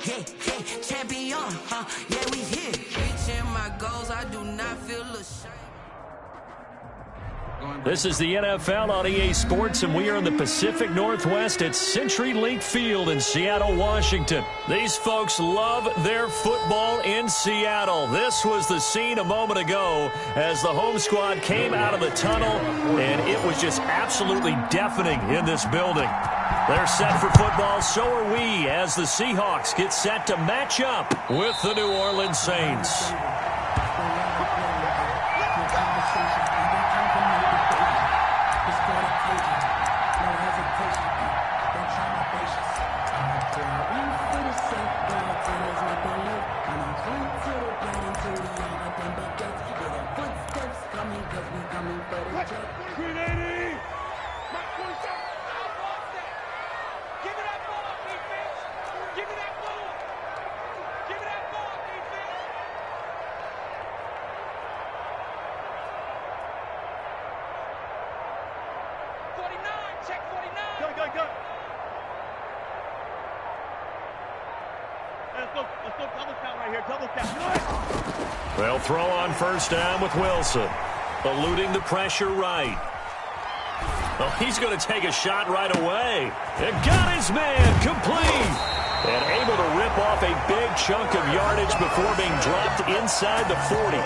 yeah, champion, yeah, we here. Reaching my goals, I do not feel ashamed. This is the NFL on EA Sports, and we are in the Pacific Northwest at CenturyLink Field in Seattle, Washington. These folks love their football in Seattle. This was the scene a moment ago as the home squad came out of the tunnel, and it was just absolutely deafening in this building. They're set for football, so are we, as the Seahawks get set to match up with the New Orleans Saints. They'll throw on first down with Wilson, eluding the pressure right. Oh, he's going to take a shot right away. And got his man complete. And able to rip off a big chunk of yardage before being dropped inside the 40.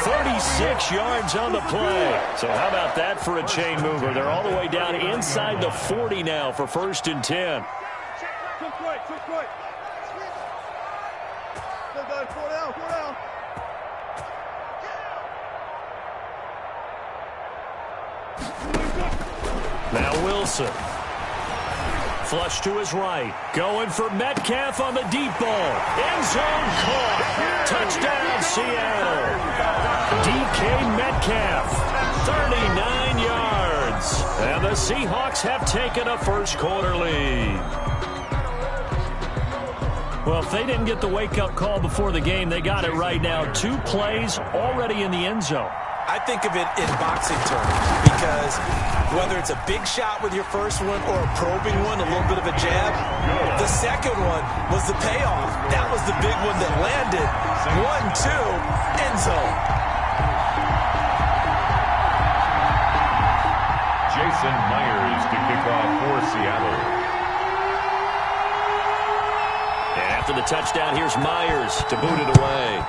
36 yards on the play. So how about that for a chain mover? They're all the way down inside the 40 now for 1st and 10. Now Wilson. Flush to his right. Going for Metcalf on the deep ball. End zone caught. Touchdown, Seattle. DK Metcalf. 39 yards. And the Seahawks have taken a first-quarter lead. Well, if they didn't get the wake-up call before the game, they got it right now. 2 plays already in the end zone. I think of it in boxing terms because whether it's a big shot with your first one or a probing one, a little bit of a jab, the second one was the payoff. That was the big one that landed. 1-2, end zone. Jason Myers to kick off for Seattle. And after the touchdown, here's Myers to boot it away.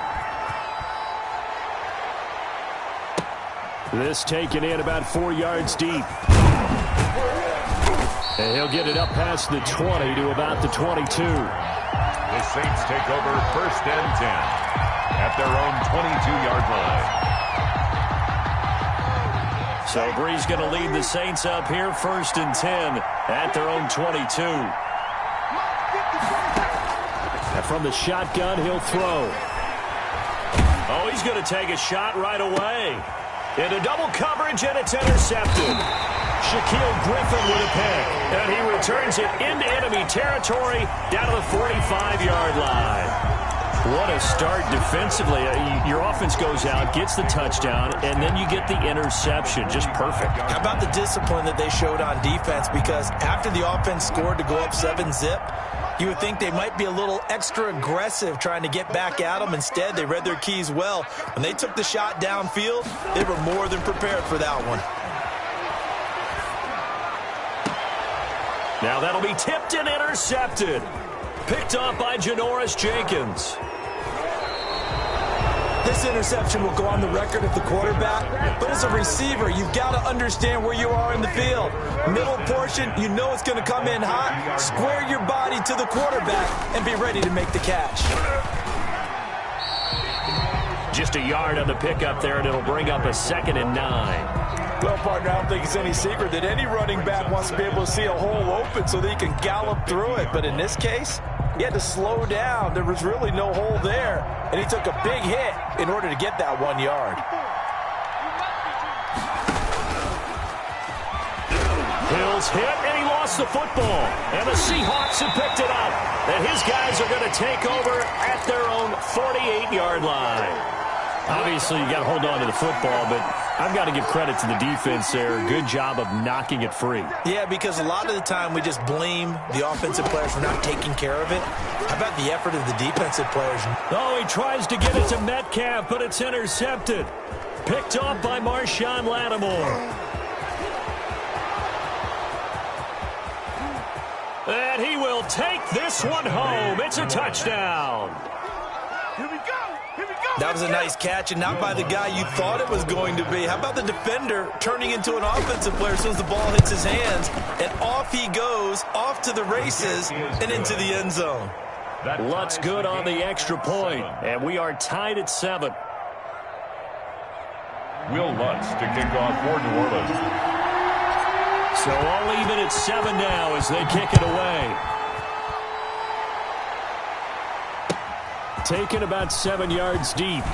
This taken in about 4 yards deep. And he'll get it up past the 20 to about the 22. The Saints take over 1st and 10 at their own 22-yard line. So Bree's going to lead the Saints up here 1st and 10 at their own 22. And from the shotgun, he'll throw. Oh, he's going to take a shot right away. Into double coverage, and it's intercepted. Shaquille Griffin with a pick. And he returns it into enemy territory down to the 45-yard line. What a start defensively. Your offense goes out, gets the touchdown, and then you get the interception. Just perfect. How about the discipline that they showed on defense? Because after the offense scored to go up 7-zip, you would think they might be a little extra aggressive trying to get back at them. Instead, they read their keys well. When they took the shot downfield, they were more than prepared for that one. Now that'll be tipped and intercepted. Picked off by Janoris Jenkins. This interception will go on the record of the quarterback, but as a receiver, you've got to understand where you are in the field. Middle portion, you know it's going to come in hot. Square your body to the quarterback and be ready to make the catch. Just a yard on the pickup there, and it'll bring up a 2nd and 9. Well, partner, I don't think it's any secret that any running back wants to be able to see a hole open so that he can gallop through it. But in this case, he had to slow down. There was really no hole there, and he took a big hit in order to get that 1 yard. Hills hit, and he lost the football. And the Seahawks have picked it up. And his guys are going to take over at their own 48-yard line. Obviously, you got to hold on to the football, but I've got to give credit to the defense there. Good job of knocking it free. Yeah, because a lot of the time we just blame the offensive players for not taking care of it. How about the effort of the defensive players? Oh, he tries to get it to Metcalf, but it's intercepted. Picked off by Marshawn Lattimore. And he will take this one home. It's a touchdown. Here we go. Here we go. That was a nice catch, and not by the guy you thought it was going to be. How about the defender turning into an offensive player as soon as the ball hits his hands, and off he goes, off to the races, and into the end zone. Lutz good on the extra point, and we are tied at 7. Will Lutz to kick off for New Orleans. So all even at 7 now as they kick it away. Taken about 7 yards deep.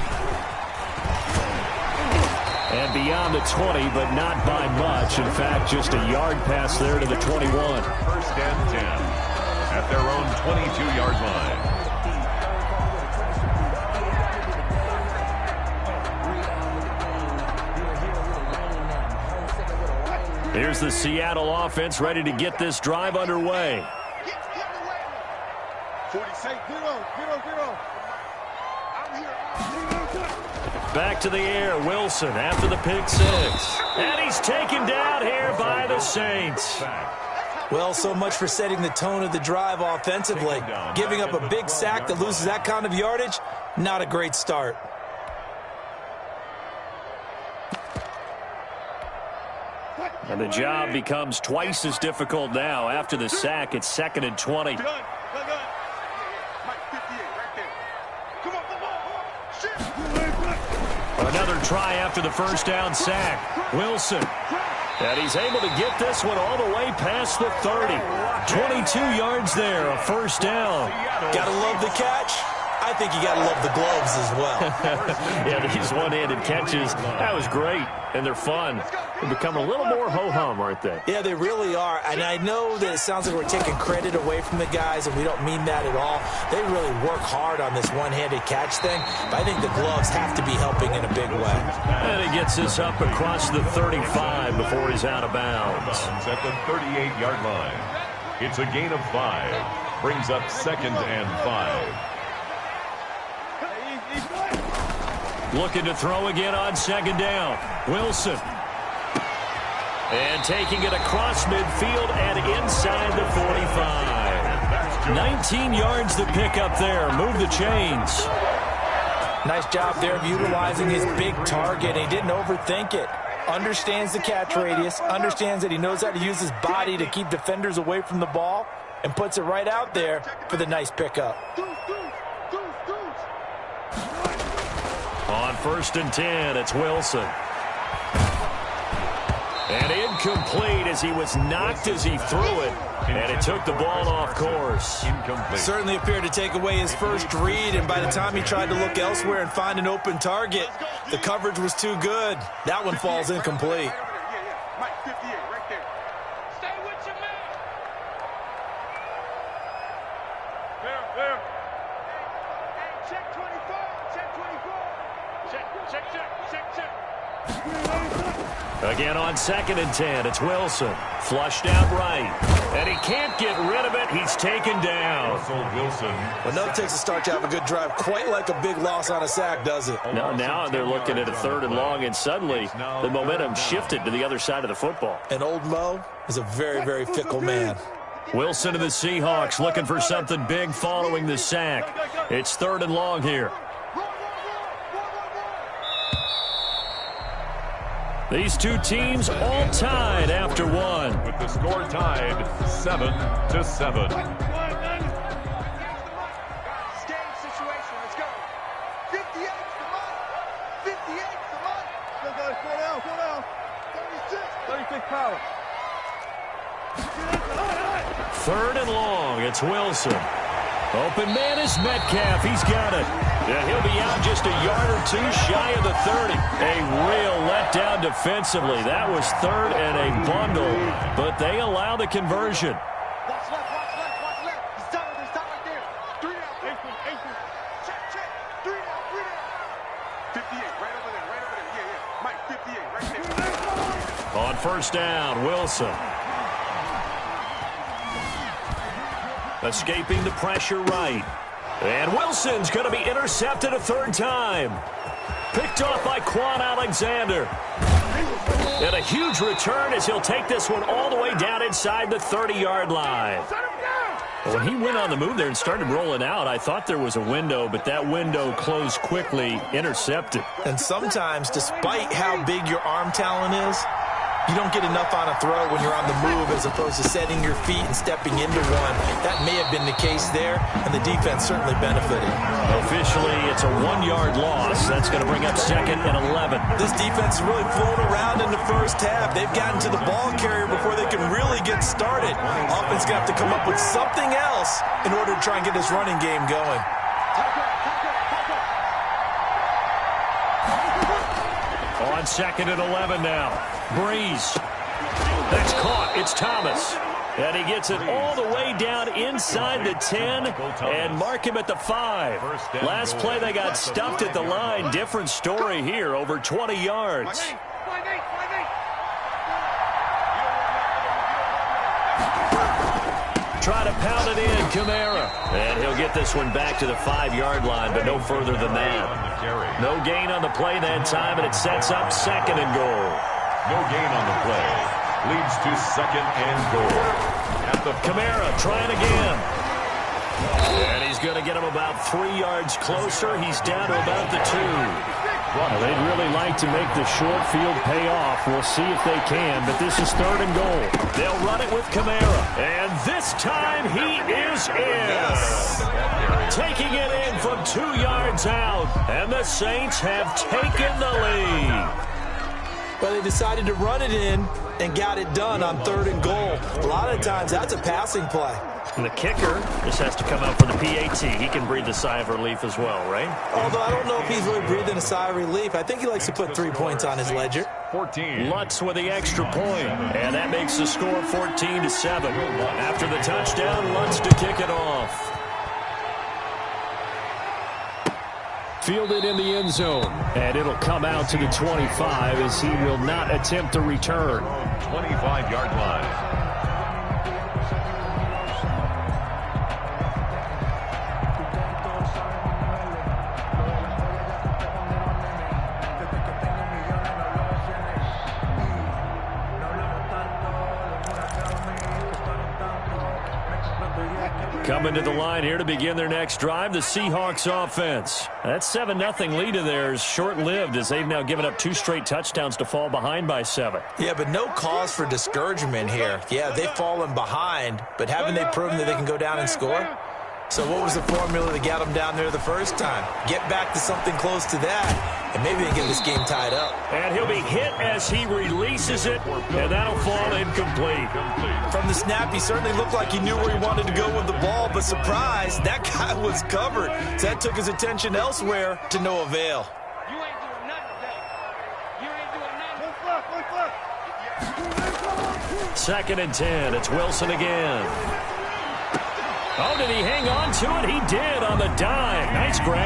And beyond the 20, but not by much. In fact, just a yard pass there to the 21. First and 10 at their own 22-yard line. Here's the Seattle offense ready to get this drive underway. 40, say 0. Back to the air, Wilson after the pick 6. And he's taken down here by the Saints. Well, so much for setting the tone of the drive offensively. Giving up a big sack that loses that kind of yardage, not a great start. And the job becomes twice as difficult now. After the sack, it's 2nd and 20. Another try after the first down sack. Wilson. And he's able to get this one all the way past the 30. 22 yards there, a first down. Gotta love the catch. I think you gotta love the gloves as well. Yeah, these one-handed catches, that was great, and they're fun. They become a little more ho-hum, aren't they? Yeah, they really are, and I know that it sounds like we're taking credit away from the guys, and we don't mean that at all. They really work hard on this one-handed catch thing, but I think the gloves have to be helping in a big way. And he gets this up across the 35 before he's out of bounds. At the 38-yard line. It's a gain of 5. Brings up 2nd and 5. Looking to throw again on 2nd down. Wilson. And taking it across midfield and inside the 45. 19 yards to pick up there. Move the chains. Nice job there of utilizing his big target. He didn't overthink it. Understands the catch radius. Understands that he knows how to use his body to keep defenders away from the ball. And puts it right out there for the nice pickup. On 1st and 10, it's Wilson. And incomplete as he was knocked as he threw it. And it took the ball off course. Incomplete. Certainly appeared to take away his first read, and by the time he tried to look elsewhere and find an open target, the coverage was too good. That one falls incomplete. Mike 58, right there. Stay with your man. There. Hey, check 24. Check 24. Check. Again on 2nd and 10, it's Wilson. Flushed out right. And he can't get rid of it. He's taken down. Russell Wilson. Well, no, it takes a start to have a good drive. Quite like a big loss on a sack, does it? Now they're looking at a 3rd and long, and suddenly the momentum shifted to the other side of the football. And old Mo is a very, very fickle man. Wilson to the Seahawks looking for something big following the sack. It's 3rd and long here. These two teams all tied after one. With the score tied 7-7. Game situation. Let's go. 58 the month. 58 the month. Go down. 36 power. 3rd and long. It's Wilson. Open man is Metcalf. He's got it. And he'll be out just a yard or two shy of the 30. A real letdown defensively. That was 3rd and a bundle, but they allow the conversion. Watch left. He's done right there. 3 down. 8. Check. 3 down. 58. On first down, Wilson. Escaping the pressure right. And Wilson's going to be intercepted a third time. Picked off by Quan Alexander. And a huge return as he'll take this one all the way down inside the 30-yard line. When he went on the move there and started rolling out, I thought there was a window, but that window closed quickly, intercepted. And sometimes, despite how big your arm talent is, you don't get enough on a throw when you're on the move as opposed to setting your feet and stepping into one. That may have been the case there, and the defense certainly benefited. Officially, it's a 1-yard loss. That's going to bring up 2nd and 11. This defense has really flown around in the first half. They've gotten to the ball carrier before they can really get started. Offense going to have to come up with something else in order to try and get this running game going. On 2nd and 11 now. Breeze. That's caught. It's Thomas. And he gets it all the way down inside the 10 and mark him at the 5. Last play they got stuffed at the line. Different story here. Over 20 yards. Try to pound it in, Kamara. And he'll get this one back to the 5-yard line, but no further than that. No gain on the play that time, and it sets up 2nd and goal. No gain on the play. Leads to 2nd and goal. At the Kamara trying again. And he's going to get him about 3 yards closer. He's down to about the 2. Well, they'd really like to make the short field pay off. We'll see if they can, but this is 3rd and goal. They'll run it with Kamara. And this time he is in. Taking it in from 2 yards out. And the Saints have taken the lead. But they decided to run it in and got it done on 3rd and goal. A lot of times that's a passing play. And the kicker just has to come out for the PAT. He can breathe a sigh of relief as well, right? Although I don't know if he's really breathing a sigh of relief. I think he likes to put 3 points on his ledger. 14. Lutz with the extra point. And that makes the score 14-7. After the touchdown, Lutz to kick it off. Fielded in the end zone. And it'll come out to the 25 as he will not attempt to return. 25-yard line. Coming to the line here to begin their next drive, the Seahawks offense. That 7-0 lead of theirs short-lived as they've now given up 2 straight touchdowns to fall behind by 7. Yeah, but no cause for discouragement here. Yeah, they've fallen behind, but haven't they proven that they can go down and score? So what was the formula that got them down there the first time? Get back to something close to that, and maybe they get this game tied up. And he'll be hit as he releases it, and that'll fall incomplete. From the snap, he certainly looked like he knew where he wanted to go with the ball, but surprise, that guy was covered. So that took his attention elsewhere to no avail. You ain't doing nothing today. You ain't doing nothing. 2nd and 10. It's Wilson again. Oh, did he hang on to it? He did on the dime. Nice grab.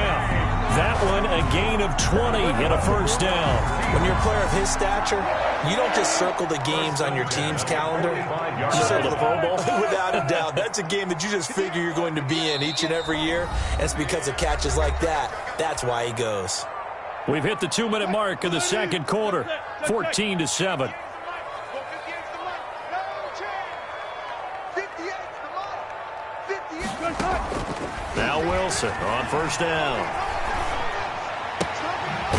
That one a gain of 20 and a first down. When you're a player of his stature, you don't just circle the games on your team's calendar. You Circle the Pro Bowl? Without a doubt. That's a game that you just figure you're going to be in each and every year. And it's because of catches like that. That's why he goes. We've hit the 2-minute mark in the second quarter. 14-7. Now Wilson on first down.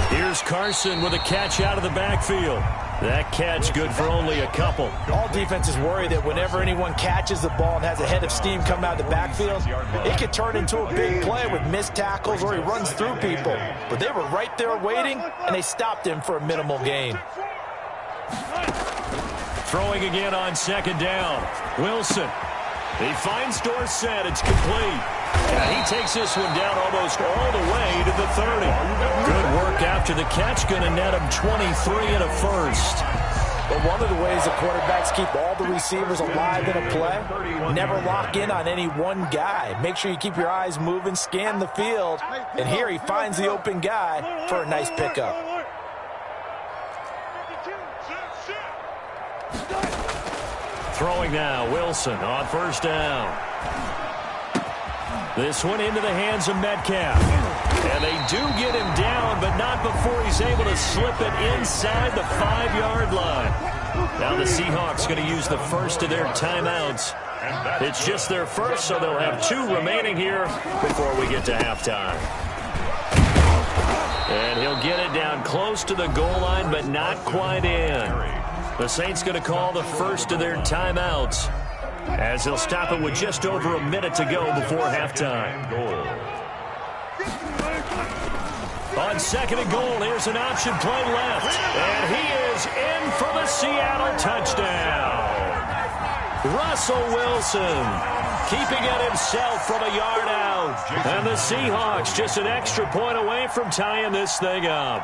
Here's Carson with a catch out of the backfield. That catch good for only a couple. All defenses worry that whenever anyone catches the ball and has a head of steam come out of the backfield, it could turn into a big play with missed tackles or he runs through people. But they were right there waiting, and they stopped him for a minimal gain. Throwing again on 2nd down. Wilson. He finds Dorsett. It's complete. And he takes this one down almost all the way to the 30. Good work after the catch. Going to net him 23 and a first. But one of the ways the quarterbacks keep all the receivers alive in a play, never lock in on any one guy. Make sure you keep your eyes moving, scan the field. And here he finds the open guy for a nice pickup. Throwing now, Wilson on first down. This one into the hands of Metcalf. And they do get him down, but not before he's able to slip it inside the 5-yard line. Now the Seahawks going to use the first of their timeouts. It's just their first, so they'll have 2 remaining here before we get to halftime. And he'll get it down close to the goal line, but not quite in. The Saints going to call the first of their timeouts, as he'll stop it with just over a minute to go before halftime. On second and goal, here's an option play left. And he is in for the Seattle touchdown. Russell Wilson keeping it himself from a yard out. And the Seahawks just an extra point away from tying this thing up.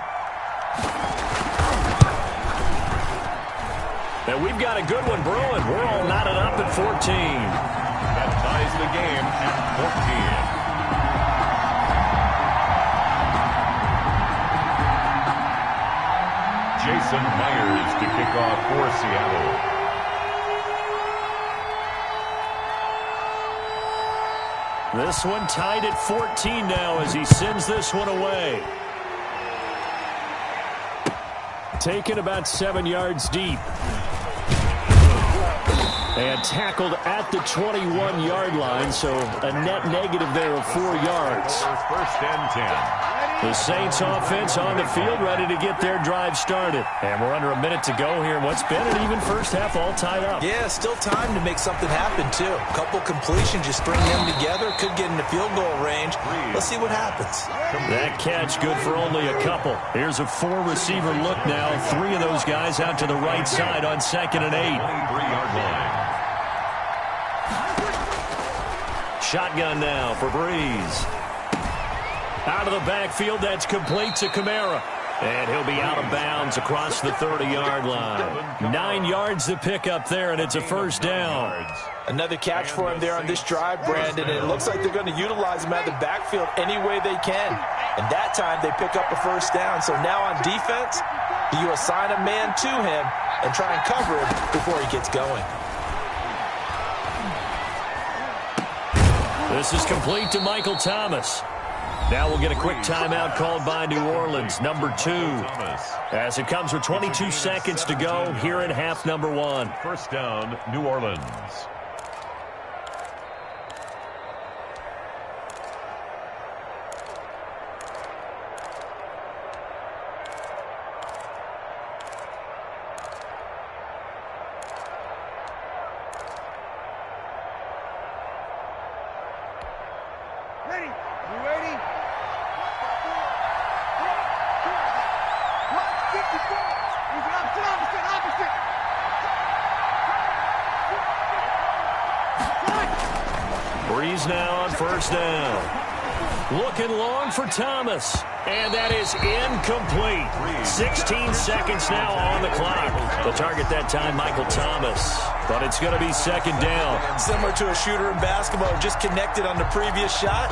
And we've got a good one brewing. We're all knotted up at 14. That ties the game at 14. Jason Myers to kick off for Seattle. This one tied at 14 now as he sends this one away. Taken about 7 yards deep. And tackled at the 21-yard line, so a net negative there of 4 yards. First and 10. The Saints offense on the field, ready to get their drive started. And we're under a minute to go here in what's been an even first half, all tied up. Yeah, still time to make something happen, too. A couple completions, just string them together. Could get into field goal range. Let's see what happens. That catch good for only a couple. Here's a 4-receiver look now. 3 of those guys out to the right side on second and 8. 23-yard line. Shotgun now for Breeze. Out of the backfield, that's complete to Kamara. And he'll be out of bounds across the 30-yard line. 9 yards to pick up there, and it's a first down. Another catch for him there on this drive, Brandon, and it looks like they're going to utilize him out of the backfield any way they can. And that time they pick up a first down. So now on defense, you assign a man to him and try and cover him before he gets going. This is complete to Michael Thomas. Now we'll get a quick timeout called by New Orleans, number 2. As it comes with 22 seconds to go here in half number 1. First down, New Orleans. Breeze now on first down. Looking long for Thomas. And that is incomplete. 16 seconds now on the clock. The target that time, Michael Thomas. But it's going to be second down. Similar to a shooter in basketball, just connected on the previous shot.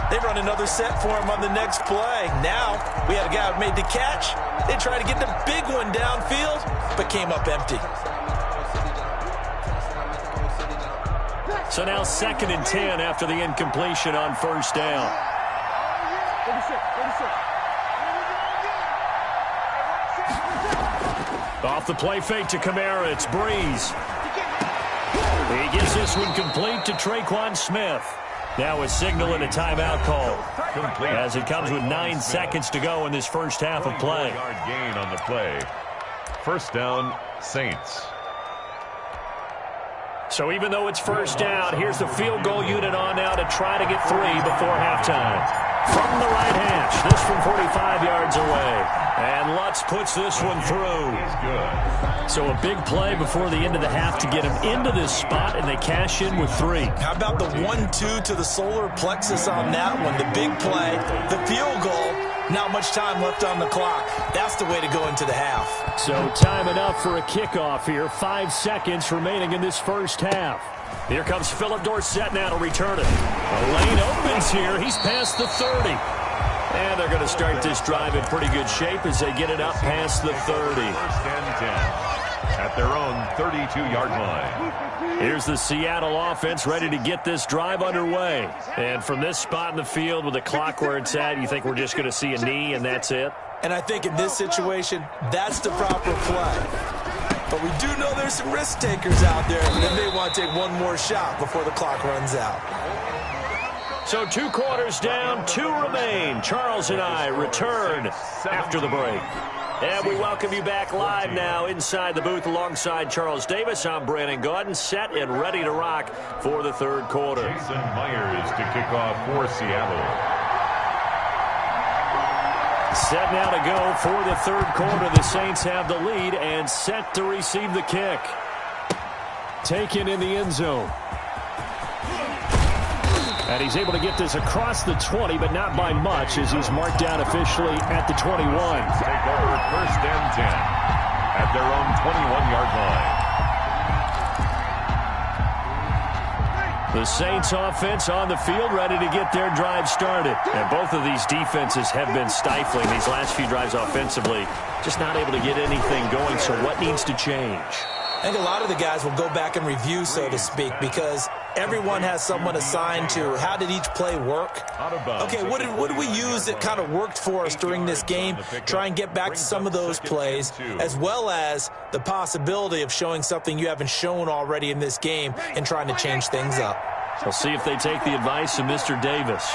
They run another set for him on the next play. Now, we had a guy who made the catch. They tried to get the big one downfield, but came up empty. So now second and 10 after the incompletion on first down. Off the play fake to Kamara, it's Breeze. He gets this one complete to Traquan Smith. Now a signal and a timeout call. As it comes with 9 seconds to go in this first half of play. 24-yard gain on the play. First down, Saints. So even though it's first down, here's the field goal unit on now to try to get 3 before halftime. From the right hash, this from 45 yards away. And Lutz puts this one through. He's good. So a big play before the end of the half to get him into this spot, and they cash in with 3. How about the 1-2 to the solar plexus on that one? The big play, the field goal, not much time left on the clock. That's the way to go into the half. So time enough for a kickoff here. 5 seconds remaining in this first half. Here comes Philip Dorsett now to return it. The lane opens here. He's past the 30. And they're going to start this drive in pretty good shape as they get it up past the 30. First and 10. at their own 32-yard line. Here's the Seattle offense ready to get this drive underway. And from this spot in the field with the clock where it's at, you think we're just going to see a knee and that's it? And I think in this situation, that's the proper play. But we do know there's some risk takers out there that may want to take one more shot before the clock runs out. So 2 quarters down, 2 remain. Charles and I return after the break. And we welcome you back live now inside the booth alongside Charles Davis. I'm Brandon Gaudin, set and ready to rock for the third quarter. Jason Myers to kick off for Seattle. Set now to go for the third quarter. The Saints have the lead and set to receive the kick. Taken in the end zone. And he's able to get this across the 20, but not by much as he's marked down officially at the 21. Take over 1st and 10 at their own 21-yard line. The Saints offense on the field ready to get their drive started. And both of these defenses have been stifling these last few drives offensively. Just not able to get anything going, so what needs to change? I think a lot of the guys will go back and review, so to speak, because everyone has someone assigned to how did each play work. Okay, what did we use that kind of worked for us during this game? Try and get back to some of those plays, as well as the possibility of showing something you haven't shown already in this game and trying to change things up. We'll see if they take the advice of Mr. Davis.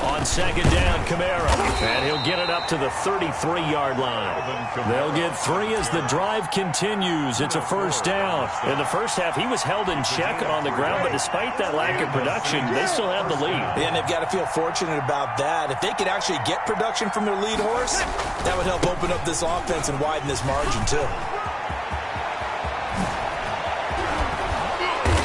On second down, Kamara, and he'll get it up to the 33-yard line. They'll get 3 as the drive continues. It's a first down. In the first half, he was held in check on the ground, but despite that lack of production, they still have the lead. And they've got to feel fortunate about that. If they could actually get production from their lead horse, that would help open up this offense and widen this margin, too.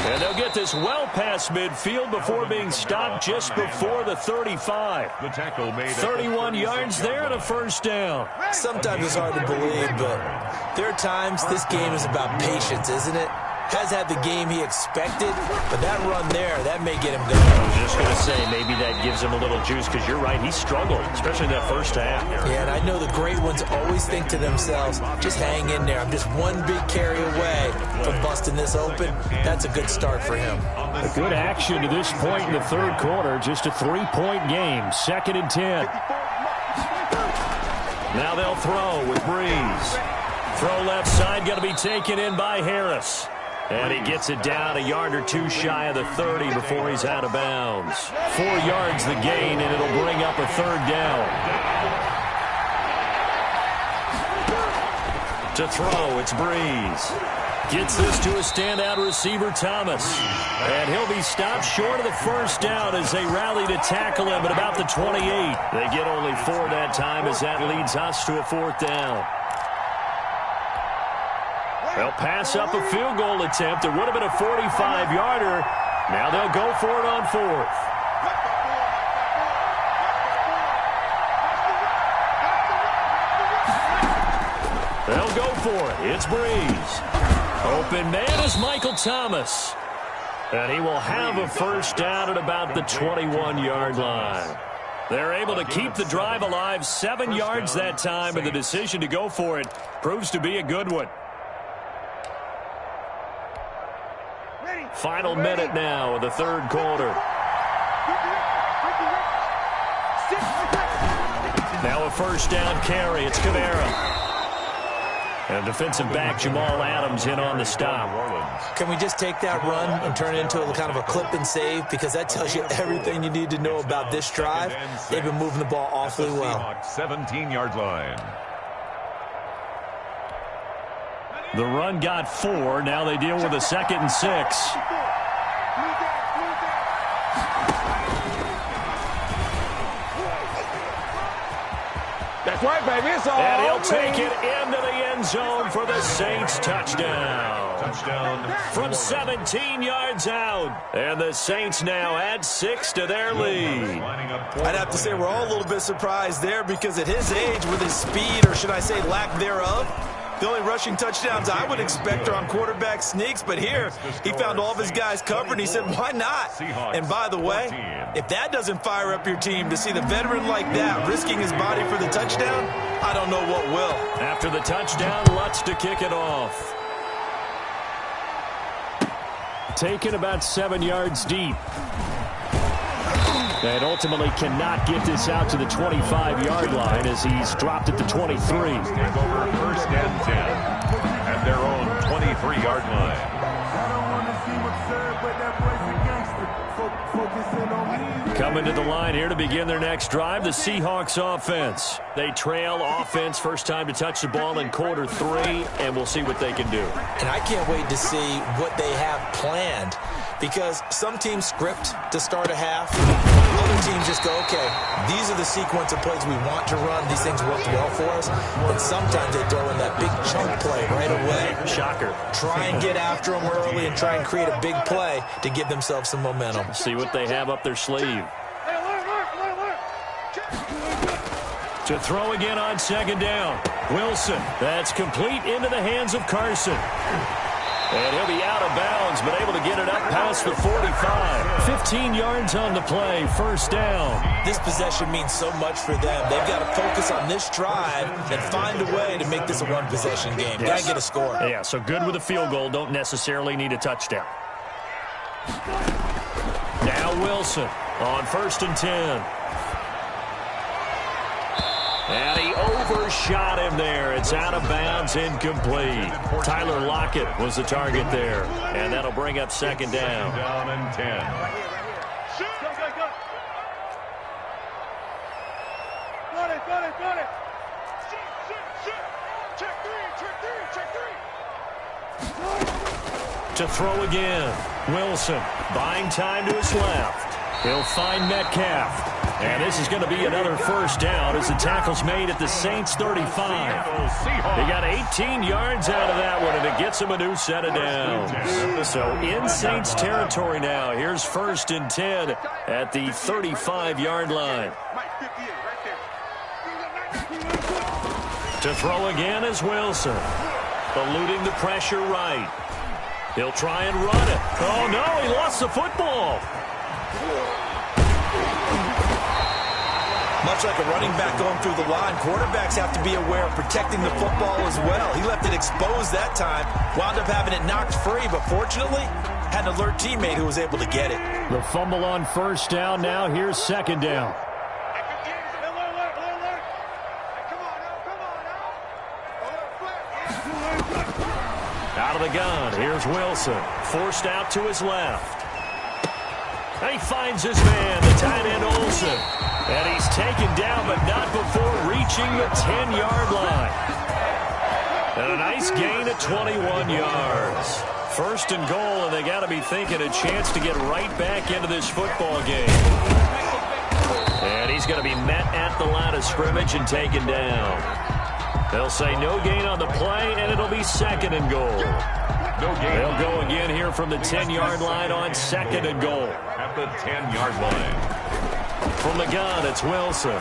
And they'll get this well past midfield before being stopped just before the 35. The tackle made 31 yards there and a first down. Sometimes it's hard to believe, but there are times this game is about patience, isn't it? Has had the game he expected, but that run there, that may get him going. I was just going to say, maybe that gives him a little juice, because you're right, he struggled, especially in that first half. Yeah, and I know the great ones always think to themselves, just hang in there. I'm just one big carry away from busting this open. That's a good start for him. A good action to this point in the third quarter, just a 3-point game, 2nd and 10. Now they'll throw with Breeze. Throw left side, going to be taken in by Harris. And he gets it down a yard or 2 shy of the 30 before he's out of bounds. 4 yards the gain, and it'll bring up a third down. To throw, it's Breeze. Gets this to a standout receiver, Thomas. And he'll be stopped short of the first down as they rally to tackle him at about the 28. They get only 4 that time as that leads us to a 4th down. They'll pass up a field goal attempt. It would have been a 45-yarder. Now they'll go for it on 4th. They'll go for it. It's Breeze. Open man is Michael Thomas. And he will have a first down at about the 21-yard line. They're able to keep the drive alive, 7 yards that time, and the decision to go for it proves to be a good one. Final minute now of the third quarter. Now a first down carry. It's Kamara. And defensive back Jamal Adams in on the stop. Can we just take that run and turn it into a kind of a clip and save? Because that tells you everything you need to know about this drive. They've been moving the ball awfully well. 17-yard line. The run got 4. Now they deal with a 2nd and 6. That's right, baby. It's all and he'll take it into the end zone for the Saints touchdown. From 17 yards out. And the Saints now add 6 to their lead. I'd have to say we're all a little bit surprised there because at his age, with his speed, or should I say lack thereof, the only rushing touchdowns I would expect are on quarterback sneaks, but here he found all of his guys covered, and he said, why not? And by the way, if that doesn't fire up your team to see the veteran like that risking his body for the touchdown, I don't know what will. After the touchdown, Lutz to kick it off. Taken about 7 yards deep. And ultimately cannot get this out to the 25-yard line as he's dropped at the 23. Take over first and 10 at their own 23-yard line. Coming to the line here to begin their next drive, the Seahawks offense. They trail offense first time to touch the ball in quarter 3, and we'll see what they can do. And I can't wait to see what they have planned, because some teams script to start a half. Other teams just go, okay, these are the sequence of plays we want to run. These things worked well for us. And sometimes they throw in that big chunk play right away. Shocker. Try and get after them early and try and create a big play to give themselves some momentum. See what they have up their sleeve. To throw again on second down. Wilson. That's complete into the hands of Carson. And he'll be out of bounds, but able to get it up past the 45. 15 yards on the play, first down. This possession means so much for them. They've got to focus on this drive and find a way to make this a one-possession game. Got to get a score. Yeah, so good with a field goal. Don't necessarily need a touchdown. Now Wilson on first and 10. And he overshot him there. It's out of bounds, incomplete. Tyler Lockett was the target there. And that'll bring up second down. Down and 10. Got it. Check three. To throw again. Wilson buying time to his left. He'll find Metcalf. And this is going to be another first down as the tackle's made at the Saints 35. He got 18 yards out of that one, and it gets him a new set of downs. So in Saints territory now. Here's first and 10 at the 35-yard line. To throw again is Wilson. Eluding the pressure right. He'll try and run it. Oh, no, he lost the football. Much like a running back going through the line, quarterbacks have to be aware of protecting the football as well. He left it exposed that time, wound up having it knocked free, but fortunately, had an alert teammate who was able to get it. The fumble on first down now. Here's second down. Out of the gun, here's Wilson. Forced out to his left. And he finds his man, the tight end Olsen. And he's taken down, but not before reaching the 10-yard line. And a nice gain of 21 yards. First and goal, and they got to be thinking a chance to get right back into this football game. And he's going to be met at the line of scrimmage and taken down. They'll say no gain on the play, and it'll be second and goal. No gain. They'll go again here from the 10-yard line on second and goal. At the 10-yard line. From the gun, it's Wilson.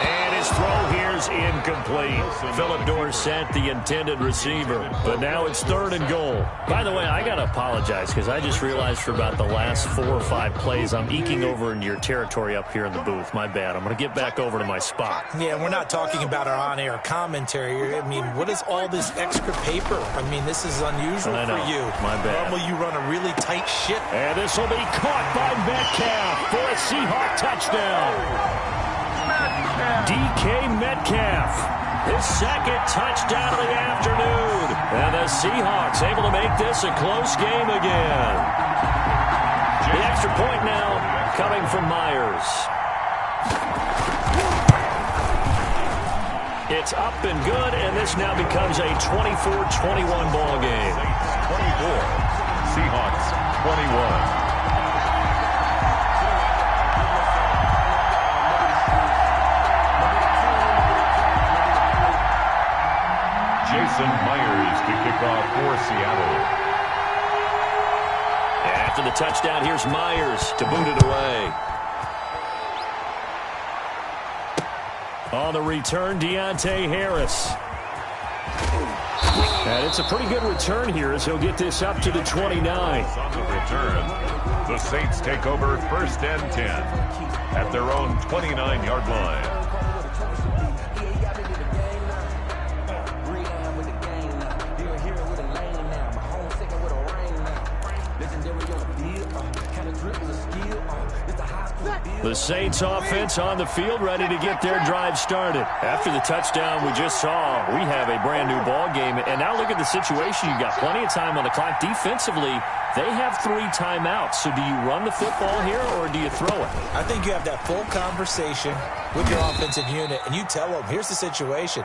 And his throw here's incomplete. Philip Dorsett, the intended receiver. But now it's third and goal. By the way, I got to apologize because I just realized for about the last 4 or 5 plays, I'm eking over into your territory up here in the booth. My bad. I'm going to get back over to my spot. Yeah, we're not talking about our on-air commentary. I mean, what is all this extra paper? I mean, this is unusual for you. My bad. Normally you run a really tight ship. And this will be caught by Metcalf for a Seahawk touchdown. DK Metcalf, his second touchdown of the afternoon. And the Seahawks able to make this a close game again. The extra point now coming from Myers. It's up and good, and this now becomes a 24-21 ball game. 24, Seahawks 21. Jason Myers to kick off for Seattle. After the touchdown, here's Myers to boot it away. On the return, Deontay Harris. And it's a pretty good return here as he'll get this up to the 29. On the return, the Saints take over first and 10 at their own 29-yard line. The Saints offense on the field, ready to get their drive started. After the touchdown we just saw, we have a brand new ball game. And now look at the situation. You've got plenty of time on the clock. Defensively, they have 3 timeouts. So do you run the football here or do you throw it? I think you have that full conversation with your offensive unit, and you tell them, here's the situation.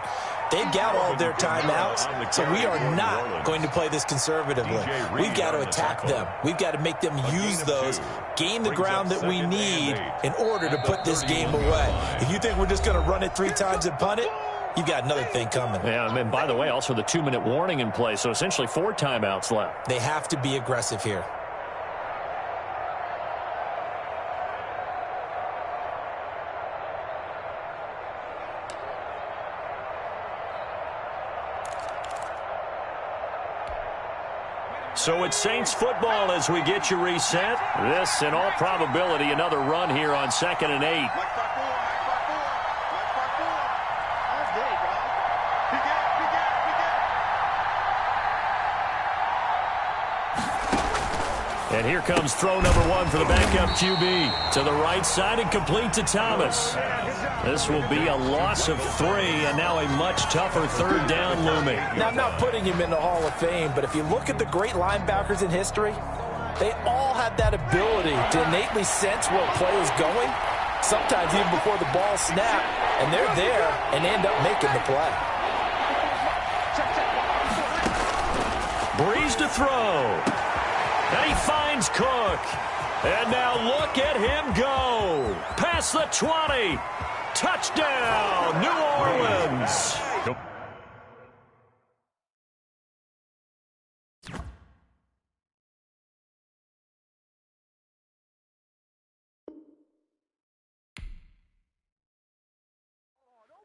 They've got all their timeouts, so we are not going to play this conservatively. We've got to attack them. We've got to make them use those, gain the ground that we need in order to put this game away. If you think we're just going to run it 3 times and punt it, you've got another thing coming. Yeah, and by the way, also the 2-minute warning in play, so essentially 4 timeouts left. They have to be aggressive here. So it's Saints football as we get you reset. This, in all probability, another run here on 2nd and 8. And here comes throw number 1 for the backup QB. To the right side and complete to Thomas. This will be a loss of 3, and now a much tougher 3rd down looming. Now, I'm not putting him in the Hall of Fame, but if you look at the great linebackers in history, they all have that ability to innately sense where a play is going, sometimes even before the ball snapped, and they're there and end up making the play. Breeze to throw. And he finds Cook. And now look at him go. Past the 20. Touchdown, New Orleans. Don't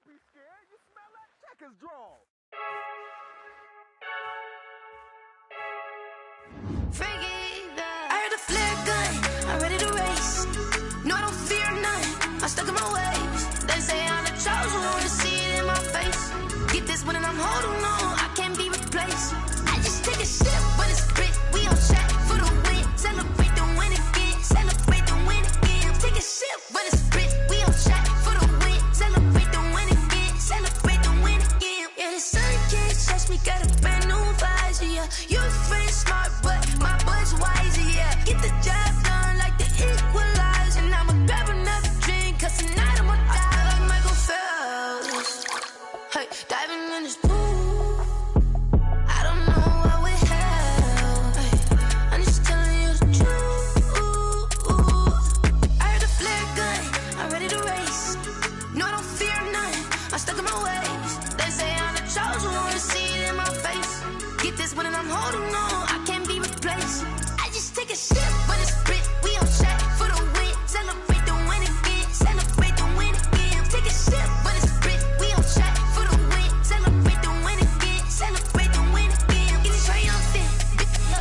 be scared. You smell that checkers draw. I heard a flare gun, I'm ready to race. No, I don't fear none, I'm stuck in my ways. They say I'm the chosen one, to see it in my face. Get this one and I'm holding on, I can't be replaced. I just take a sip, but it's grit. We on track for the win. Celebrate the win again, celebrate the win again. Take a sip, but it's grit. We on track for the win. Celebrate the win again, celebrate the win again. Yeah, the sun can't touch me, got a brand new visor, yeah. You're friend smart, but my bud's wiser, yeah. Get the job done like the equalizer. And I'ma grab another drink, cause tonight I'ma die like Michael Phelps. Hey, diving in this pool, I don't know what we have. Hey, I'm just telling you the truth. I heard a flare gun, I'm ready to race. No, I don't fear none, I'm stuck in my ways. They say I'm the chosen one, to see it in my face. Get this one and I'm holding on, I can't be replaced. I just take a sip, but it's grit. We on track for the win. Celebrate the win again, celebrate the win again. Take a sip, but it's grit. We on track for the win. Celebrate the win again, celebrate the win again. Get it triumphant,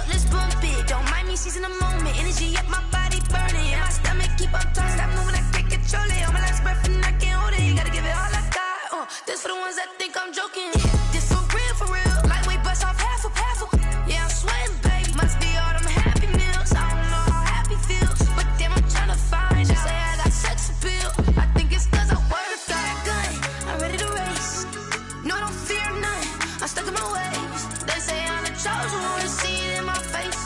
let's bump it. Don't mind me seizing the moment. Energy up, my body burning, and my stomach keep on turning. Stop moving, I can't control it. On my last breath and I can't hold it. You gotta give it all I got. This for the ones that think I'm joking. This for real, for real. Lightweight bust off half a. Yeah, I'm sweating, babe. Must be all them happy meals. I don't know how happy feels, but damn, I'm trying to find you. Say I got sex appeal. I think it's cause I wear a fire gun. I'm ready to race. No, I don't fear none. I'm stuck in my ways. They say I'm the chosen one, to see it in my face.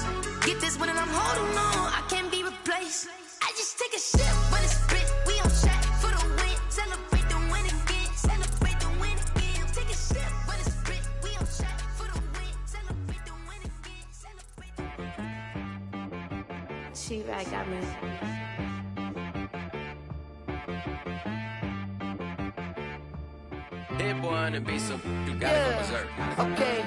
Get this one and I'm holding on, I can't be replaced. I just take a sip, but it's grit. We on track for the win. Celebrate the win again. Celebrate the win again. Take a sip, but it's grit. We on track for the win. Celebrate the win again. Celebrate the win. She right got me. Hit one and be so you gotta go berserk. Okay.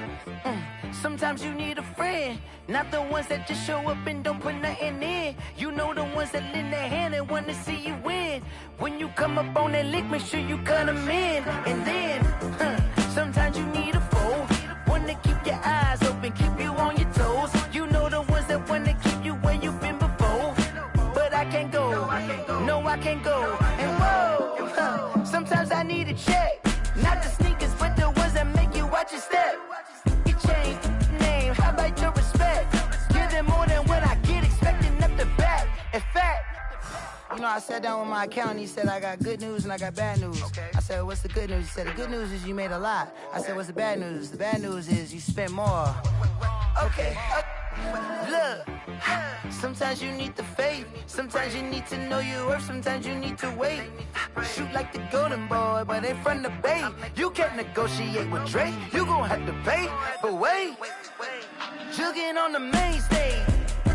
Sometimes you need a friend, not the ones that just show up and don't put nothing in. You know the ones that lend their hand and want to see you win. When you come up on that lick, make sure you cut them in. And then, sometimes you need a foe, one to keep your eyes open, keep you on your toes. You know the ones that want to keep you where you've been before. But I can't go, no I can't go. And whoa, sometimes I need a check. Not the sneakers, but the ones that make you watch your step. You change name, how about your respect? Give them more than what I get, expecting up the back. In fact, you know I I sat down with my accountant. He said, I got good news and I got bad news. Okay. I said, what's the good news? He said, the good news is you made a lot. I said, what's the bad news? The bad news is you spent more. Okay. Look, sometimes you need the faith. Sometimes you need to know your worth. Sometimes you need to wait. Shoot like the golden boy, but ain't from the bay. You can't negotiate with Drake. You gon' have to pay. But wait, jugging on the main stage,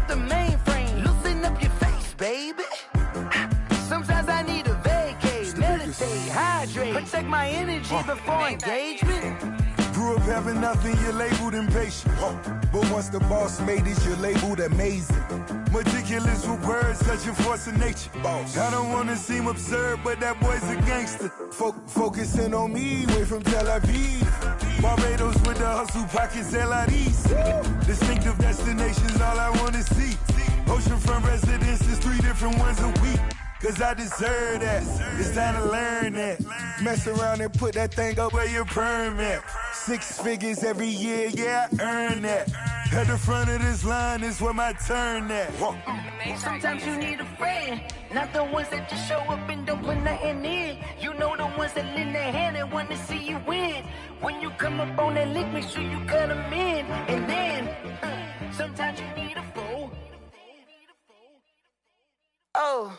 the mainframe, loosen up your face, baby. Sometimes I need a vacate, meditate, hydrate, protect my energy before engagement. Grew up having nothing, you're labeled impatient. But once the boss made it, you're labeled amazing. Meticulous with words, such a force of nature. I don't wanna seem absurd, but that boy's a gangster. Focusing on me, way from Tel Aviv. Barbados with the hustle pockets, LIDs. Distinctive destinations, all I wanna see. Oceanfront residences, 3 different ones a week. Cause I deserve that, it's time to learn that. Mess around and put that thing up where your permit. 6 figures every year, yeah, I earn that. At the front of this line is where my turn at. Sometimes you need a friend, not the ones that just show up and don't put nothing in. You know the ones that lend their hand and want to see you win. When you come up on that lick, make sure you cut them in. And then, sometimes you need a fool. Oh.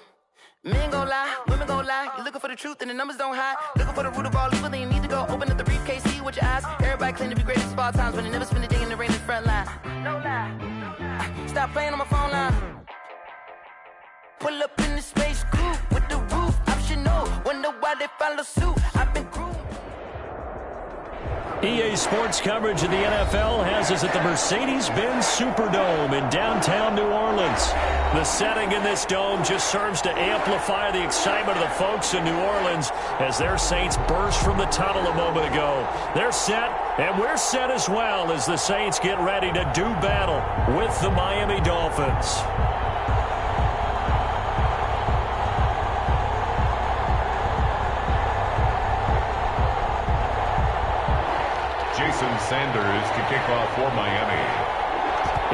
Men gon' lie, women gon' lie. You're looking for the truth and the numbers don't hide. Looking for the root of all evil, then you need to go open up the briefcase, see with your eyes. Everybody claim to be greatest of all times, but they never spend a day in the rain in the front line. No lie. Stop playing on my phone line. Pull up in the space coupe with the roof optional. Wonder why they follow suit. I've been groomed. EA Sports coverage of the NFL has us at the Mercedes-Benz Superdome in downtown New Orleans. The setting in this dome just serves to amplify the excitement of the folks in New Orleans as their Saints burst from the tunnel a moment ago. They're set, and we're set as well as the Saints get ready to do battle with the Miami Dolphins. Jason Sanders to kick off for Miami.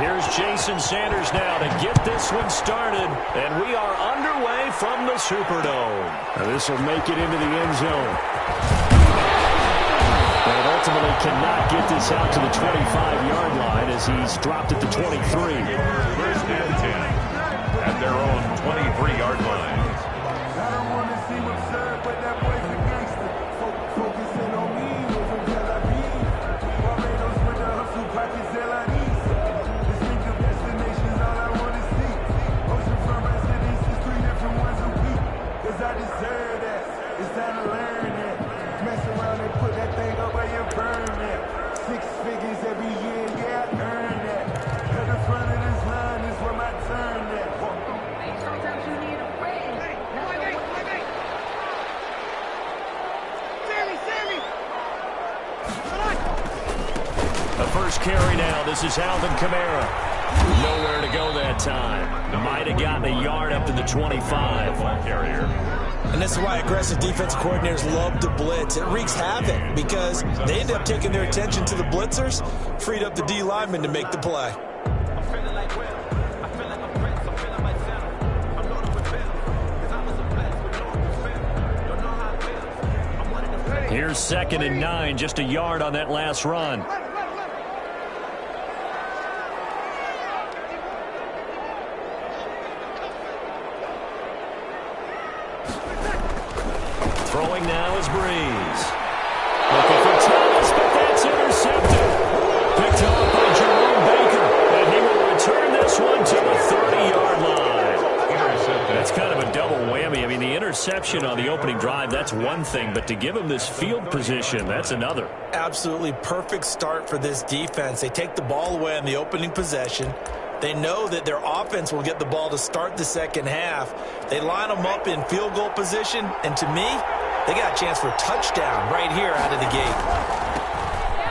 Here's Jason Sanders now to get this one started, and we are underway from the Superdome. Now this will make it into the end zone. But ultimately cannot get this out to the 25-yard line as he's dropped at the 23. First and 10 at their own 23-yard line. I don't want to seem absurd, but that boy's a gangster. Focusing on me, way from Tel Aviv. Barbados with the hustle pockets, LIDs. Distinctive destinations, all I want to see. Oceanfront residences, 3 different ones a week. Cause I deserve that, it's time to learn that. Mess around and put that thing up where you burn that. 6 figures every year, yeah, I earn that. At the front of this line is where my turn at. Sometimes you need a friend. The first carry now. This is Alvin Kamara. Nowhere to go that time. Might have gotten a yard up to the 25. Carrier. And this is why aggressive defense coordinators love to blitz. It wreaks havoc because they end up taking their attention to the blitzers, freed up the D lineman to make the play. Here's 2nd and 9, just a yard on that last run. Throwing now is Breeze. Looking for Thomas, but that's intercepted. Picked off by Jerome Baker, and he will return this one to the 30-yard line. That's kind of a double whammy. I mean, the interception on the opening drive, that's one thing, but to give him this field position, that's another. Absolutely perfect start for this defense. They take the ball away on the opening possession. They know that their offense will get the ball to start the second half. They line them up in field goal position, and to me, they got a chance for a touchdown right here out of the gate.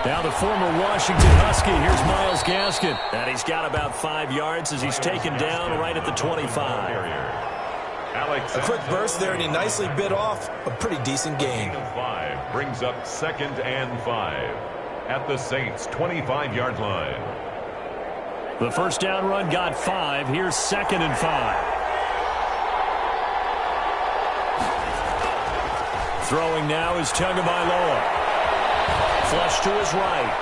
Now the former Washington Husky, here's Myles Gaskin. And he's got about 5 yards as he's taken down right at the 25. A quick burst there, and he nicely bit off a pretty decent gain. 5 brings up 2nd and 5 at the Saints' 25-yard line. The first down run got 5. Here's 2nd and 5. Throwing now is Tagovailoa. Flush to his right.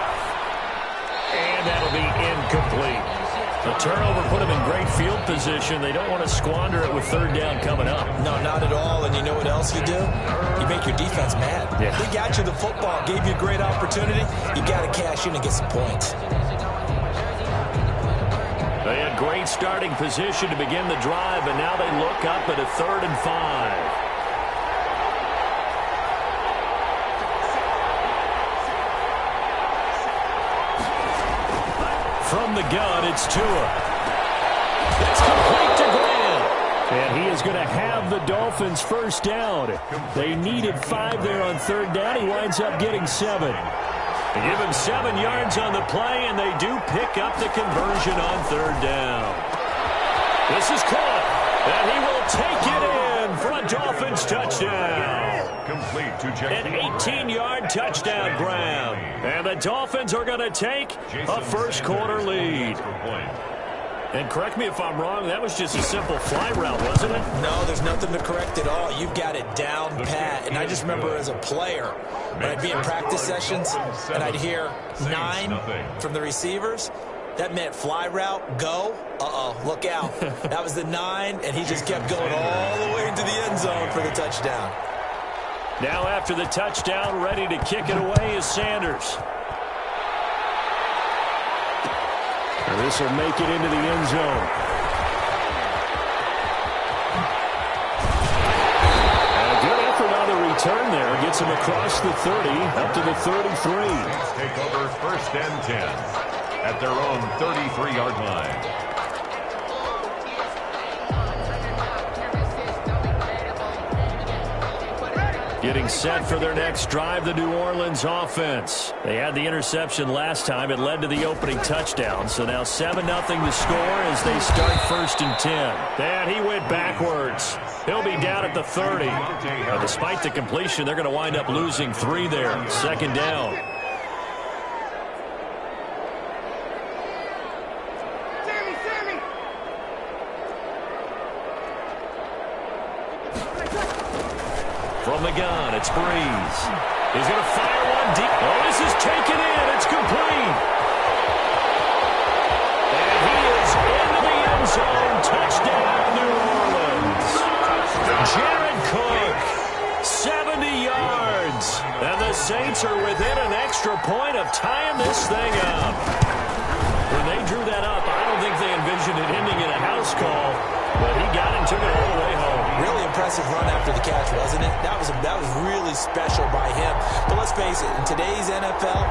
And that'll be incomplete. The turnover put him in great field position. They don't want to squander it with third down coming up. No, not at all. And you know what else you do? You make your defense mad. Yeah. They got you the football, gave you a great opportunity. You got to cash in and get some points. They had great starting position to begin the drive, and now they look up at a 3rd and 5. From the gun, it's Tua. It's complete to Graham. And he is going to have the Dolphins first down. They needed 5 there on 3rd down. He winds up getting 7. They give him 7 yards on the play, and they do pick up the conversion on 3rd down. This is caught, and he will take it in for a Dolphins touchdown. Complete to An 18-yard touchdown grab. And the Dolphins are going to take a first-quarter lead. And correct me if I'm wrong, that was just a simple fly route, wasn't it? No, there's nothing to correct at all. You've got it down pat. And I just remember as a player, when I'd be in practice sessions, and I'd hear 9 from the receivers, that meant fly route, go. Uh-oh, look out. That was the 9, and he just kept going all the way into the end zone for the touchdown. Now after the touchdown, ready to kick it away is Sanders. And this will make it into the end zone. And a good effort on the return there. Gets him across the 30, up to the 33. Take over 1st and 10 at their own 33-yard line. Getting set for their next drive, the New Orleans offense. They had the interception last time. It led to the opening touchdown. So now 7-0 the score as they start 1st and 10. And he went backwards. He'll be down at the 30. Now, despite the completion, they're going to wind up losing 3 there. 2nd down. From the gun, it's Breeze. He's going to fire one deep. Oh, this is taken in. It's complete. And he is into the end zone. Touchdown, New Orleans. Jared Cook, 70 yards. And the Saints are within an extra point of tying this thing up. When they drew that up, I don't think they envisioned it ending in a house call. But he got it and took it all the way home. Really impressive run after the catch, wasn't it? That was really special by him. But let's face it, in today's NFL,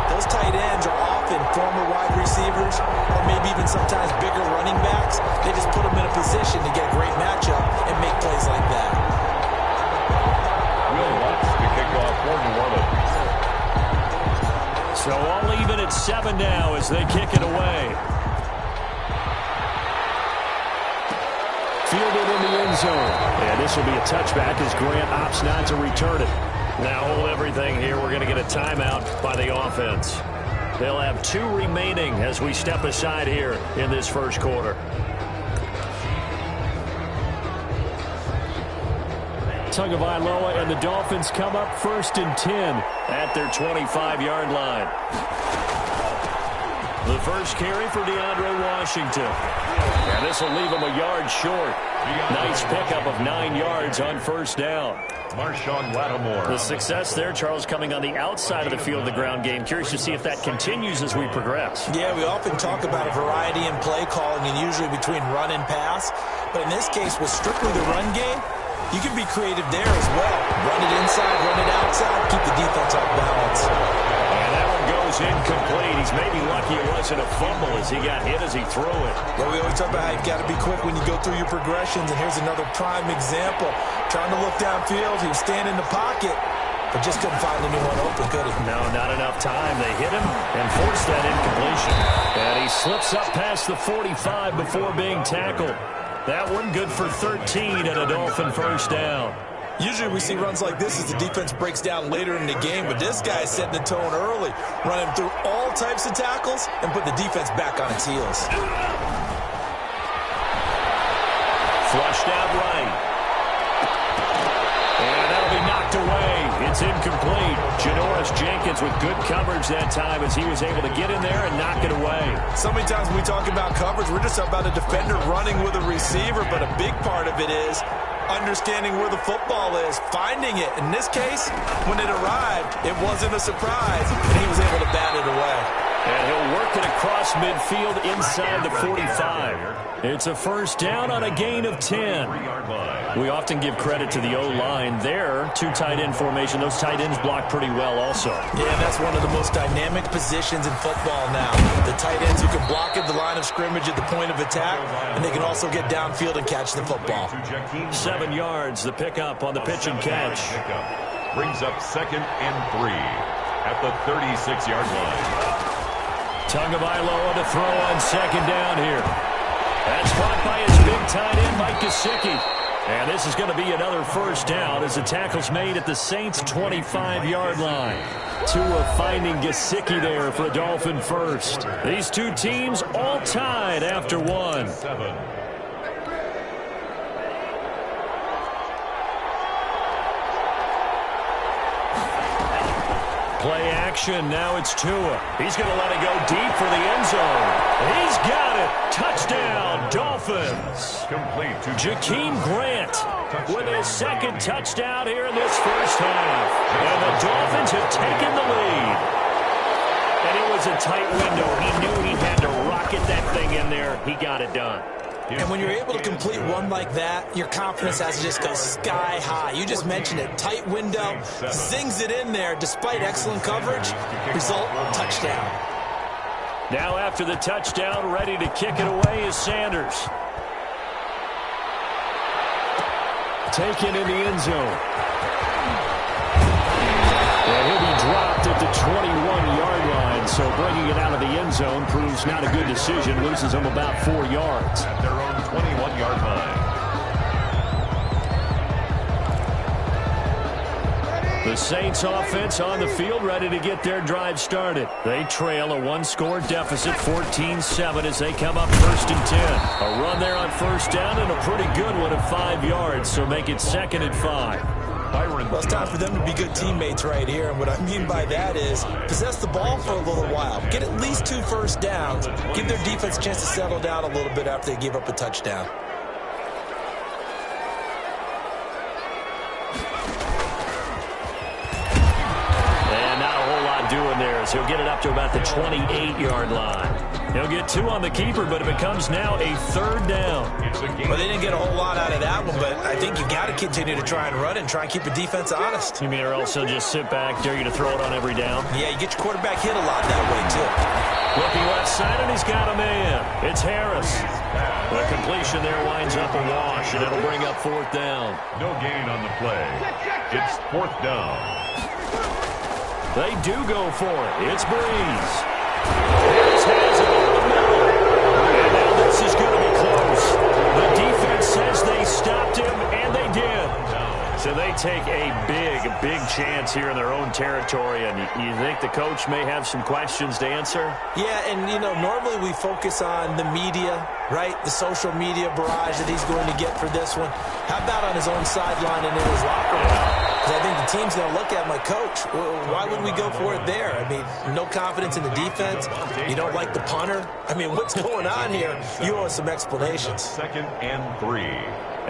those tight ends are often former wide receivers or maybe even sometimes bigger running backs. They just put them in a position to get a great matchup and make plays like that. Will Lutz to kick off for New Orleans. So all even at 7 now as they kick it away. Fielded in the end zone. And this will be a touchback as Grant opts not to return it. Now hold everything here. We're going to get a timeout by the offense. They'll have 2 remaining as we step aside here in this first quarter. Tagovailoa and the Dolphins come up 1st and 10 at their 25-yard line. The first carry for DeAndre Washington. And this will leave him a yard short. Nice pickup of 9 yards on 1st down. Marshawn Lattimore. The success there, Charles, coming on the outside of the field, the ground game. Curious to see if that continues as we progress. Yeah, we often talk about a variety in play calling and usually between run and pass. But in this case, with strictly the run game, you can be creative there as well. Run it inside, run it outside, keep the defense off balance. And that one goes incomplete. He's maybe lucky it wasn't a fumble as he got hit as he threw it. Well, we always talk about how you've got to be quick when you go through your progressions, and here's another prime example. Trying to look downfield, he was standing in the pocket, but just couldn't find anyone open, could he? No, not enough time. They hit him and forced that incompletion. And he slips up past the 45 before being tackled. That one good for 13 and a Dolphin first down. Usually we see runs like this as the defense breaks down later in the game, but this guy is setting the tone early, running through all types of tackles and put the defense back on its heels. Flushed out right. And that'll be knocked away. Janoris Jenkins with good coverage that time as he was able to get in there and knock it away. So many times when we talk about coverage, we're just about a defender running with a receiver, but a big part of it is understanding where the football is, finding it. In this case, when it arrived, it wasn't a surprise, and he was able to bat it away. And he'll work it across midfield inside the 45. It's a first down on a gain of 10. We often give credit to the O-line there. Two tight end formation. Those tight ends block pretty well also. Yeah, that's one of the most dynamic positions in football now. The tight ends who can block at the line of scrimmage at the point of attack, and they can also get downfield and catch the football. 7 yards, the pickup on the pitch and catch. Brings up 2nd and 3 at the 36-yard line. Tagovailoa to throw on 2nd down here. That's caught by his big tight end, Mike Gesicki. And this is going to be another first down as the tackle's made at the Saints' 25-yard line. Tua finding Gesicki there for a Dolphin first. These two teams all tied after one. Play action, now it's Tua. He's going to let it go deep for the end zone. He's got it. Touchdown, Dolphins. Complete to Jakeem Grant with his 2nd touchdown here in this first half. And the Dolphins have taken the lead. And it was a tight window. He knew he had to rocket that thing in there. He got it done. And when you're able to complete one like that, your confidence has to just go sky high. You just mentioned it. Tight window, zings it in there despite excellent coverage. Result, touchdown. Now after the touchdown, ready to kick it away is Sanders. Taken in the end zone. And he'll be dropped at the 21-yard line, so bringing it out of the end zone proves not a good decision. Loses him about 4 yards. At their own 21-yard line. The Saints offense on the field ready to get their drive started. They trail a 1-score deficit, 14-7 as they come up 1st and 10. A run there on first down and a pretty good one of 5 yards, so make it 2nd and 5. Well, it's time for them to be good teammates right here, and what I mean by that is possess the ball for a little while. Get at least 2 first downs. Give their defense a chance to settle down a little bit after they give up a touchdown. And not a whole lot doing there as he'll get it up to about the 28-yard line. He'll get 2 on the keeper, but it becomes now a 3rd down. Well, they didn't get a whole lot out of that one, but I think you got to continue to try and run and try and keep the defense honest. You mean or else he'll just sit back, dare you to throw it on every down? Yeah, you get your quarterback hit a lot that way, too. Looking left side, and he's got a man. It's Harris. The completion there winds up a wash, and it'll bring up 4th down. No gain on the play. It's 4th down. They do go for it. It's Breeze. Harris has it over the middle. And now this is going to be close. The defense says they stopped him, and they did. So they take a big chance here in their own territory, and you think the coach may have some questions to answer? Yeah, and, you know, normally we focus on the media, right? The social media barrage that he's going to get for this one. How about on his own sideline and in his locker room? Because I think the team's going to look at my coach. Why would we go for it there? I mean, no confidence in the defense. You don't like the punter. I mean, what's going on here? You owe us some explanations. 2nd and 3.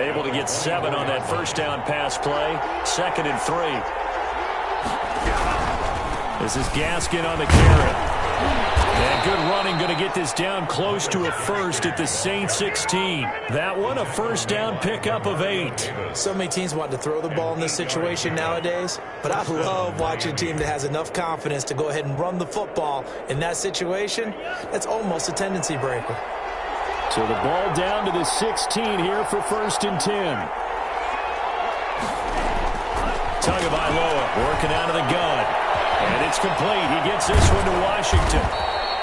Able to get 7 on that first down pass play. 2nd and 3. This is Gaskin on the carry. And good running, going to get this down close to a first at the Saints 16. That one, a first down pickup of 8. So many teams want to throw the ball in this situation nowadays, but I love watching a team that has enough confidence to go ahead and run the football. In that situation, that's almost a tendency breaker. So the ball down to the 16 here for 1st and 10. Tagovailoa working out of the gun. And it's complete. He gets this one to Washington.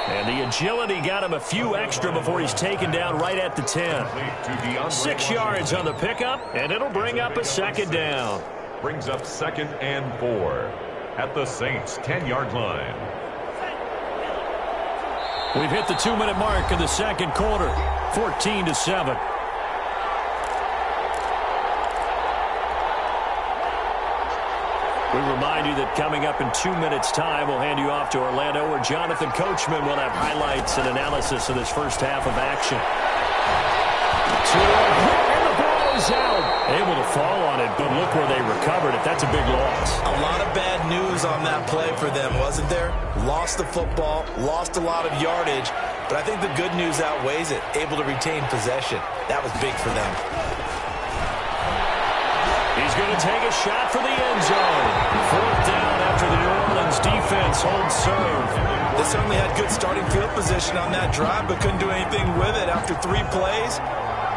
And the agility got him a few extra before he's taken down right at the 10. 6 yards on the pickup, and it'll bring up a 2nd down. Brings up 2nd and 4 at the Saints' 10-yard line. We've hit the 2-minute mark in the 2nd quarter. 14-7. We remind you that coming up in 2 minutes' time, we'll hand you off to Orlando, where Jonathan Coachman will have highlights and analysis of this first half of action. And the ball is out. Able to fall on it, but look where they recovered it. That's a big loss. A lot of bad news on that play for them, wasn't there? Lost the football, lost a lot of yardage, but I think the good news outweighs it. Able to retain possession. That was big for them. He's going to take a shot for the end zone. Fourth down after the New Orleans defense holds serve. They certainly had good starting field position on that drive, but couldn't do anything with it after 3 plays.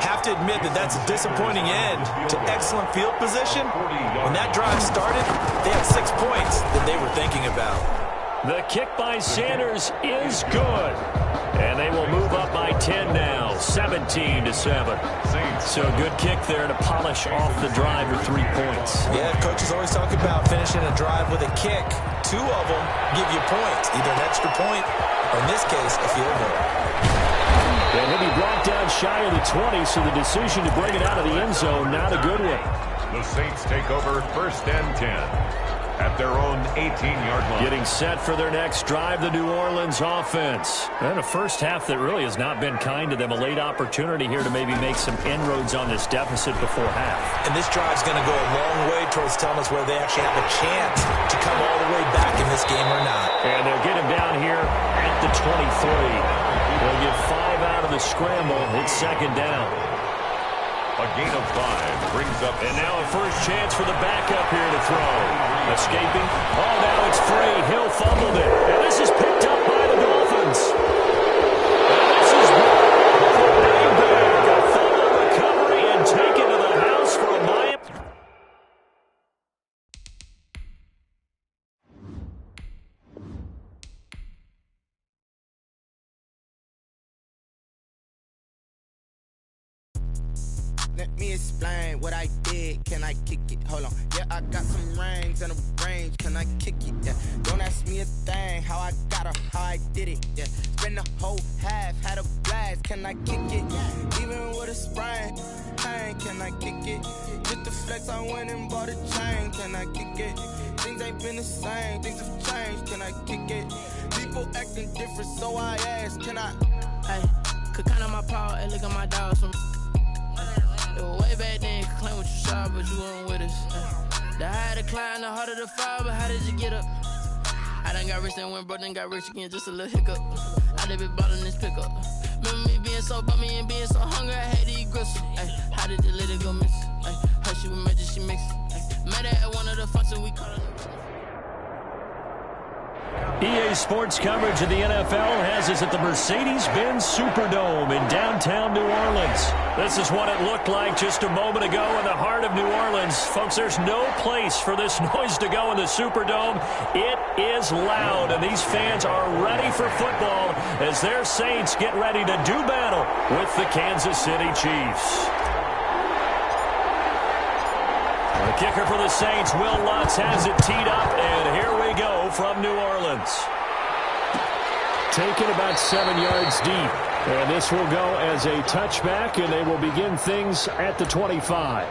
Have to admit that that's a disappointing end to excellent field position. When that drive started, they had 6 points that they were thinking about. The kick by Sanders is good. And they will move up by 10 now, 17-7. So a good kick there to polish off the drive with 3 points. Yeah, coaches always talk about finishing a drive with a kick. 2 of them give you points, either an extra point or, in this case, a field goal. And he'll be brought down shy of the 20, so the decision to bring it out of the end zone, not a good one. The Saints take over 1st and 10 at their own 18-yard line. Getting set for their next drive, the New Orleans offense. And a first half that really has not been kind to them. A late opportunity here to maybe make some inroads on this deficit before half. And this drive's going to go a long way towards telling us whether they actually have a chance to come all the way back in this game or not. And they'll get him down here at the 23. They'll get 5 out of the scramble. It's 2nd down. A gain of 5 brings up. And now a first chance for the backup here to throw. Escaping. Oh, now it's free. Hill fumbled it. And this is picked up by the Dolphins. And this is way back. A fumble recovery and taken to the house for a Miami. Let me explain what I did. Can I kick it? Hold on. Yeah, I got some rings and a range. Can I kick it? Yeah. Don't ask me a thing. How I got her, how I did it. Yeah. Spend the whole half, had a blast. Can I kick it? Even with a sprain, pain. Can I kick it? Just the flex, I went and bought a chain. Can I kick it? Things ain't been the same. Things have changed. Can I kick it? People acting different, so I asked. Can I? Hey, could count on my power and look at my dogs from. Way back then, you could claim what you saw, but you weren't with us. The higher the climb, the harder the fall, but how did you get up? I done got rich and went broke, then got rich again, just a little hiccup. I done been bought in this pickup. Remember me being so bummy and being so hungry, I had to eat gristle. How did the lady go miss? Her she was magic, she mixed. Met her at one of the functions, we caught her. EA Sports coverage of the NFL has us at the Mercedes-Benz Superdome in downtown New Orleans. This is what it looked like just a moment ago in the heart of New Orleans. Folks, there's no place for this noise to go in the Superdome. It is loud, and these fans are ready for football as their Saints get ready to do battle with the Kansas City Chiefs. The kicker for the Saints, Will Lutz, has it teed up, and here we go from New Orleans. Taken about 7 yards deep, and this will go as a touchback, and they will begin things at the 25.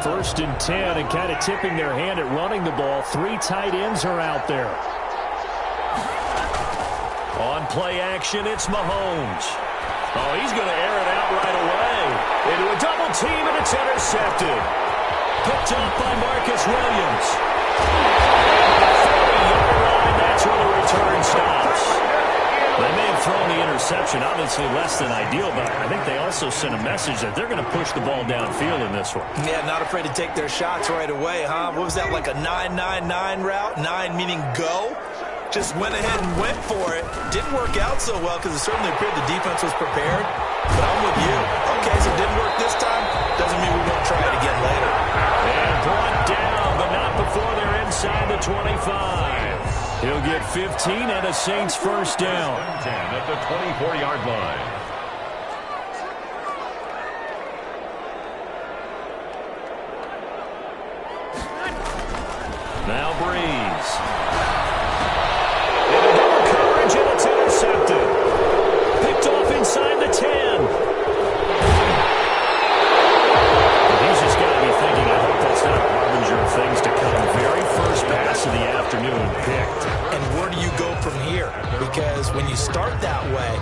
First and 10, and kind of tipping their hand at running the ball. 3 tight ends are out there. On play action, it's Mahomes. Oh, he's going to air it out right away. Into a double team, and it's intercepted. Picked up by Marcus Williams. 40-yard line, that's where the return stops. They may have thrown the interception, obviously less than ideal, but I think they also sent a message that they're going to push the ball downfield in this one. Yeah, not afraid to take their shots right away, huh? What was that, like a 9-9-9 route? 9 meaning go? Just went ahead and went for it. Didn't work out so well because it certainly appeared the defense was prepared. But I'm with you. Okay, so it didn't work this time. Doesn't mean we won't try it again later. And brought down, but not before they're inside the 25. He'll get 15 and a Saints first down. 10 at the 24-yard line. Now Breeze. And a double coverage, and it's intercepted. Picked off inside the 10. He's just got to be thinking, I hope that's not a harbinger of things to come. Very first pass of the afternoon picked. And where do you go from here? Because when you start that way,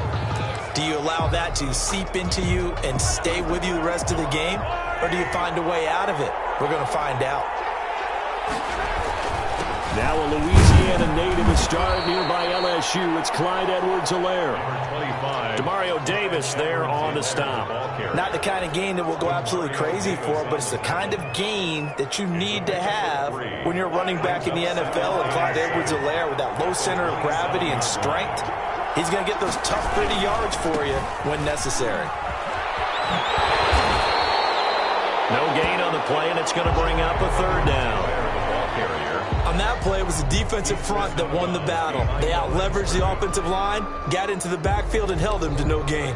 do you allow that to seep into you and stay with you the rest of the game? Or do you find a way out of it? We're going to find out. Now a Louisiana native is started nearby LSU. It's Clyde Edwards-Helaire. Demario Davis there on the stop. Not the kind of game that we'll go absolutely crazy for, but it's the kind of game that you need to have when you're running back in the NFL. And Clyde Edwards-Helaire, with that low center of gravity and strength, he's going to get those tough, gritty yards for you when necessary. No gain on the play, and it's going to bring up a third down. On that play, it was the defensive front that won the battle. They out-leveraged the offensive line, got into the backfield, and held them to no gain.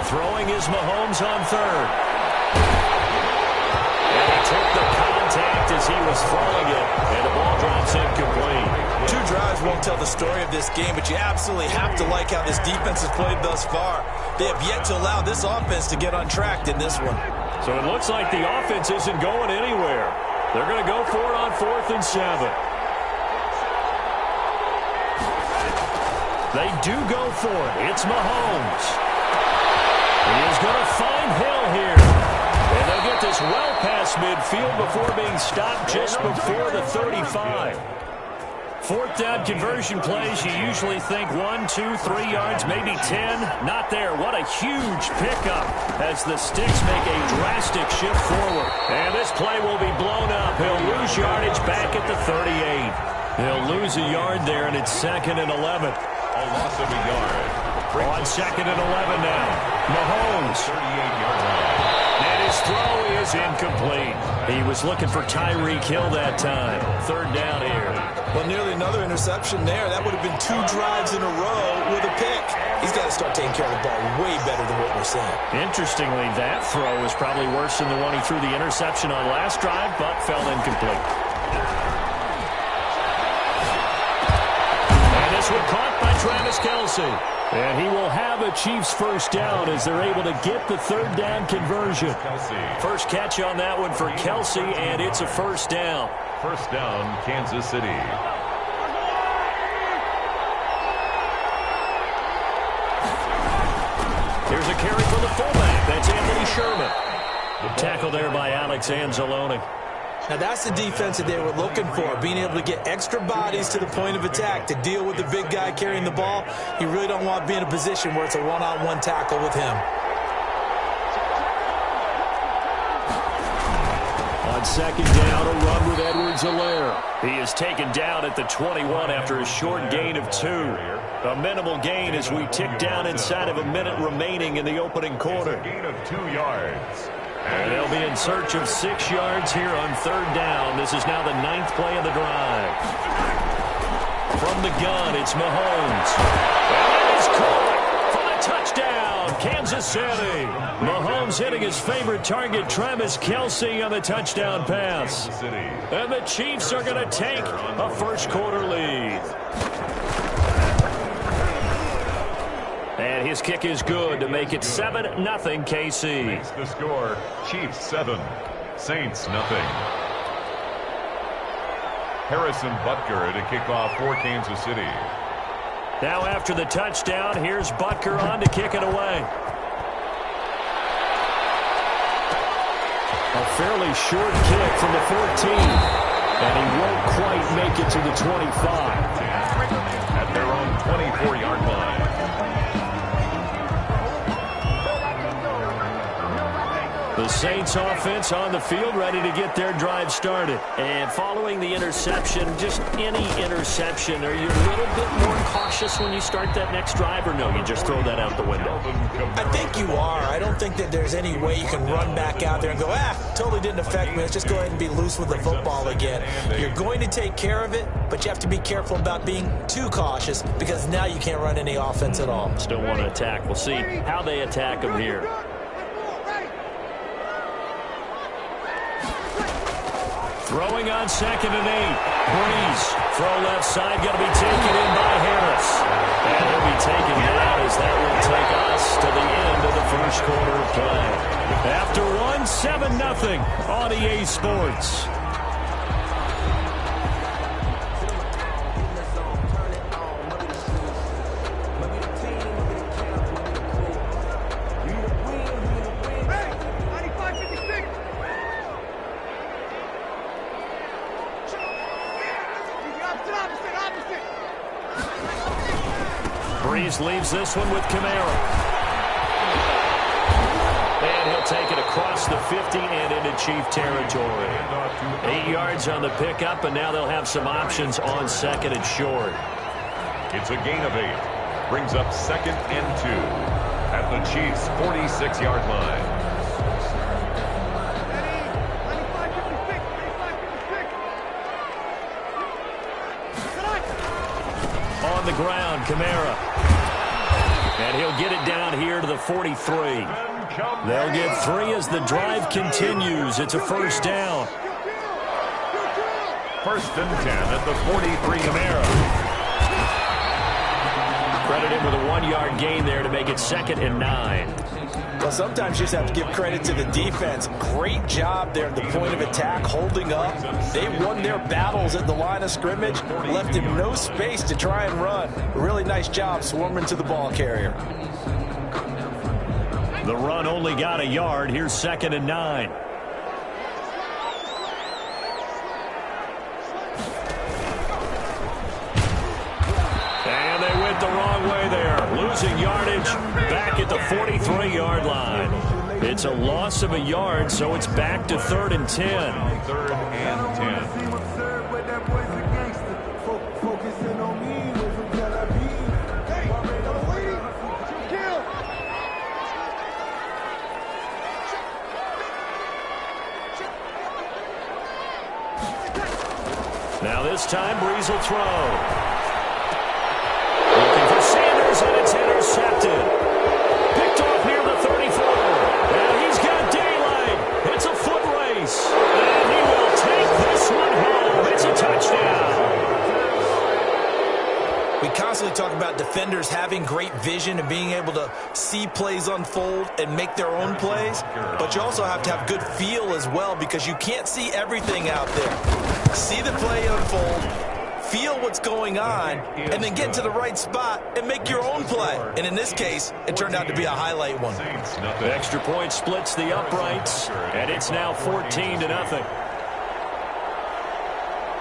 Throwing is Mahomes on third. And he took the contact as he was throwing it, and the ball drops incomplete. 2 drives won't tell the story of this game, but you absolutely have to like how this defense has played thus far. They have yet to allow this offense to get untracked in this one. So it looks like the offense isn't going anywhere. They're going to go for it on 4th and 7. They do go for it. It's Mahomes. He is going to find Hill here. And they'll get this well past midfield before being stopped just before the 35. 4th down conversion plays, you usually think 1, 2, 3 yards, maybe 10. Not there. What a huge pickup as the Sticks make a drastic shift forward. And this play will be blown up. He'll lose yardage back at the 38. He'll lose a yard there, and it's 2nd and 11. A loss of a yard. On 2nd and 11 now. Mahomes. 38-yard line. And his throw is incomplete. He was looking for Tyreek Hill that time. 3rd down here. Well, nearly another interception there. That would have been 2 drives in a row with a pick. He's got to start taking care of the ball way better than what we're seeing. Interestingly, that throw was probably worse than the one he threw the interception on last drive, but fell incomplete. And this one caught by Travis Kelce. And he will have a Chiefs first down as they're able to get the 3rd down conversion. First catch on that one for Kelce, and it's a first down. First down, Kansas City. Here's a carry for the fullback. That's Anthony Sherman. Tackle there by Alex Anzalone. Now, that's the defense that they were looking for, being able to get extra bodies to the point of attack to deal with the big guy carrying the ball. You really don't want to be in a position where it's a one-on-one tackle with him. On 2nd down, a run with Edwards-Helaire. He is taken down at the 21 after a short gain of 2. A minimal gain as we tick down inside of a minute remaining in the opening quarter. A gain of 2 yards. And they'll be in search of 6 yards here on 3rd down. This is now the 9th play of the drive. From the gun, it's Mahomes. And it is caught for the touchdown, Kansas City. Mahomes hitting his favorite target, Travis Kelce, on the touchdown pass. And the Chiefs are going to take a first quarter lead. And his kick is good to make it 7-0 KC. Makes the score, Chiefs 7, Saints nothing. Harrison Butker to kick off for Kansas City. Now after the touchdown, here's Butker on to kick it away. A fairly short kick from the 14. And he won't quite make it to the 25. At their own 24-yard line. The The Saints offense on the field, ready to get their drive started. And following the interception, just any interception, are you a little bit more cautious when you start that next drive, or no, you just throw that out the window? I think you are. I don't think that there's any way you can run back out there and go, totally didn't affect me. Let's just go ahead and be loose with the football again. You're going to take care of it, but you have to be careful about being too cautious because now you can't run any offense at all. Still want to attack. We'll see how they attack them here. Throwing on 2nd and 8. Breeze. Throw left side. Going to be taken in by Harris. And he'll be taken down as that will take us to the end of the first quarter of play. After 7-0 on EA Sports. Breeze leaves this one with Kamara. And he'll take it across the 50 and into Chief territory. 8 yards on the pickup, and now they'll have some options on 2nd and short. It's a gain of 8. Brings up 2nd and 2 at the Chiefs' 46-yard line. On the ground, Kamara. And he'll get it down here to the 43. They'll get 3 as the drive continues. It's a first down. 1st and 10 at the 43. Kamara. Credit him with a 1-yard gain there to make it 2nd and 9. Well, sometimes you just have to give credit to the defense. Great job there at the point of attack, holding up. They won their battles at the line of scrimmage, left him no space to try and run. A really nice job swarming to the ball carrier. The run only got a yard. Here's 2nd and 9. And they went the wrong way there. Losing yardage back at the 43-yard line. It's a loss of a yard, so it's back to 3rd and 10. 3rd and 10. Now this time, Breeze will throw. Looking for Sanders, and it's intercepted. Picked off near the 34. And he's got daylight. It's a foot race. And he will take this one home. It's a touchdown. We constantly talk about defenders having great vision and being able to see plays unfold and make their own plays. But you also have to have good feel as well because you can't see everything out there. See the play unfold, feel what's going on, and then get to the right spot and make your own play. And in this case, it turned out to be a highlight one. The extra point splits the uprights, and it's now 14-0.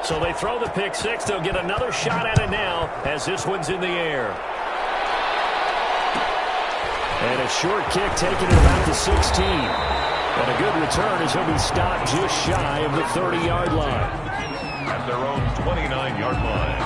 So they throw the pick six. They'll get another shot at it now as this one's in the air. And a short kick taken at about the 16. And a good return as he'll be stopped just shy of the 30-yard line. At their own 29-yard line.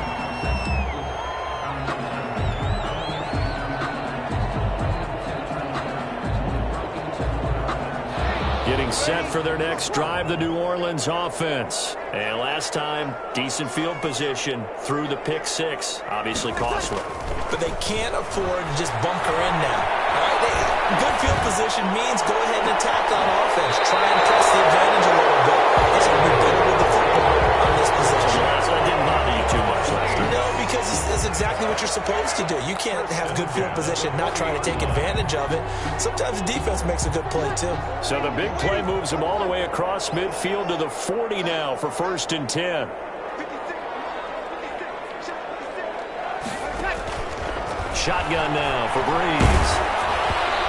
Getting set for their next drive, the New Orleans offense. And last time, decent field position through the pick six. Obviously costly. But they can't afford to just bunker in now. All right? Good field position means go ahead and attack on offense. Try and press the advantage a little bit. It's going to be better with the football on this position. So that didn't bother you too much last year. No, because it's exactly what you're supposed to do. You can't have good field position, not trying to take advantage of it. Sometimes the defense makes a good play, too. So the big play moves them all the way across midfield to the 40 now for 1st and 10. Shotgun now for Breeze.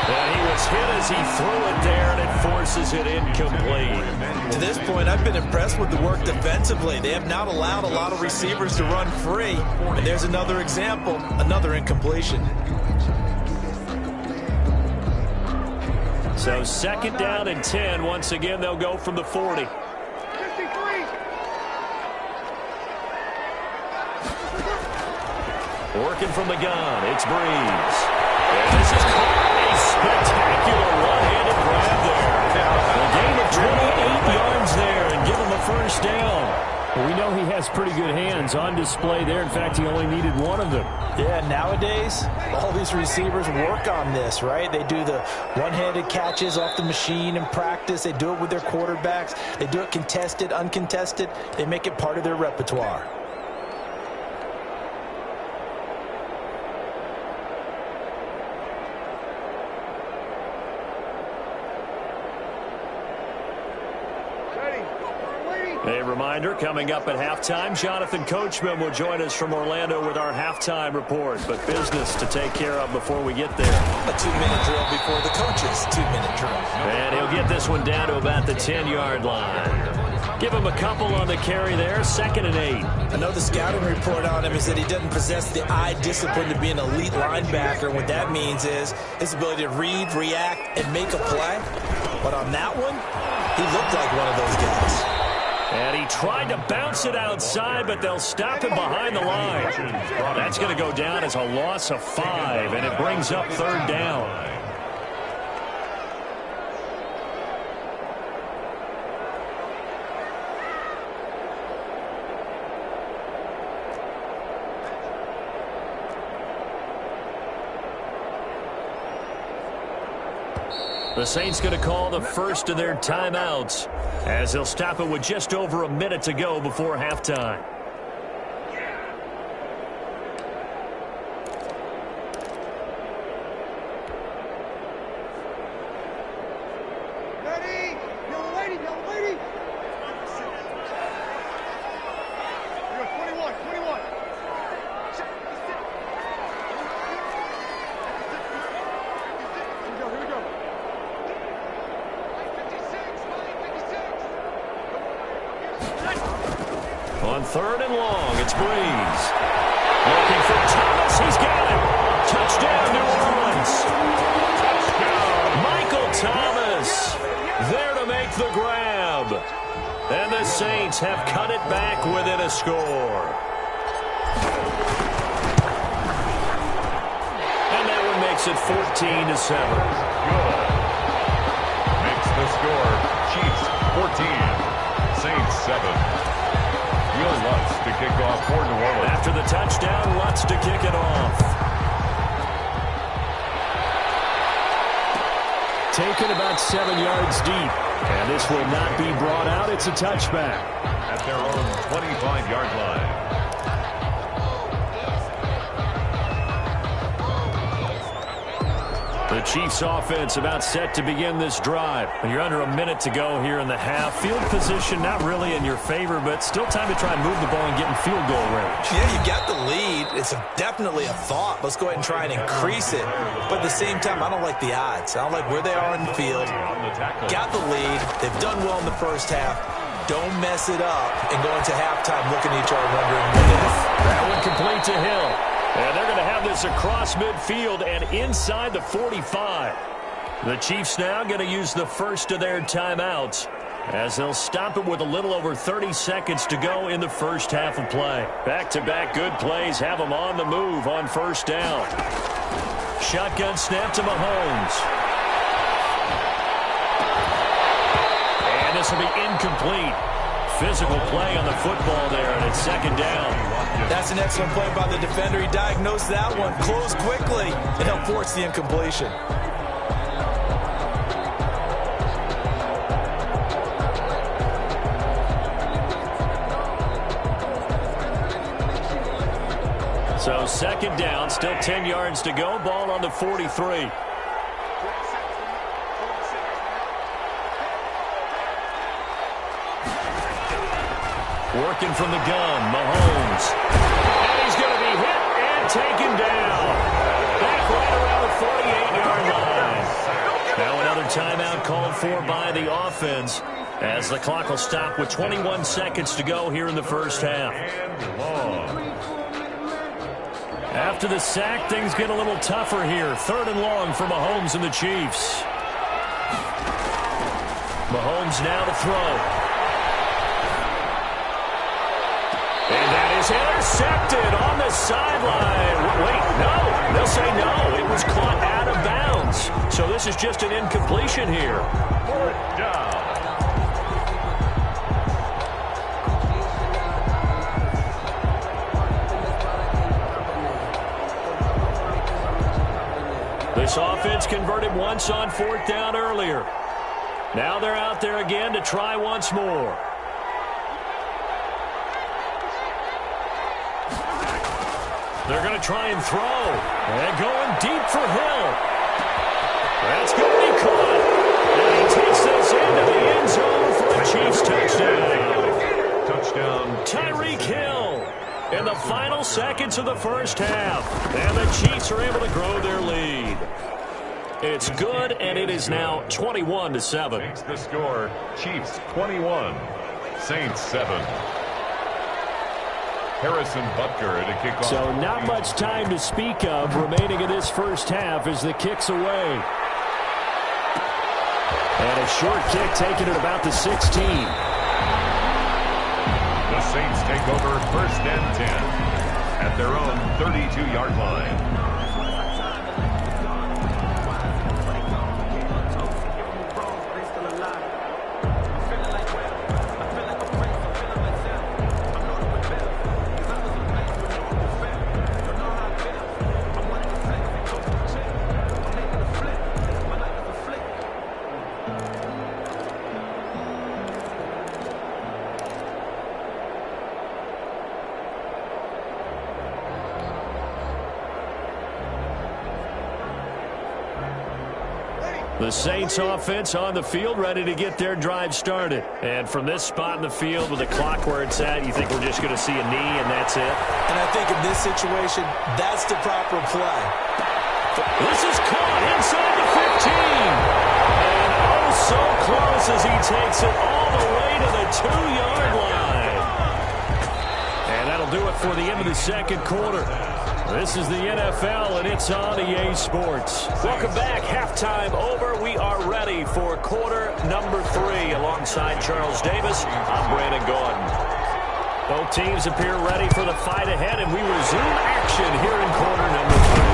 And he was hit as he threw it there, and it forces it incomplete. To this point, I've been impressed with the work defensively. They have not allowed a lot of receivers to run free. And there's another example, another incompletion. So second down and 10. Once again, they'll go from the 40. 53. Working from the gun, it's Breeze. And this is a spectacular one-handed grab there. A gain of 28 yards there and give him a first down. Well, we know he has pretty good hands on display there. In fact, he only needed one of them. Yeah, nowadays, all these receivers work on this, right? They do the one-handed catches off the machine in practice. They do it with their quarterbacks. They do it contested, uncontested. They make it part of their repertoire. A reminder, coming up at halftime, Jonathan Coachman will join us from Orlando with our halftime report. But business to take care of before we get there. A 2-minute drill before the coach's 2-minute drill. And he'll get this one down to about the 10-yard line. Give him a couple on the carry there, 2nd and 8. I know the scouting report on him is that he doesn't possess the eye discipline to be an elite linebacker. And what that means is his ability to read, react, and make a play. But on that one, he looked like one of those guys. And he tried to bounce it outside, but they'll stop him behind the line. That's going to go down as a loss of 5, and it brings up 3rd down. The Saints going to call the first of their timeouts as they'll stop it with just over a minute to go before halftime. Ready? You're waiting, you're waiting. You're 21, 21. Here we go. On 3rd and long, it's Breeze. Looking for Thomas. He's got it. Touchdown, New Orleans. Michael Thomas there to make the grab. And the Saints have cut it back within a score. And that one makes it 14-7. Good. Makes the score. Chiefs 14. Saints 7. Lutz to kick off for New Orleans. After the touchdown, Lutz to kick it off. Taken about 7 yards deep. And this will not be brought out. It's a touchback. At their own 25-yard line. The Chiefs offense about set to begin this drive. You're under a minute to go here in the half. Field position not really in your favor, but still time to try and move the ball and get in field goal range. Yeah, you got the lead. It's definitely a thought. Let's go ahead and try and increase it. But at the same time, I don't like the odds. I don't like where they are in the field. Got the lead. They've done well in the first half. Don't mess it up and go into halftime looking at each other wondering what if. That one complete to Hill. And they're going to have this across midfield and inside the 45. The Chiefs now going to use the first of their timeouts as they'll stop it with a little over 30 seconds to go in the first half of play. Back-to-back good plays have them on the move on first down. Shotgun snap to Mahomes. And this will be incomplete. Physical play on the football there, and it's 2nd down. That's an excellent play by the defender. He diagnosed that one, closed quickly, and helped force the incompletion. So 2nd down, still 10 yards to go. Ball on the 43. Working from the gun, Mahomes. And he's going to be hit and taken down. Back right around the 48-yard line. Now another timeout called for by the offense as the clock will stop with 21 seconds to go here in the first half. After the sack, things get a little tougher here. 3rd and long for Mahomes and the Chiefs. Mahomes now to throw. And that is intercepted on the sideline. Wait, no. They'll say no. It was caught out of bounds. So this is just an incompletion here. Fourth down. This offense converted once on fourth down earlier. Now they're out there again to try once more. They're going to try and throw. And going deep for Hill. That's going to be caught. And he takes this into the end zone for a Chiefs touchdown. Touchdown. Tyreek Hill in the final seconds of the first half. And the Chiefs are able to grow their lead. It's good, and it is now 21-7. Makes the score. Chiefs 21, Saints 7. Harrison Butker to kick off. So not much time to speak of remaining in this first half as the kick's away. And a short kick taken at about the 16. The Saints take over first and 10 at their own 32-yard line. The Saints offense on the field, ready to get their drive started. And from this spot in the field with the clock where it's at, you think we're just going to see a knee and that's it? And I think in this situation, that's the proper play. This is caught inside the 15. And oh, so close as he takes it all the way to the 2-yard line. And that'll do it for the end of the second quarter. This is the NFL, and it's on EA Sports. Welcome back. Halftime over. We are ready for quarter number 3. Alongside Charles Davis, I'm Brandon Gordon. Both teams appear ready for the fight ahead, and we resume action here in quarter number 3.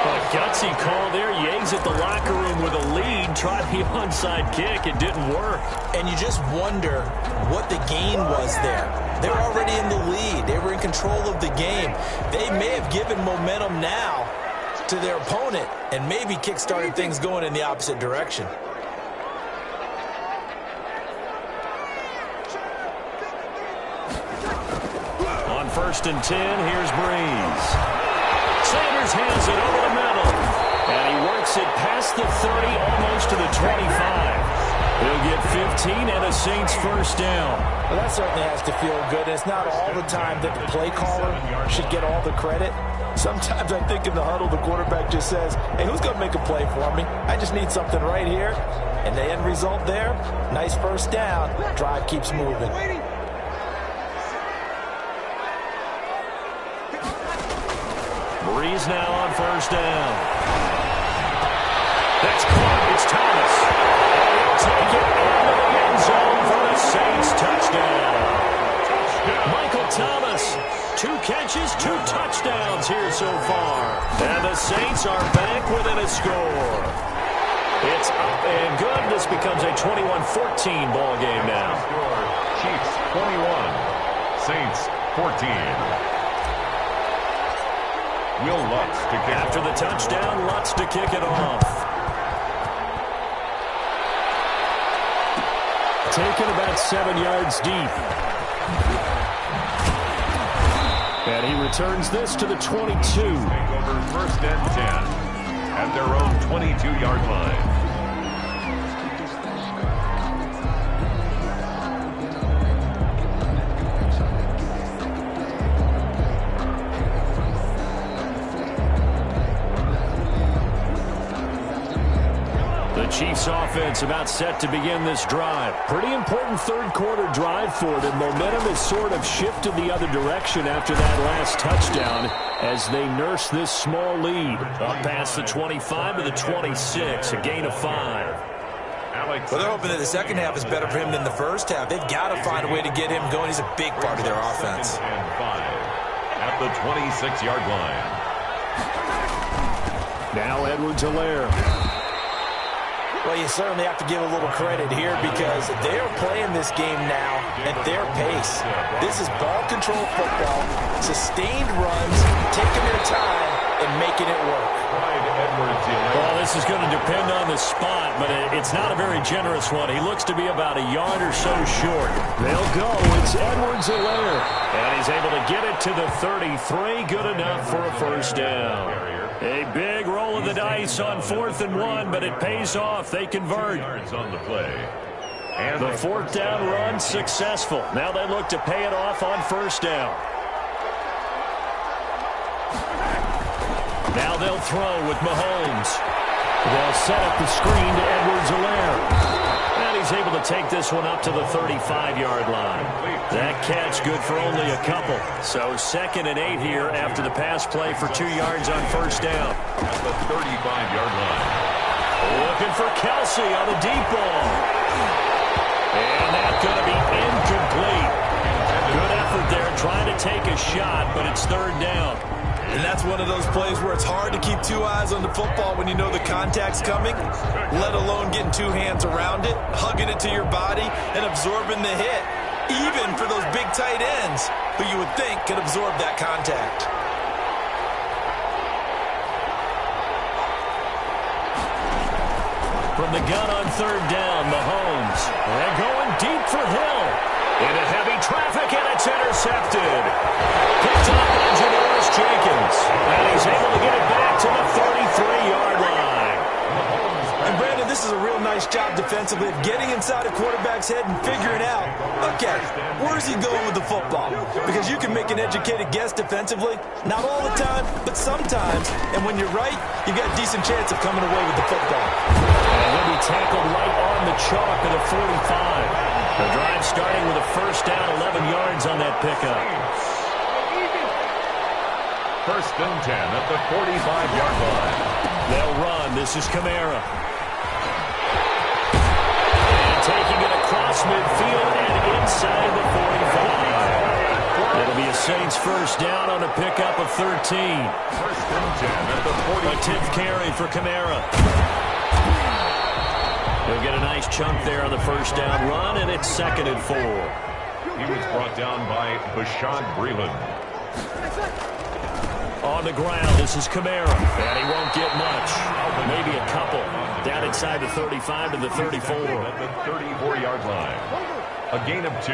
A gutsy call there. Yates at the locker room with a lead. Tried the onside kick. It didn't work. And you just wonder what the gain was there. They're already in the lead. They were in control of the game. They may have given momentum now to their opponent and maybe kick-started things going in the opposite direction. On first and 10, here's Breeze. Sanders hands it over the middle. And he works it past the 30, almost to the 25. He'll get 15 and a Saints first down. Well, that certainly has to feel good. It's not all the time that the play caller should get all the credit. Sometimes I think in the huddle, the quarterback just says, hey, who's going to make a play for me? I just need something right here. And the end result there, nice first down. Drive keeps moving. Breeze now on first down. That's caught. It's Thomas. And he'll take it into the end zone for the Saints touchdown. Michael Thomas, 2 catches, 2 touchdowns here so far. And the Saints are back within a score. It's up and good. This becomes a 21-14 ball game now. Chiefs 21, Saints 14. Will Lutz to kick After the touchdown, Lutz to kick it off. Taken about 7 yards deep. And he returns this to the 22. Take over first and 10 at their own 22-yard line. Chiefs offense about set to begin this drive. Pretty important third quarter drive for them. Momentum has sort of shifted the other direction after that last touchdown as they nurse this small lead. Up past the 25 to the 26, a gain of 5. Well, they're hoping that the second half is better for him than the first half. They've got to find a way to get him going. He's a big part of their offense. And 5 at the 26-yard line. Now Edwards-Helaire. Well, you certainly have to give a little credit here because they're playing this game now at their pace. This is ball control football, sustained runs, taking their time and making it work. Well, this is going to depend on the spot, but it's not a very generous one. He looks to be about a yard or so short. They'll go. It's Edwards-Helaire. And he's able to get it to the 33. Good enough for a first down. A big roll of the dice on 4th and 1, but it pays off. They convert. On the play. And the 4th down run successful. Now they look to pay it off on 1st down. Now they'll throw with Mahomes. They'll set up the screen to Edwards-Helaire. And he's able to take this one up to the 35-yard line. That catch good for only a couple. So 2nd and 8 here after the pass play for 2 yards on 1st down. At the 35-yard line. Looking for Kelsey on the deep ball. And that's going to be incomplete. Good effort there trying to take a shot, but it's 3rd down. And that's one of those plays where it's hard to keep 2 eyes on the football when you know the contact's coming, let alone getting 2 hands around it, hugging it to your body, and absorbing the hit, even for those big tight ends who you would think could absorb that contact. From the gun on 3rd down, Mahomes. And going deep for Hill. Into heavy traffic, and it's intercepted. Picked up by Janoris Jenkins. And he's able to get it back to the 33-yard line. And Brandon, this is a real nice job defensively of getting inside a quarterback's head and figuring out, okay, where's he going with the football? Because you can make an educated guess defensively. Not all the time, but sometimes. And when you're right, you've got a decent chance of coming away with the football. And he'll be tackled right on the chalk of the 45. The drive starting with a 1st down, 11 yards on that pickup. 1st and 10 at the 45-yard line. They'll run. This is Kamara. And taking it across midfield and inside the 45. It'll be a Saints 1st down on a pickup of 13. 1st and 10 at the 40. A 10th carry for Kamara. He'll get a nice chunk there on the 1st down run, and it's 2nd and 4. He was brought down by Bashaud Breeland. On the ground, this is Kamara, and he won't get much. Maybe a couple. Down inside the 35 to the 34. At the 34-yard line. A gain of 2.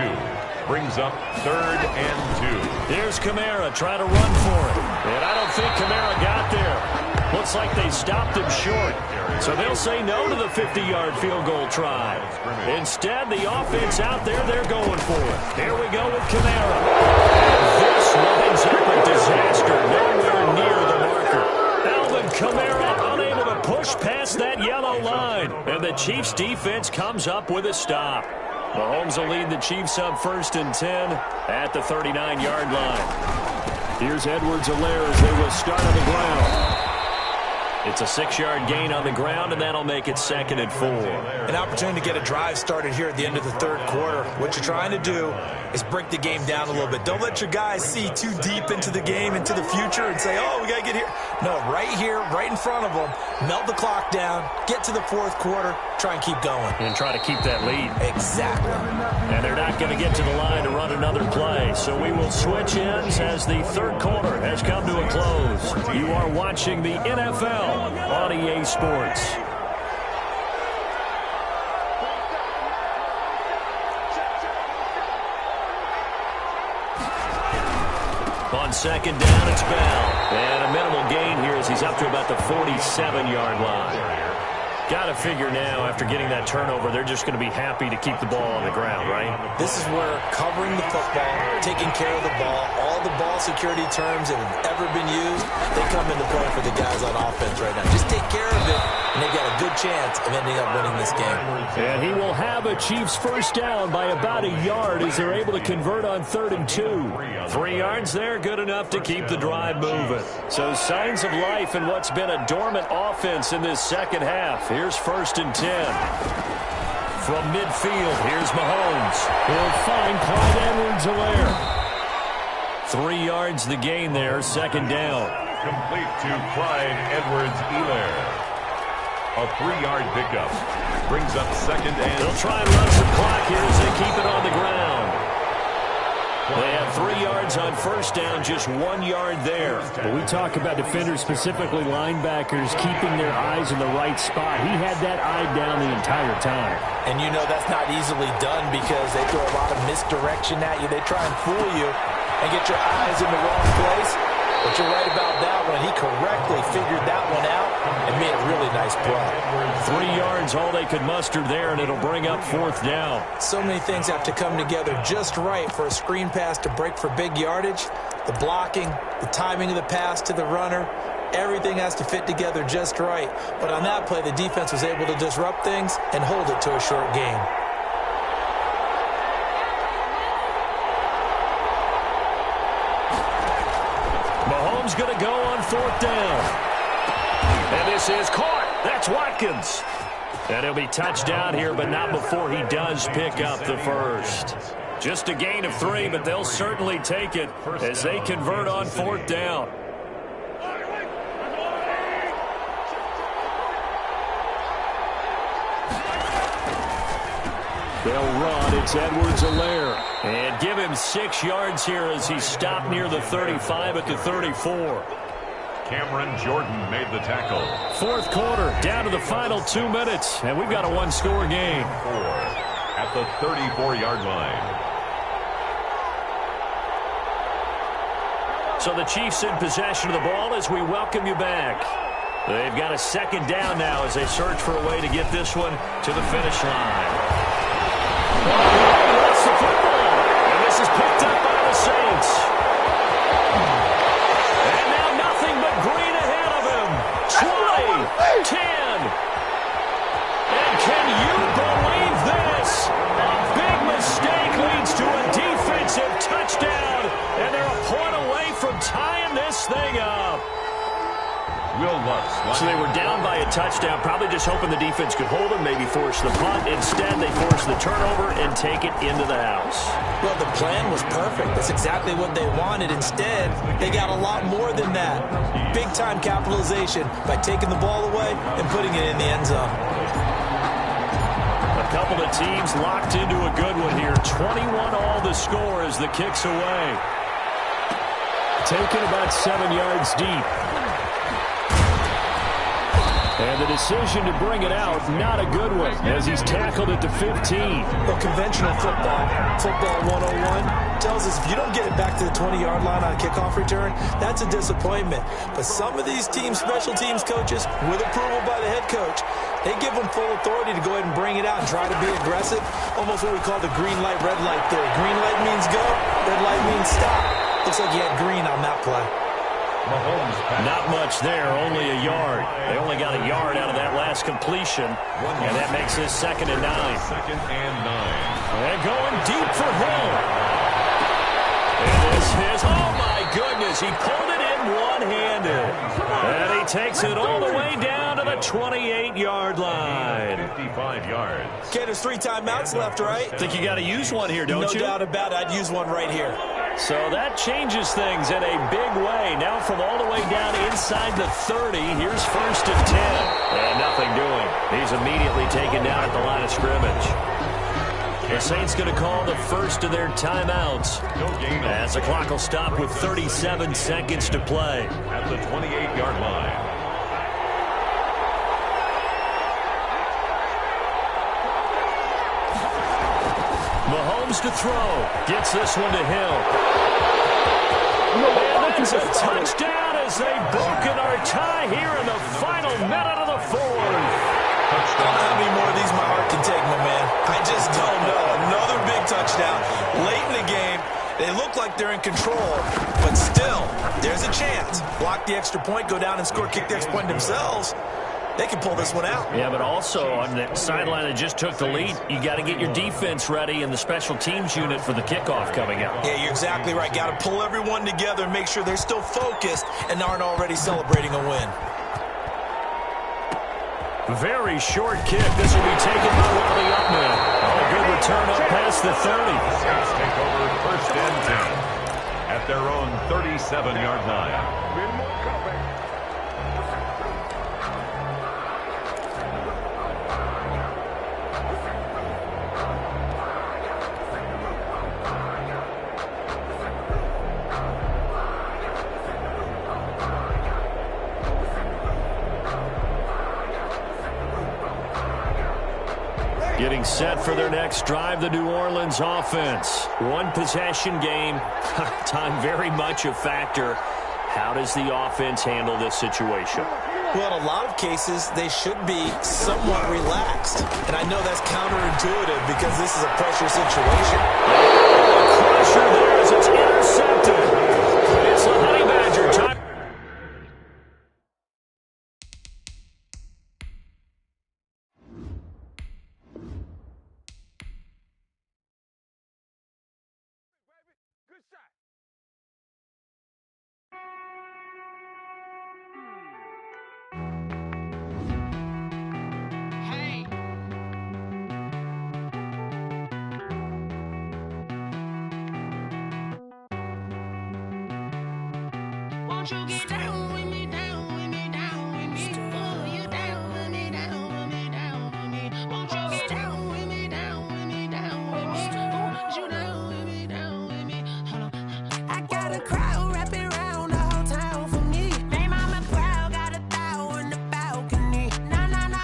Brings up 3rd and 2. Here's Kamara trying to run for it. And I don't think Kamara got there. Looks like they stopped him short. So they'll say no to the 50-yard field goal try. Instead, the offense out there, they're going for it. Here we go with Kamara. This winds up a disaster nowhere near the marker. Alvin Kamara unable to push past that yellow line. And the Chiefs' defense comes up with a stop. Mahomes will lead the Chiefs up 1st and 10 at the 39-yard line. Here's Edwards-Helaire as they will start on the ground. It's a 6-yard gain on the ground, and that'll make it 2nd and 4. An opportunity to get a drive started here at the end of the 3rd quarter. What you're trying to do is break the game down a little bit. Don't let your guys see too deep into the game, into the future, and say, oh, we got to get here. No, right here, right in front of them, melt the clock down, get to the 4th quarter, try and keep going. And try to keep that lead. Exactly. And they're not going to get to the line to run another play. So we will switch ends as the 3rd quarter has come to a close. You are watching the NFL on EA Sports. On 2nd down, it's Bell. And a minimal gain here as he's up to about the 47-yard line. Got to figure now, after getting that turnover, they're just going to be happy to keep the ball on the ground, right? This is where covering the football, taking care of the ball, all the ball security terms that have ever been used, they come into play for the guys on offense right now. Just take care of it, and they've got a good chance of ending up winning this game. And he will have a Chiefs 1st down by about a yard as they're able to convert on 3rd and 2. 3 yards there, good enough to keep the drive moving. So signs of life in what's been a dormant offense in this 2nd half. Here's 1st and 10. from midfield. Here's Mahomes. He'll find Clyde Edwards-Helaire. 3 yards the gain there, second down. Complete to Clyde Edwards-Helaire. A 3-yard pickup. Brings up second and... They'll try and run some clock here as they keep it on the ground. They have 3 yards on first down, just 1 yard there. When we talk about defenders, specifically linebackers, keeping their eyes in the right spot. He had that eye down the entire time. And you know that's not easily done because they throw a lot of misdirection at you. They try and fool you and get your eyes in the wrong place. But you're right about that one. He correctly figured that one out and made a really nice play. 3 yards, all they could muster there, and it'll bring up fourth down. So many things have to come together just right for a screen pass to break for big yardage. The blocking, the timing of the pass to the runner, everything has to fit together just right. But on that play, the defense was able to disrupt things and hold it to a short gain. Mahomes going to go on fourth down. And this is caught. That's Watkins. And he'll be touchdown here, but not before he does pick up the first. Just a gain of 3, but they'll certainly take it as they convert on fourth down. They'll run. It's Edwards-Helaire. And give him 6 yards here as he stopped near the 35 at the 34. Cameron Jordan made the tackle. Fourth quarter, down to the final 2 minutes, and we've got a one-score game. 4 at the 34-yard line. So the Chiefs in possession of the ball as we welcome you back. They've got a second down now as they search for a way to get this one to the finish line. That's the football, and this is picked up by the Saints. And now nothing but green ahead of him. 20, 10. And can you believe this? A big mistake leads to a defensive touchdown, and they're a point away from tying this thing up. So they were down by a touchdown, probably just hoping the defense could hold them, maybe force the punt. Instead, they force the turnover and take it into the house. Well, the plan was perfect. That's exactly what they wanted. Instead, they got a lot more than that. Big-time capitalization by taking the ball away and putting it in the end zone. A couple of teams locked into a good one here. 21 all the score as the kick's away. Taken about 7 yards deep. And the decision to bring it out, not a good one, as he's tackled at the 15. Well, conventional football 101, tells us if you don't get it back to the 20-yard line on a kickoff return, that's a disappointment. But some of these team special teams coaches, with approval by the head coach, they give them full authority to go ahead and bring it out and try to be aggressive, almost what we call the green light, red light theory. Green light means go, red light means stop. Looks like he had green on that play. Not much there, only a yard. They only got a yard out of that last completion, and that makes this 2nd and 9. 2nd and 9. And going deep for Hill. And this is, oh my goodness, he pulled it in one-handed. And he takes it all the way down to the 28-yard line. 55 yards. Okay, there's 3 timeouts left, right? I think you got to use one here, don't you? No doubt about it. I'd use one right here. So that changes things in a big way. Now from all the way down inside the 30, here's 1st and 10. And nothing doing. He's immediately taken down at the line of scrimmage. The Saints going to call the first of their timeouts as the clock will stop with 37 seconds to play. At the 28-yard line. Mahomes to throw. Gets this one to Hill. And it's a touchdown as they've broken our tie here in the final minute of the 4th. I don't know how many more of these my heart can take, my man. I just don't know. Another big touchdown. Late in the game, they look like they're in control, but still, there's a chance. Block the extra point, go down and score, kick the extra point themselves. They can pull this one out. Yeah, but also on the sideline that just took the lead, you got to get your defense ready and the special teams unit for the kickoff coming up. Yeah, you're exactly right. Got to pull everyone together and make sure they're still focused and aren't already celebrating a win. Very short kick. This will be taken by one of the up men. Oh, good return up past the 30. Saints take over 1st and 10 at their own 37-yard line. Getting set for their next drive, the New Orleans offense. One possession game. Time very much a factor. How does the offense handle this situation? Well, in a lot of cases, they should be somewhat relaxed. And I know that's counterintuitive because this is a pressure situation. Pressure there as it's intercepted. It's the Honey Badger time. Won't you get down with me, down with me, down with me? Oh, you down with me, down with me, down with me. Won't you get down with me, down with me, down with me? Oh, you down with me, down with me? Hold on. I got a crowd wrapping around the whole town for me. Name on my crowd, got a thou in the balcony. Nah, nah, nah.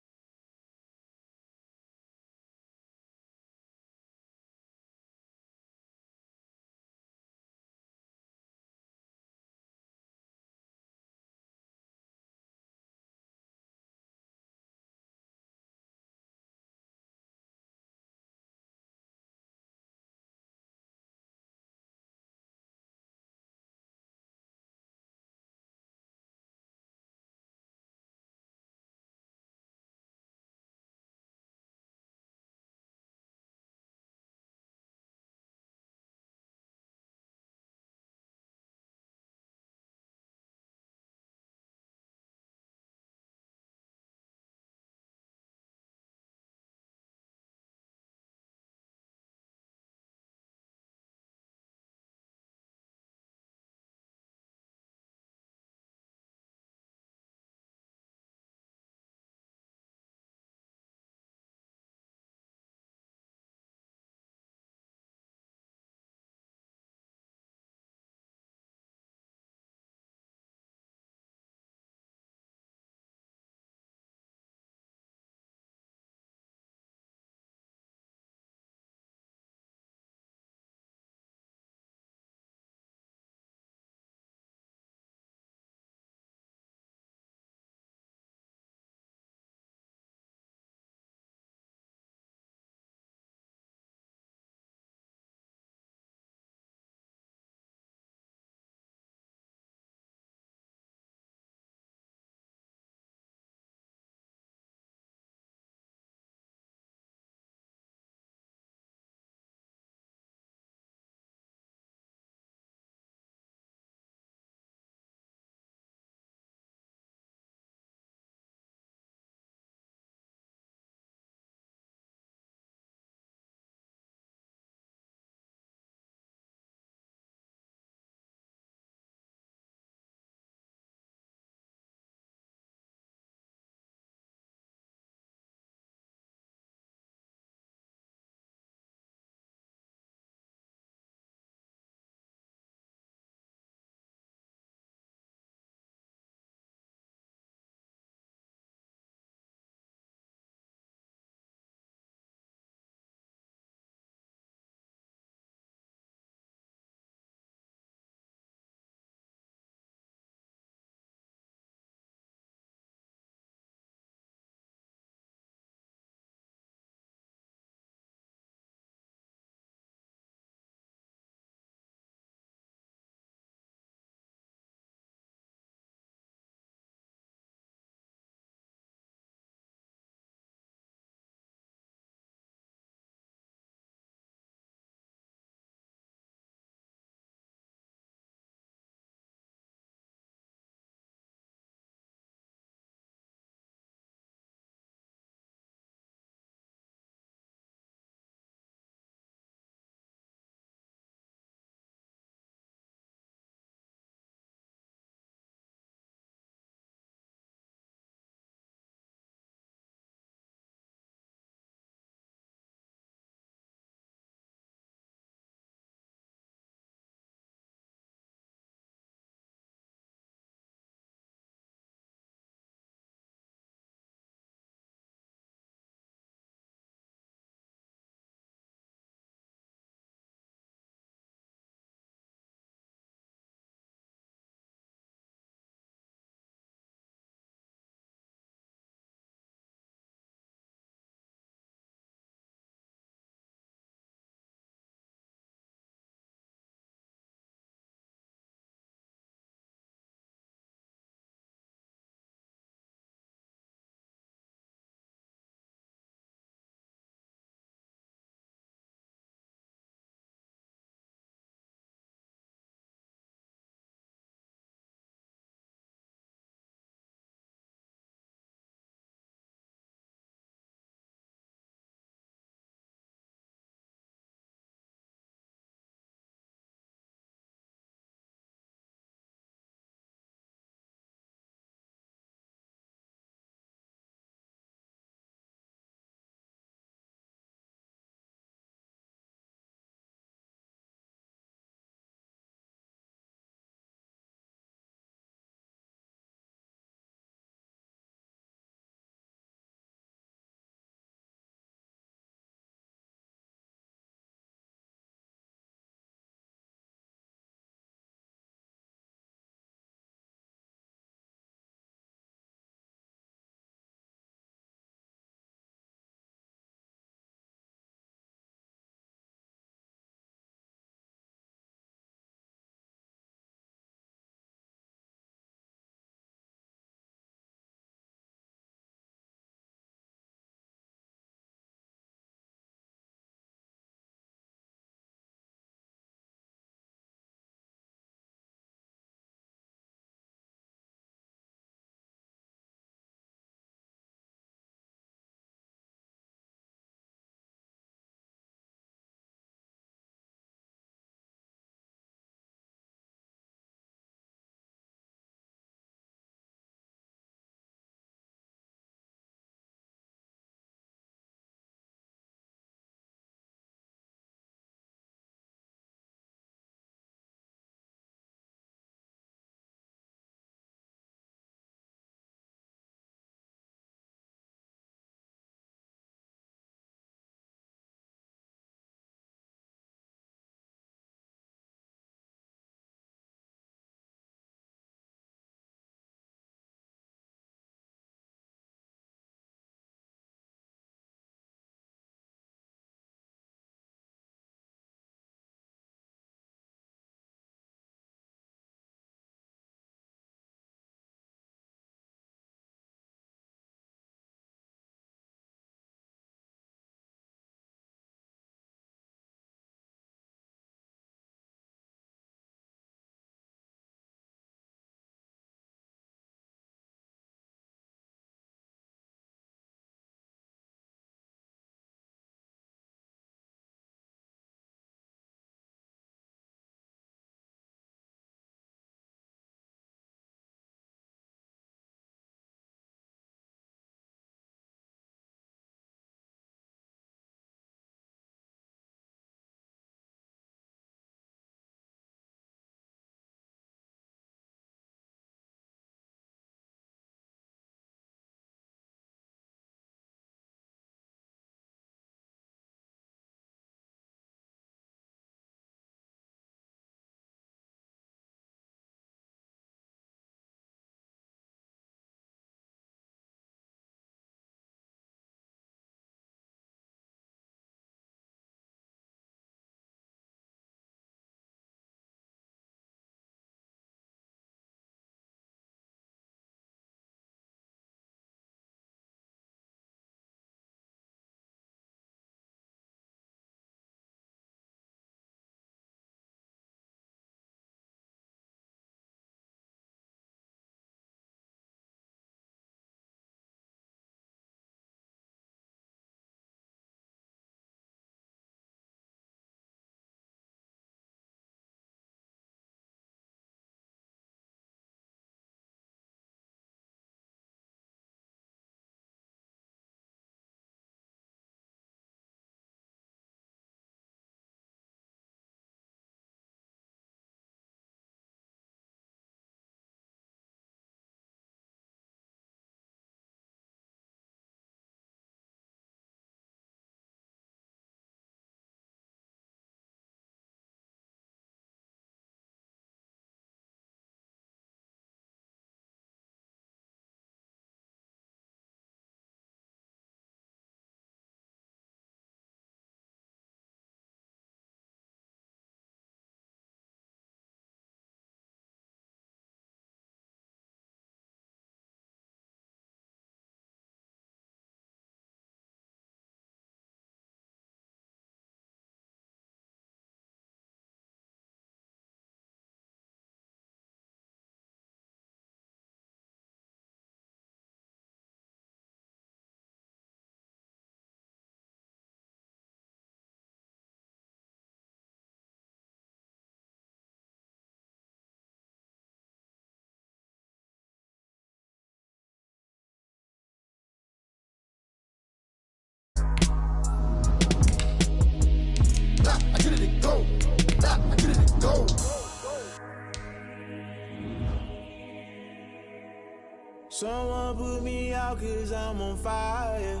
Someone put me out 'cause I'm on fire.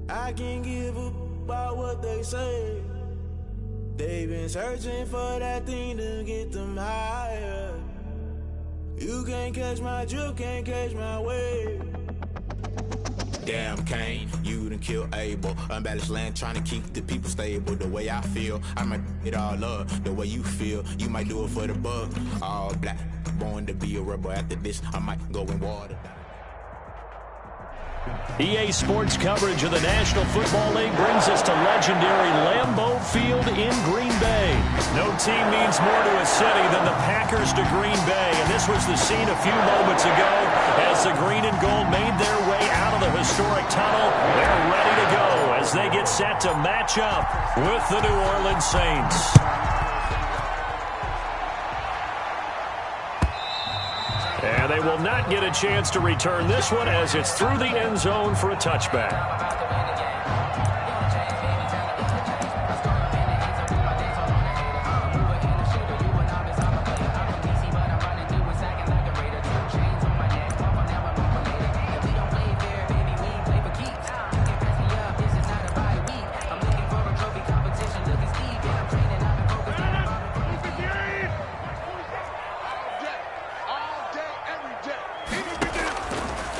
I can't give a about what they say. They've been searching for that thing to get them higher. You can't catch my drift, can't catch my wave. Damn, Kane, you done kill Abel. Unbalanced land, trying to keep the people stable. The way I feel, I might it all up. The way you feel, you might do it for the buck. All black, born to be a rebel. After this, I might go in water. EA Sports coverage of the National Football League brings us to legendary Lambeau Field in Green Bay. No team means more to a city than the Packers to Green Bay, and this was the scene a few moments ago as the green and gold made their way out of the historic tunnel. They're ready to go as they get set to match up with the New Orleans Saints. And they will not get a chance to return this one as it's through the end zone for a touchback.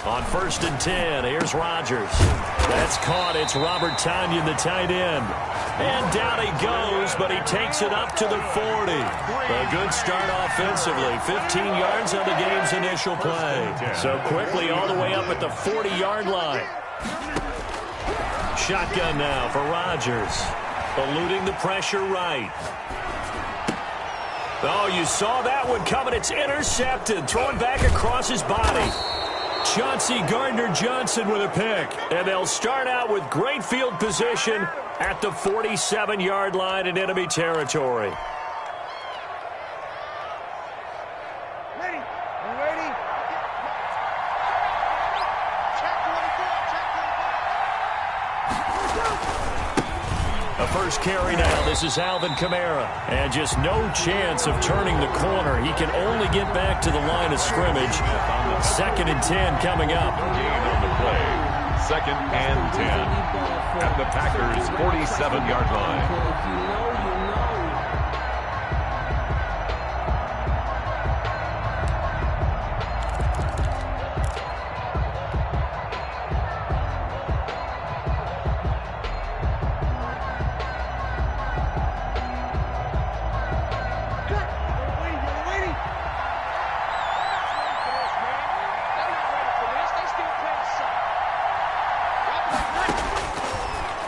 On 1st and 10, here's Rodgers. That's caught. It's Robert Tonyan, the tight end. And down he goes, but he takes it up to the 40. A good start offensively. 15 yards on the game's initial play. So quickly all the way up at the 40-yard line. Shotgun now for Rodgers. Eluding the pressure right. Oh, you saw that one coming. It's intercepted. Thrown back across his body. Chauncey Gardner-Johnson with a pick. And they'll start out with great field position at the 47-yard line in enemy territory. Ready? You ready? A first carry now. This is Alvin Kamara. And just no chance of turning the corner. He can only get back to the line of scrimmage. 2nd and 10 coming up. Gain on the play. 2nd and 10 at the Packers' 47-yard line.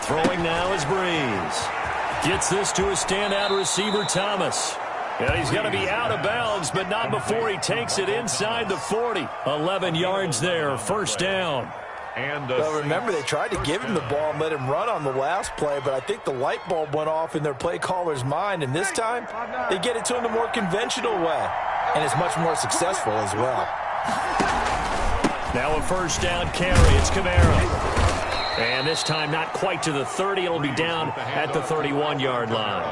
Throwing now is Breeze. Gets this to a standout receiver, Thomas. And he's going to be out of bounds, but not before he takes it inside the 40. 11 yards there, 1st down. And well, remember, they tried to give him the ball and let him run on the last play, but I think the light bulb went off in their play caller's mind, and this time they get it to him the more conventional way, and it's much more successful as well. Now a 1st down carry. It's Kamara. And this time not quite to the 30. It'll be down at the 31-yard line.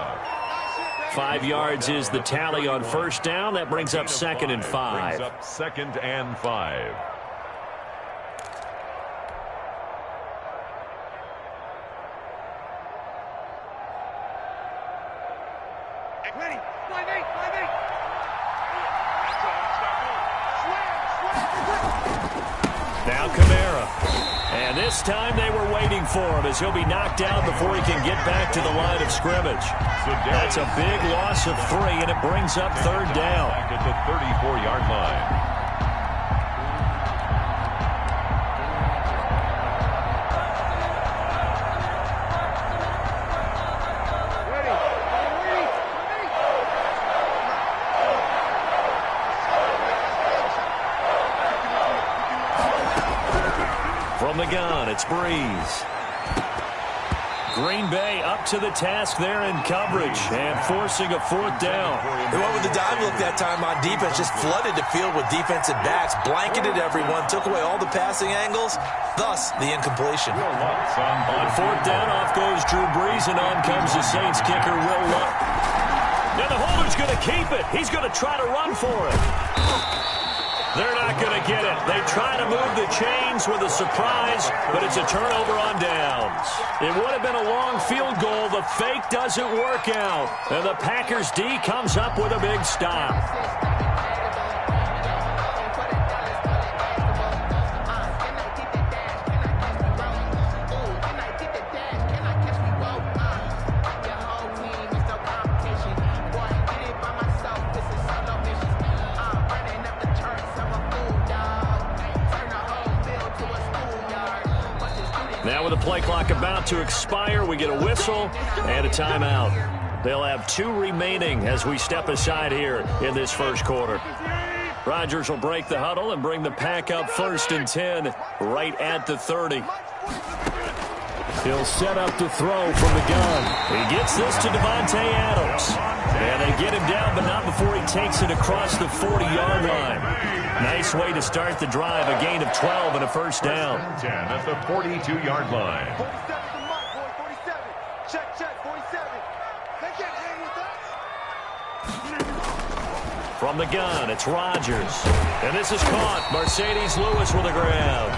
5 yards is the tally on 1st down. That brings up 2nd and 5. Brings up 2nd and 5. Ready? 5-8, 5-8. Now Kamara. And this time they were waiting for him as he'll be knocked out before he can get back to the line of scrimmage. That's a big loss of 3, and it brings up 3rd down. Back at the 34-yard line. From the gun, it's Breeze. Green Bay up to the task there in coverage and forcing a 4th down. They went with the dive look that time on defense, just flooded the field with defensive backs, blanketed everyone, took away all the passing angles, thus the incompletion. On 4th down, off goes Drew Brees, and on comes the Saints kicker, Will Luck. Now the holder's going to keep it. He's going to try to run for it. They're not going to get it. They try to move the chains with a surprise, but it's a turnover on downs. It would have been a long field goal. The fake doesn't work out. And the Packers D comes up with a big stop. Now with the play clock about to expire, we get a whistle and a timeout. They'll have 2 remaining as we step aside here in this first quarter. Rodgers will break the huddle and bring the Pack up 1st and 10 right at the 30. He'll set up to throw from the gun. He gets this to Devontae Adams. And they get him down, but not before he takes it across the 40-yard line. Nice way to start the drive, a gain of 12 and a first down. 10 at the 42-yard line. 47. Check, 47. They can't hang with us. From the gun, it's Rodgers. And this is caught. Mercedes Lewis with a grab.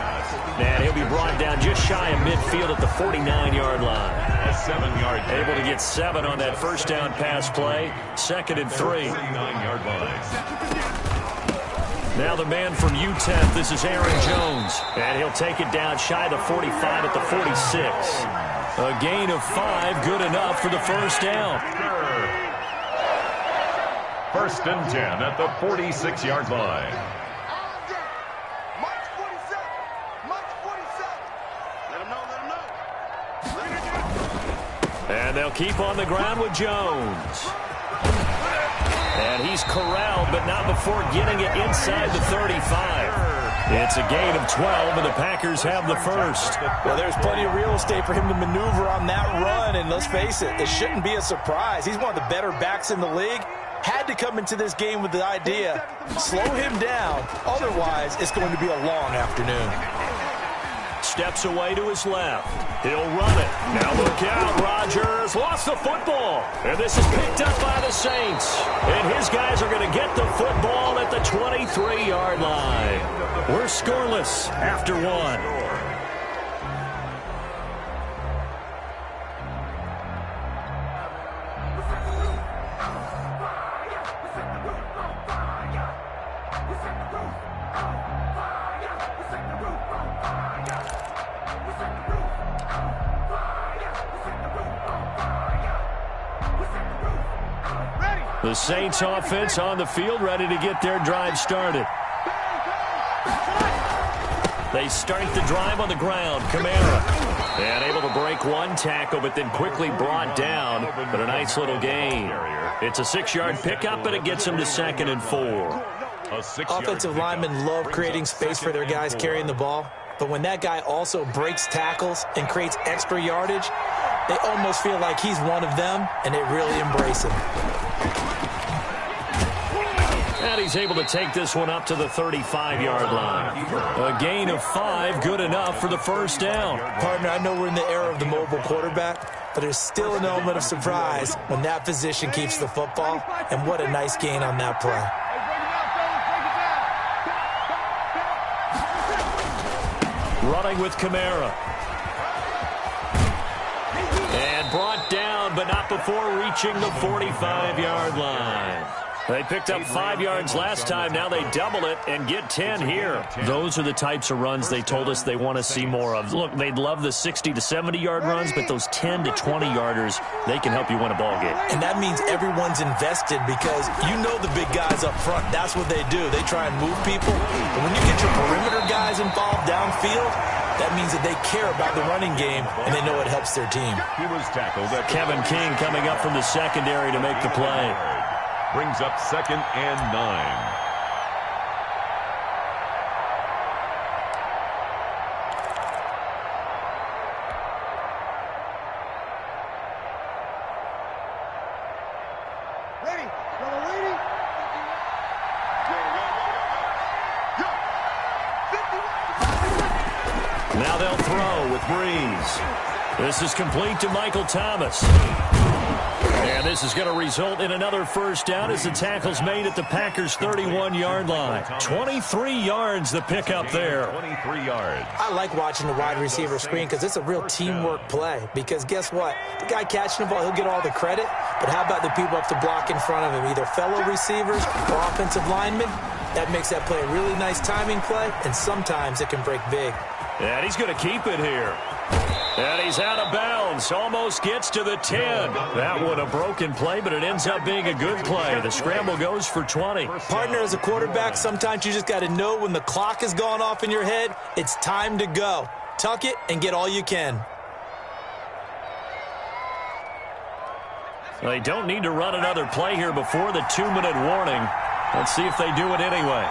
And he'll be brought down just shy of midfield at the 49-yard line. A 7-yard. Able to get 7 on that first down pass play. 2nd and 3. 49-yard line. Now the man from UTEP, this is Aaron Jones. And he'll take it down shy of the 45 at the 46. A gain of 5, good enough for the first down. 1st and 10 at the 46-yard line. And they'll keep on the ground with Jones. And he's corralled, but not before getting it inside the 35. It's a gain of 12, and the Packers have the first. Well, there's plenty of real estate for him to maneuver on that run, and let's face it, it shouldn't be a surprise. He's one of the better backs in the league. Had to come into this game with the idea, slow him down, otherwise it's going to be a long afternoon. Steps away to his left. He'll run it. Now look out, Rodgers lost the football. And this is picked up by the Saints. And his guys are going to get the football at the 23-yard line. We're scoreless after 1. The Saints offense on the field, ready to get their drive started. They start the drive on the ground. Kamara. And able to break 1 tackle, but then quickly brought down. But a nice little gain. It's a 6-yard pickup, and it gets them to 2nd and 4. Offensive linemen love creating space for their guys carrying the ball. But when that guy also breaks tackles and creates extra yardage, they almost feel like he's one of them, and they really embrace him. And he's able to take this one up to the 35-yard line. A gain of 5, good enough for the first down. Partner, I know we're in the era of the mobile quarterback, but there's still an element of surprise when that position keeps the football, and what a nice gain on that play. Running with Kamara. And brought down, but not before reaching the 45-yard line. They picked up 5 yards last time. Now they double it and get 10 here. Those are the types of runs they told us they want to see more of. Look, they'd love the 60 to 70-yard runs, but those 10 to 20-yarders, they can help you win a ball game. And that means everyone's invested because you know the big guys up front. That's what they do. They try and move people. But when you get your perimeter guys involved downfield, that means that they care about the running game, and they know it helps their team. He was tackled. Kevin King coming up from the secondary to make the play. Brings up 2nd and 9. Now they'll throw with Breeze. This is complete to Michael Thomas. And And this is going to result in another first down as the tackle's made at the Packers' 31-yard line. 23 yards the pickup there. 23 yards. I like watching the wide receiver screen because it's a real teamwork play. Because guess what? The guy catching the ball, he'll get all the credit. But how about the people up to block in front of him, either fellow receivers or offensive linemen? That makes that play a really nice timing play, and sometimes it can break big. And he's going to keep it here. And he's out of bounds. Almost gets to the 10. That one a broken play, but it ends up being a good play. The scramble goes for 20. Partner, as a quarterback, sometimes you just got to know when the clock has gone off in your head, it's time to go. Tuck it and get all you can. They don't need to run another play here before the 2-minute warning. Let's see if they do it anyway.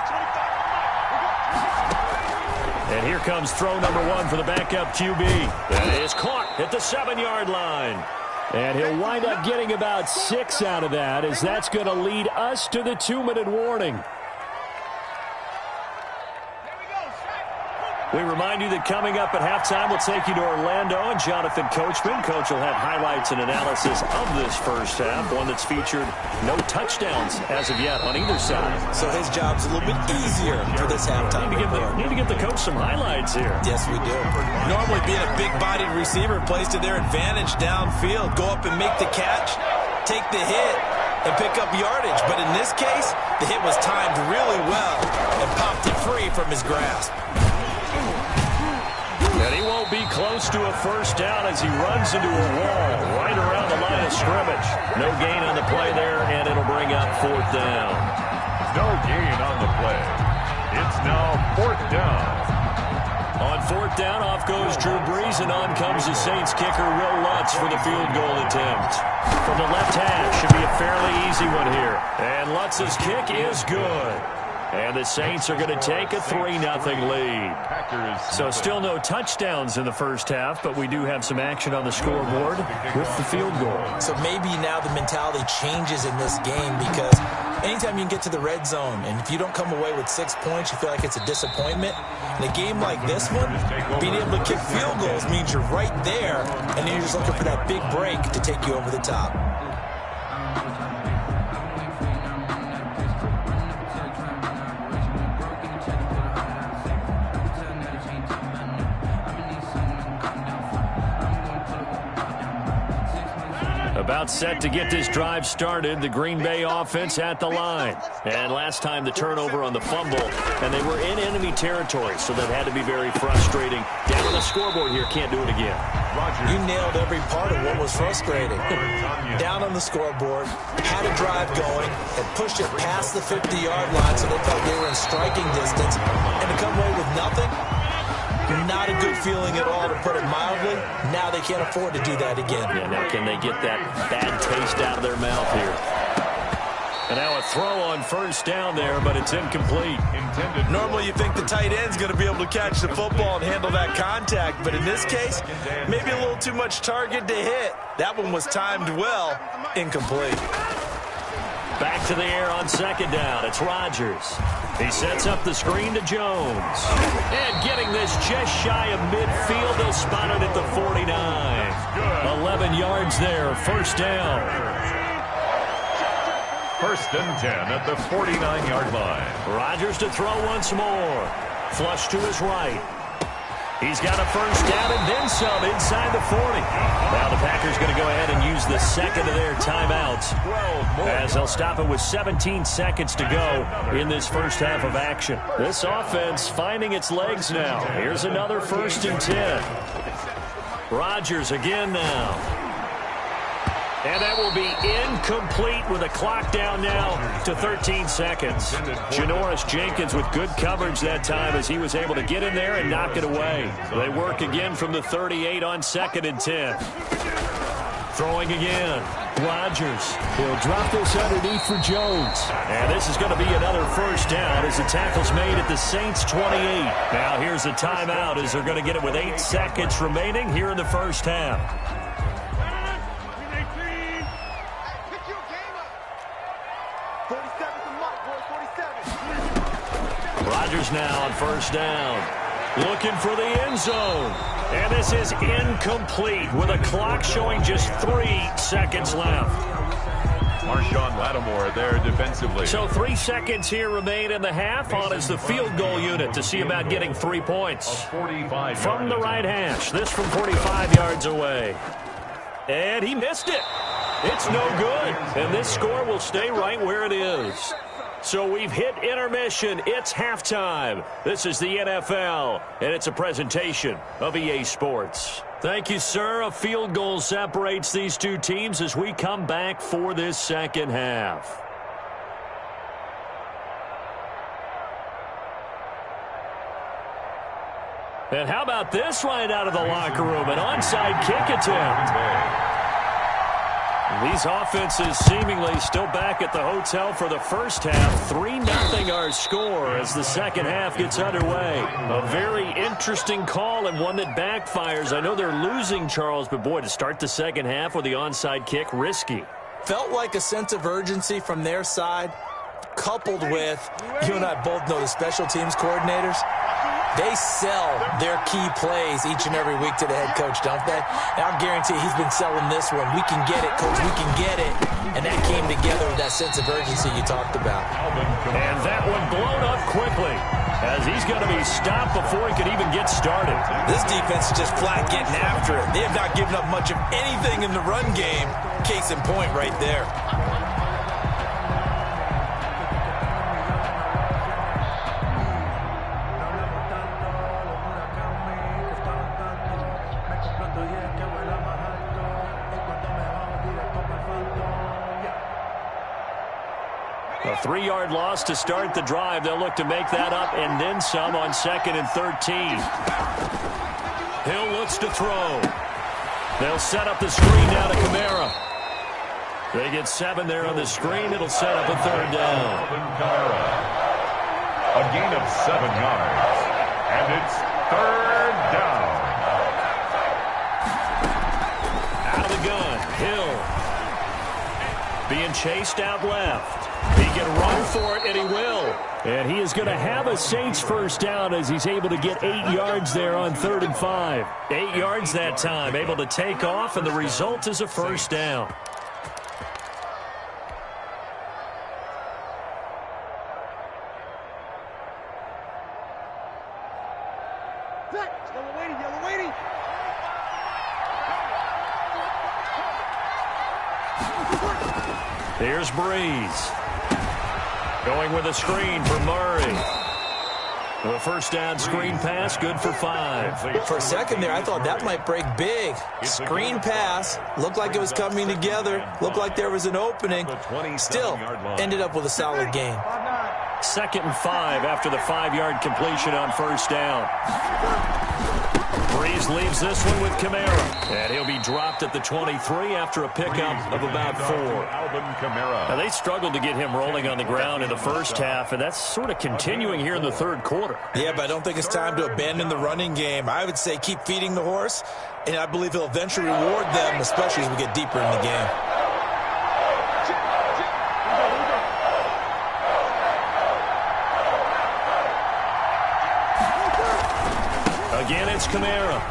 And here comes throw number 1 for the backup QB. That is caught at the 7-yard line. And he'll wind up getting about 6 out of that, as that's going to lead us to the 2-minute warning. We remind you that coming up at halftime, we'll take you to Orlando and Jonathan Coachman. Coach will have highlights and analysis of this first half, one that's featured no touchdowns as of yet on either side. So his job's a little bit easier for this halftime. Need to give the coach some highlights here. Yes, we do. Normally being a big-bodied receiver plays to their advantage downfield. Go up and make the catch, take the hit, and pick up yardage. But in this case, the hit was timed really well and popped it free from his grasp. And he won't be close to a first down as he runs into a wall right around the line of scrimmage. No gain on the play there, and it'll bring up 4th down. No gain on the play. It's now 4th down. On 4th down, off goes Drew Brees, and on comes the Saints kicker, Will Lutz, for the field goal attempt. From the left hash, should be a fairly easy one here. And Lutz's kick is good. And the Saints are going to take a 3-0 lead. So still no touchdowns in the first half, but we do have some action on the scoreboard with the field goal. So maybe now the mentality changes in this game, because anytime you can get to the red zone, and if you don't come away with 6 points, you feel like it's a disappointment. In a game like this one, being able to kick field goals means you're right there, and then you're just looking for that big break to take you over the top. About set to get this drive started, the Green Bay offense at the line. And last time the turnover on the fumble, and they were in enemy territory, so that had to be very frustrating. Down on the scoreboard here, can't do it again. You nailed every part of what was frustrating. Down on the scoreboard, had a drive going, and pushed it past the 50-yard line so they felt they were in striking distance, and to come away with nothing, not a good feeling at all, to put it mildly. Now they can't afford to do that again. Yeah, now can they get that bad taste out of their mouth here? And now a throw on first down there, but it's incomplete. Normally you think the tight end's going to be able to catch the football and handle that contact, but in this case, maybe a little too much target to hit. That one was timed well, incomplete. Back to the air on second down. It's Rodgers. He sets up the screen to Jones. And getting this just shy of midfield, they'll spot it at the 49. 11 yards there, first down. 1st and 10 at the 49-yard line. Rodgers to throw once more. Flush to his right. He's got a first down and then some inside the 40. Now the Packers going to go ahead and use the second of their timeouts, as they'll stop it with 17 seconds to go in this first half of action. This offense finding its legs now. Here's another 1st and 10. Rodgers again now. And that will be incomplete with a clock down now to 13 seconds. Janoris Jenkins with good coverage that time as he was able to get in there and knock it away. They work again from the 38 on 2nd and 10. Throwing again. Rodgers. He'll drop this underneath for Jones. And this is going to be another first down as the tackle's made at the Saints 28. Now here's a timeout as they're going to get it with 8 seconds remaining here in the first half. Rodgers now on first down. Looking for the end zone. And this is incomplete with a clock showing just 3 seconds left. Marshawn Lattimore there defensively. So 3 seconds here remain in the half. On is the field goal unit to see about getting 3 points. From the right hash. This from 45 yards away. And he missed it. It's no good. And this score will stay right where it is. So we've hit intermission. It's halftime. This is the NFL, and it's a presentation of EA Sports. Thank you, sir. A field goal separates these two teams as we come back for this second half. And how about this right out of the locker room? An onside kick attempt. These offenses seemingly still back at the hotel for the first half. 3-0 our score as the second half gets underway. A very interesting call and one that backfires. I know they're losing, Charles, but boy, to start the second half with the onside kick, risky. Felt like a sense of urgency from their side, coupled with, you and I both know the special teams coordinators. They sell their key plays each and every week to the head coach, don't they? And I'll guarantee he's been selling this one. We can get it, coach, we can get it. And that came together with that sense of urgency you talked about. And that one blown up quickly as he's going to be stopped before he can even get started. This defense is just flat getting after it. They have not given up much of anything in the run game. Case in point right there. A 3-yard loss to start the drive. They'll look to make that up and then some on 2nd and 13. Hill looks to throw. They'll set up the screen now to Kamara. They get 7 there on the screen. It'll set up a 3rd down. A gain of 7 yards. And it's 3rd down. Out of the gun. Hill being chased out left. He can run for it, and he will. And he is going to have a Saints first down as he's able to get 8 yards there on 3rd and 5. 8 yards that time, able to take off, and the result is a first down. Yellow waiting. Here's Breeze. Going with a screen for Murray. The first down screen pass, good for 5. For a second there, I thought that might break big. Screen pass, looked like it was coming together, looked like there was an opening. Still, ended up with a solid gain. 2nd and 5 after the 5-yard completion on first down. Breeze leaves this one with Kamara. And he'll be dropped at the 23 after a pickup of about 4. Now, they struggled to get him rolling on the ground in the first half, and that's sort of continuing here in the 3rd quarter. Yeah, but I don't think it's time to abandon the running game. I would say keep feeding the horse, and I believe he'll eventually reward them, especially as we get deeper in the game. Again, it's Kamara.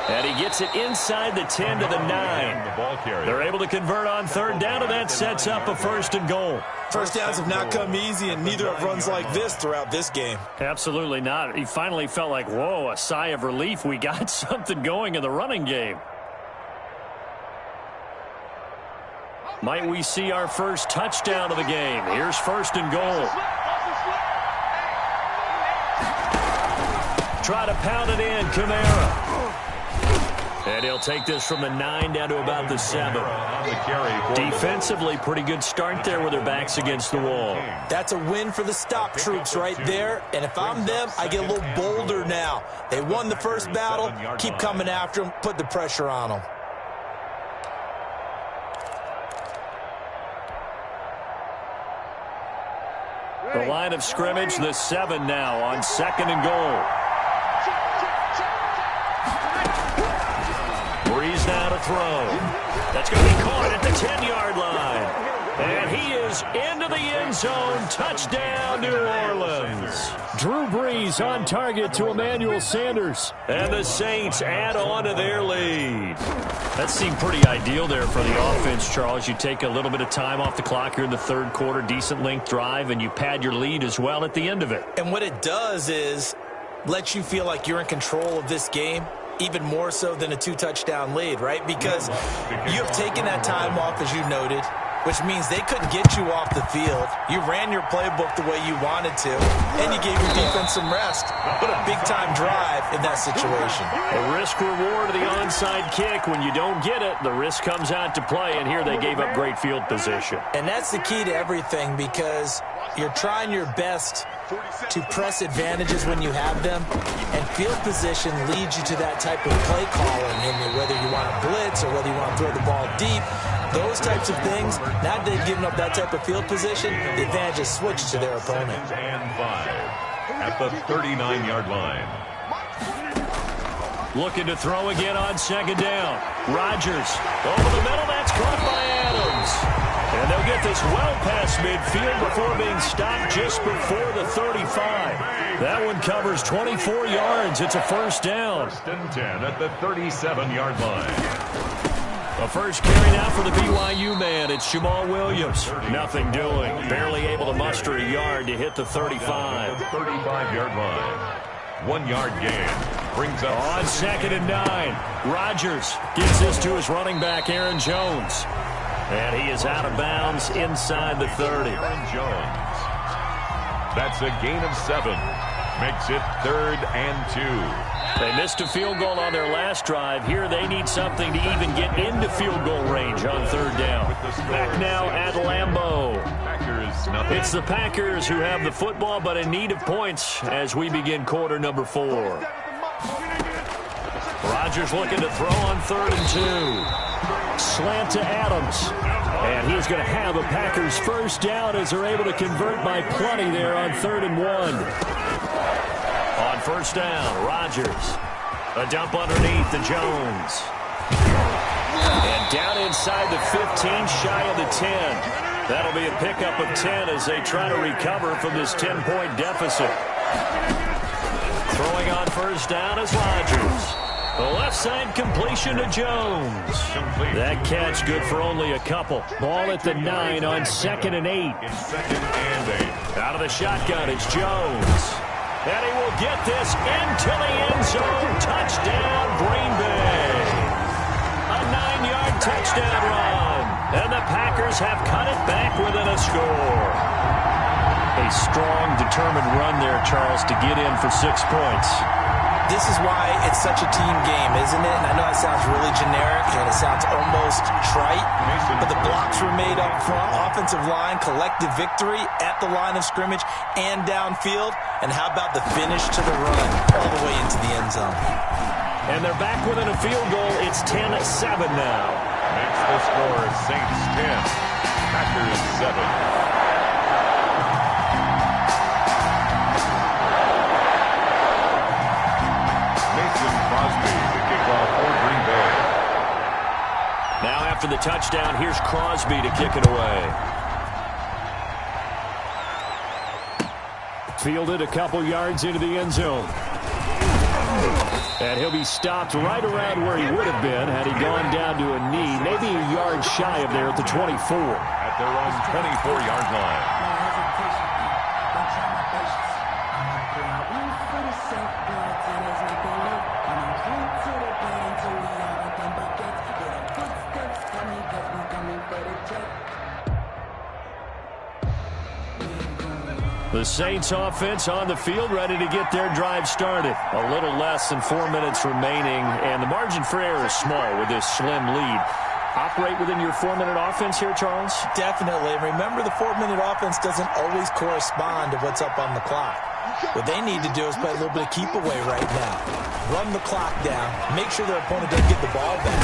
And he gets it inside the 10 to the 9. They're able to convert on 3rd down, and that sets up a 1st and goal. First downs have not come easy, and neither have runs like this throughout this game. Absolutely not. He finally felt like, whoa, a sigh of relief. We got something going in the running game. Might we see our first touchdown of the game? Here's 1st and goal. Try to pound it in, Kamara. And he'll take this from the 9 down to about the 7. Defensively, pretty good start there with their backs against the wall. That's a win for the stop troops right there. And if I'm them, I get a little bolder now. They won the first battle. Keep coming after them. Put the pressure on them. The line of scrimmage, the 7 now on 2nd and goal. Breeze now to throw. That's going to be caught at the 10-yard line. And he is goes into the end zone. Touchdown, New Orleans. Drew Brees on target to Emmanuel Sanders. And the Saints add on to their lead. That seemed pretty ideal there for the offense, Charles. You take a little bit of time off the clock here in the third quarter, decent length drive, and you pad your lead as well at the end of it. And what it does is let you feel like you're in control of this game, even more so than a 2-touchdown lead, right? Because you have taken that time off, as you noted, which means they couldn't get you off the field. You ran your playbook the way you wanted to, and you gave your defense some rest. What a big-time drive in that situation. The risk-reward of the onside kick. When you don't get it, the risk comes out to play, and here they gave up great field position. And that's the key to everything, because you're trying your best to press advantages when you have them, and field position leads you to that type of play calling, and whether you want to blitz or whether you want to throw the ball deep, those types of things. Now that they've given up that type of field position, the advantage is switched to their opponent. And 5 at the 39-yard line. Looking to throw again on second down. Rodgers over the middle. That's caught by Adams. And they'll get this well past midfield before being stopped just before the 35. That one covers 24 yards. It's a first down. First and 10 at the 37-yard line. A first carry now for the BYU man. It's Jamal Williams. Nothing doing. Barely able to muster a yard to hit the 35. 35-yard line. 1 yard gain. Brings up on second and 9. Rodgers gives this to his running back, Aaron Jones. And he is out of bounds inside the 30. Aaron Jones. That's a gain of 7. Makes it 3rd and 2. They missed a field goal on their last drive. Here they need something to even get into field goal range on third down. Back now at Lambeau. It's the Packers who have the football, but in need of points as we begin quarter number 4. Rodgers looking to throw on 3rd and 2. Slant to Adams. And he's going to have a Packers first down as they're able to convert by plenty there on 3rd and 1. On first down, Rodgers. A dump underneath to Jones. And down inside the 15, shy of the 10. That'll be a pickup of 10 as they try to recover from this 10-point deficit. Throwing on first down is Rodgers. The left side completion to Jones. That catch good for only a couple. Ball at the 9 on 2nd and 8. Out of the shotgun, it's Jones. And he will get this into the end zone. Touchdown, Green Bay. A 9-yard touchdown run. And the Packers have cut it back within a score. A strong, determined run there, Charles, to get in for 6 points. This is why it's such a team game, isn't it? And I know it sounds really generic and it sounds almost trite, but the blocks were made up front, offensive line, collective victory at the line of scrimmage and downfield. And how about the finish to the run all the way into the end zone? And they're back within a field goal. It's 10-7 now. Makes the score Saints 10, Packers 7. Now after the touchdown, here's Crosby to kick it away. Fielded a couple yards into the end zone. And he'll be stopped right around where he would have been had he gone down to a knee, maybe a yard shy of there at the 24. At their own 24-yard line. The Saints offense on the field, ready to get their drive started. A little less than 4 minutes remaining, and the margin for error is small with this slim lead. Operate within your 4-minute offense here, Charles? Definitely. Remember, the 4-minute offense doesn't always correspond to what's up on the clock. What they need to do is play a little bit of keep away right now. Run the clock down. Make sure their opponent doesn't get the ball back.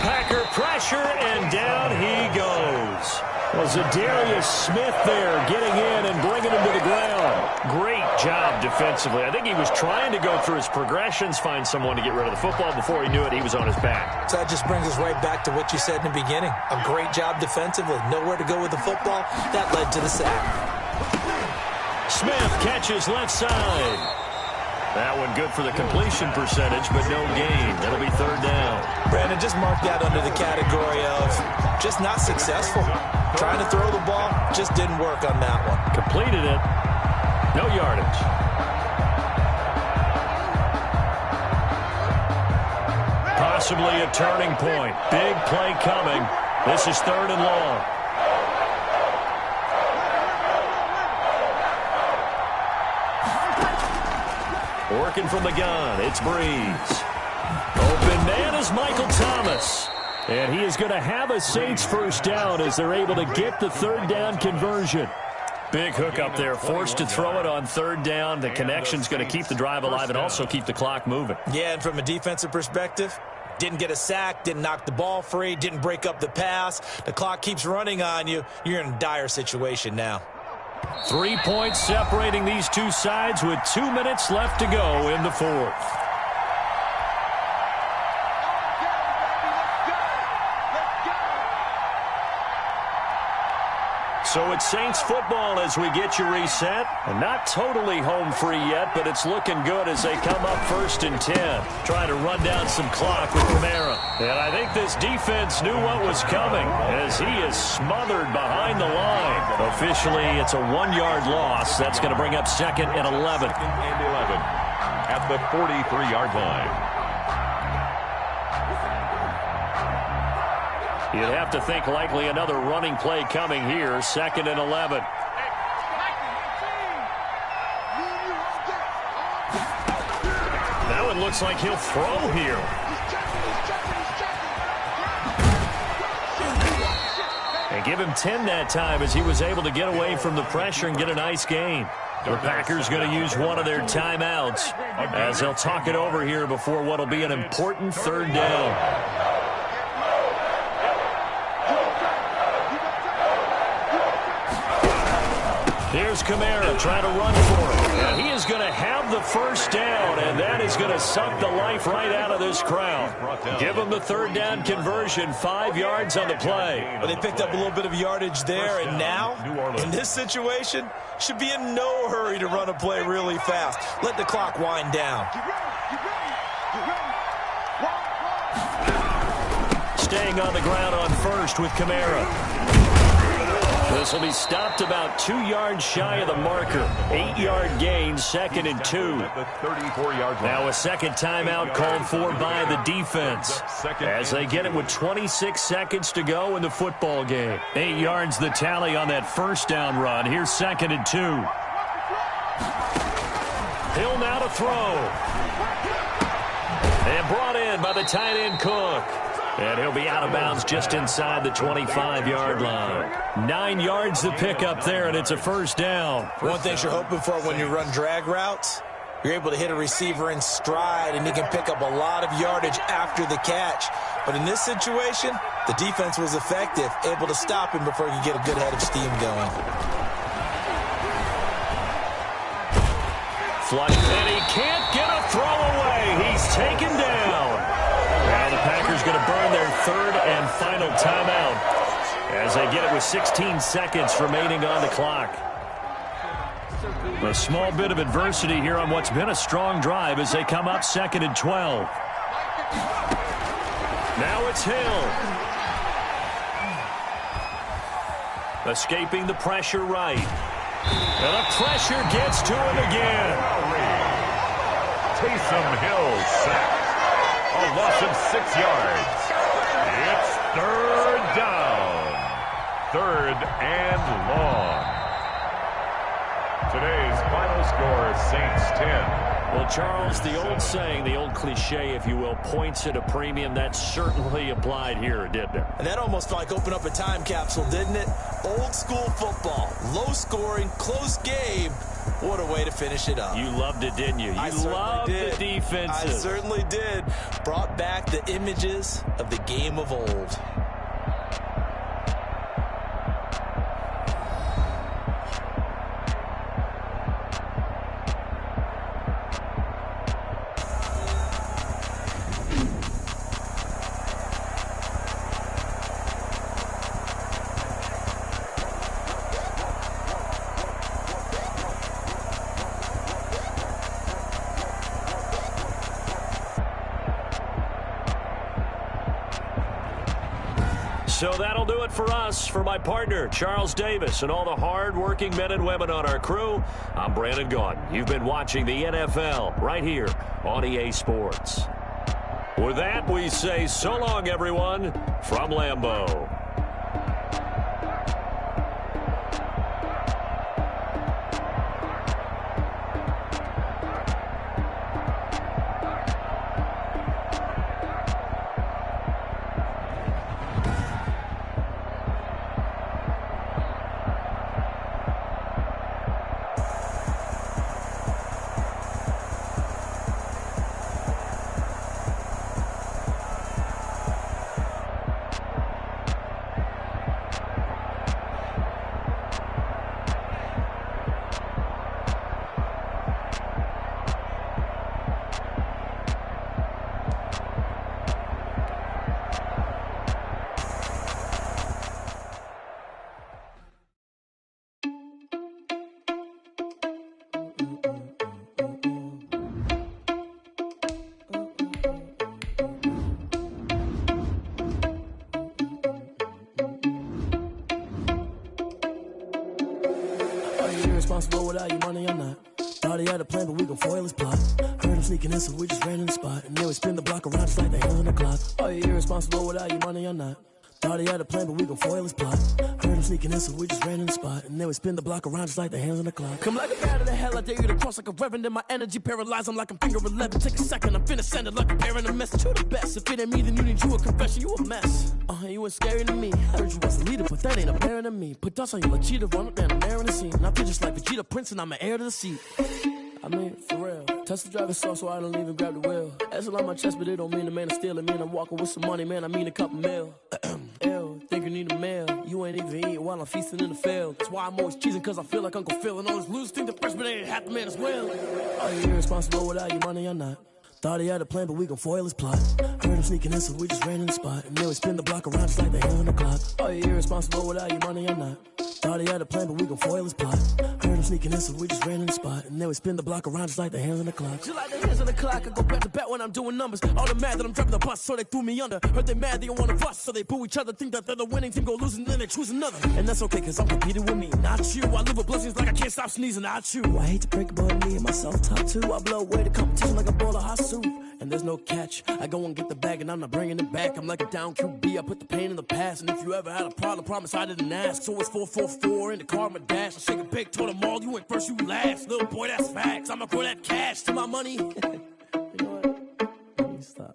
Packer pressure, and down he goes. Well, Zadarius Smith there getting in and bringing him to the ground. Great job defensively. I think he was trying to go through his progressions, find someone to get rid of the football. Before he knew it, he was on his back. So that just brings us right back to what you said in the beginning. A great job defensively. Nowhere to go with the football. That led to the sack. Smith catches left side. That one good for the completion percentage, but no gain. That'll be third down. Brandon, just mark that under the category of just not successful. Trying to throw the ball, just didn't work on that one. Completed it. No yardage. Possibly a turning point. Big play coming. This is third and long. Working from the gun, it's Breeze. Open man is Michael Thomas. And he is going to have a Saints first down as they're able to get the third down conversion. Big hook up there, forced to throw it on third down. The connection's going to keep the drive alive and also keep the clock moving. Yeah, and from a defensive perspective, didn't get a sack, didn't knock the ball free, didn't break up the pass. The clock keeps running on you. You're in a dire situation now. 3 points separating these two sides with 2 minutes left to go in the fourth. So it's Saints football as we get you reset. And not totally home free yet, but it's looking good as they come up 1st and 10. Trying to run down some clock with Kamara. And I think this defense knew what was coming as he is smothered behind the line. Officially, it's a 1-yard loss. That's going to bring up 2nd and 11. 2nd and 11 at the 43-yard line. You'd have to think likely another running play coming here. 2nd and 11. That one looks like he'll throw here. And give him 10 that time as he was able to get away from the pressure and get a nice gain. The Packers going to use one of their timeouts as they'll talk it over here before what will be an important third down. Here's Kamara trying to run for it. And he is going to have the first down, and that is going to suck the life right out of this crowd. Give him the third down conversion, 5 yards on the play. Well, they picked up a little bit of yardage there, and now, in this situation, should be in no hurry to run a play really fast. Let the clock wind down. Staying on the ground on first with Kamara. This will be stopped about 2 yards shy of the marker. 8-yard gain, 2nd and 2. Now a second timeout called for by the defense as they get it with 26 seconds to go in the football game. 8 yards the tally on that first down run. Here's 2nd and 2. Hill now to throw. And brought in by the tight end Cook. And he'll be out of bounds just inside the 25-yard line. 9 yards to pick up there, and it's a first down. One thing you're hoping for when you run drag routes, you're able to hit a receiver in stride, and he can pick up a lot of yardage after the catch. But in this situation, the defense was effective, able to stop him before he could get a good head of steam going. Flush, and he can't get a throw away. He's taken down. Now the Packers going to burn their third and final timeout as they get it with 16 seconds remaining on the clock. A small bit of adversity here on what's been a strong drive as they come up 2nd and 12. Now it's Hill. Escaping the pressure right. And the pressure gets to him again. Taysom Hill sacked. A loss of 6 yards. It's third down. 3rd and long. Today's final score, Saints 10. Well, Charles, the old saying, the old cliche, if you will, points at a premium, that certainly applied here, didn't it? And that almost like opened up a time capsule, didn't it? Old school football. Low scoring, close game. What a way to finish it up. You loved it, didn't you? You loved the defenses. I certainly did. Brought back the images of the game of old. So that'll do it for us. For my partner, Charles Davis, and all the hard-working men and women on our crew, I'm Brandon Gaudin. You've been watching the NFL right here on EA Sports. With that, we say so long, everyone, from Lambeau. Irresponsible without your money, I'm not. Thought he had a plan, but we gon' foil his plot. Heard him sneaking in, so we just ran in the spot. And then we spin the block around just like the hands on the clock. Are you irresponsible without your money, I'm not. Thought he had a plan, but we gon' foil his plot. Heard him sneaking in, so we just ran in the spot. And then we spin the block around just like the hands on the clock. Come like a bat of the hell, I dare you to cross like a reverend. In my energy paralyzed, I'm like I'm finger 11. Take a second, I'm finna send it like a parent a message. You the best, if it ain't me, then you need you a confession. You a mess, you ain't scary to me. Heard you was a leader, but that ain't apparent to me. Put dust on you like Cheetah, run up down, I'm there in the scene. And I feel just like Vegeta Prince, and I'm an heir to the seat. I mean, for real. Touch the driver's soft, so I don't even grab the wheel. That's on my chest, but it don't mean the man is stealing. Man, I'm walking with some money, man, I mean a couple mil. Ew, think you need a meal. You ain't even eating while I'm feasting in the field. That's why I'm always cheesing, cause I feel like Uncle Phil. And all those losers think the freshman ain't half the man as well. Are you irresponsible without your money, I'm not. Thought he had a plan, but we gon' foil his plot. Heard him sneaking in, so we just ran in the spot. And then we spin the block around just like the hands on the clock. Are you irresponsible without your money, I'm not. Thought he had a plan, but we gon' foil his plot. Heard him sneaking in, so we just ran in the spot. And then we spin the block around just like the hands on the clock. Just like the hands on the clock, I go back to back when I'm doing numbers. All the mad that I'm driving the bus, so they threw me under. Heard they mad, they don't wanna bust, so they boo each other. Think that they're the winning team, go losing, then they choose another. And that's okay, cause I'm competing with me, not you. I live with blessings like I can't stop sneezing, not you. I hate to break it, but me and myself top two. I blow away the competition like a bowl of hot soup. And there's no catch. I go and get the bag and I'm not bringing it back. I'm like a down QB, I put the pain in the past. And if you ever had a problem, promise I didn't ask. So it's 444 in the car, my dash. I shake a big, told them all, you went first, you last. Little boy, that's facts. I'ma grow that cash to my money. You know what? Let me stop.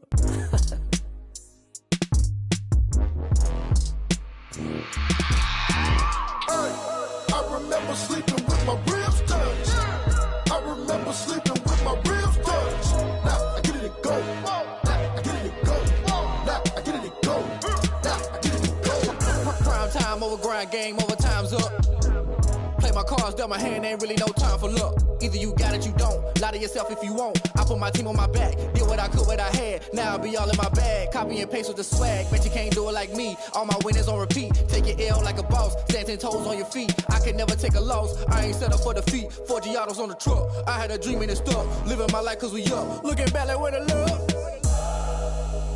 I remember sleeping with my ribs touched. I remember sleeping with my ribs touched. Now I get it to go. Now I get it to go. Now I get it to go. Now I get it to go. Prime time over grind game, over time's up. Play my cards, dealt my hand, ain't really no time for luck. Either you got it, you don't. Lie to yourself if you won't. I put my team on my back, did what I could, what I had. Now I'll be all in my bag, copy and paste with the swag. Bet you can't do it like me. All my winners on repeat. Take your L like a boss, stand 10 toes on your feet. I can never take a loss. I ain't set up for defeat. 4 Giottos on the truck. I had a dream and it stuck. Living my life cause we up. Looking back like where the love.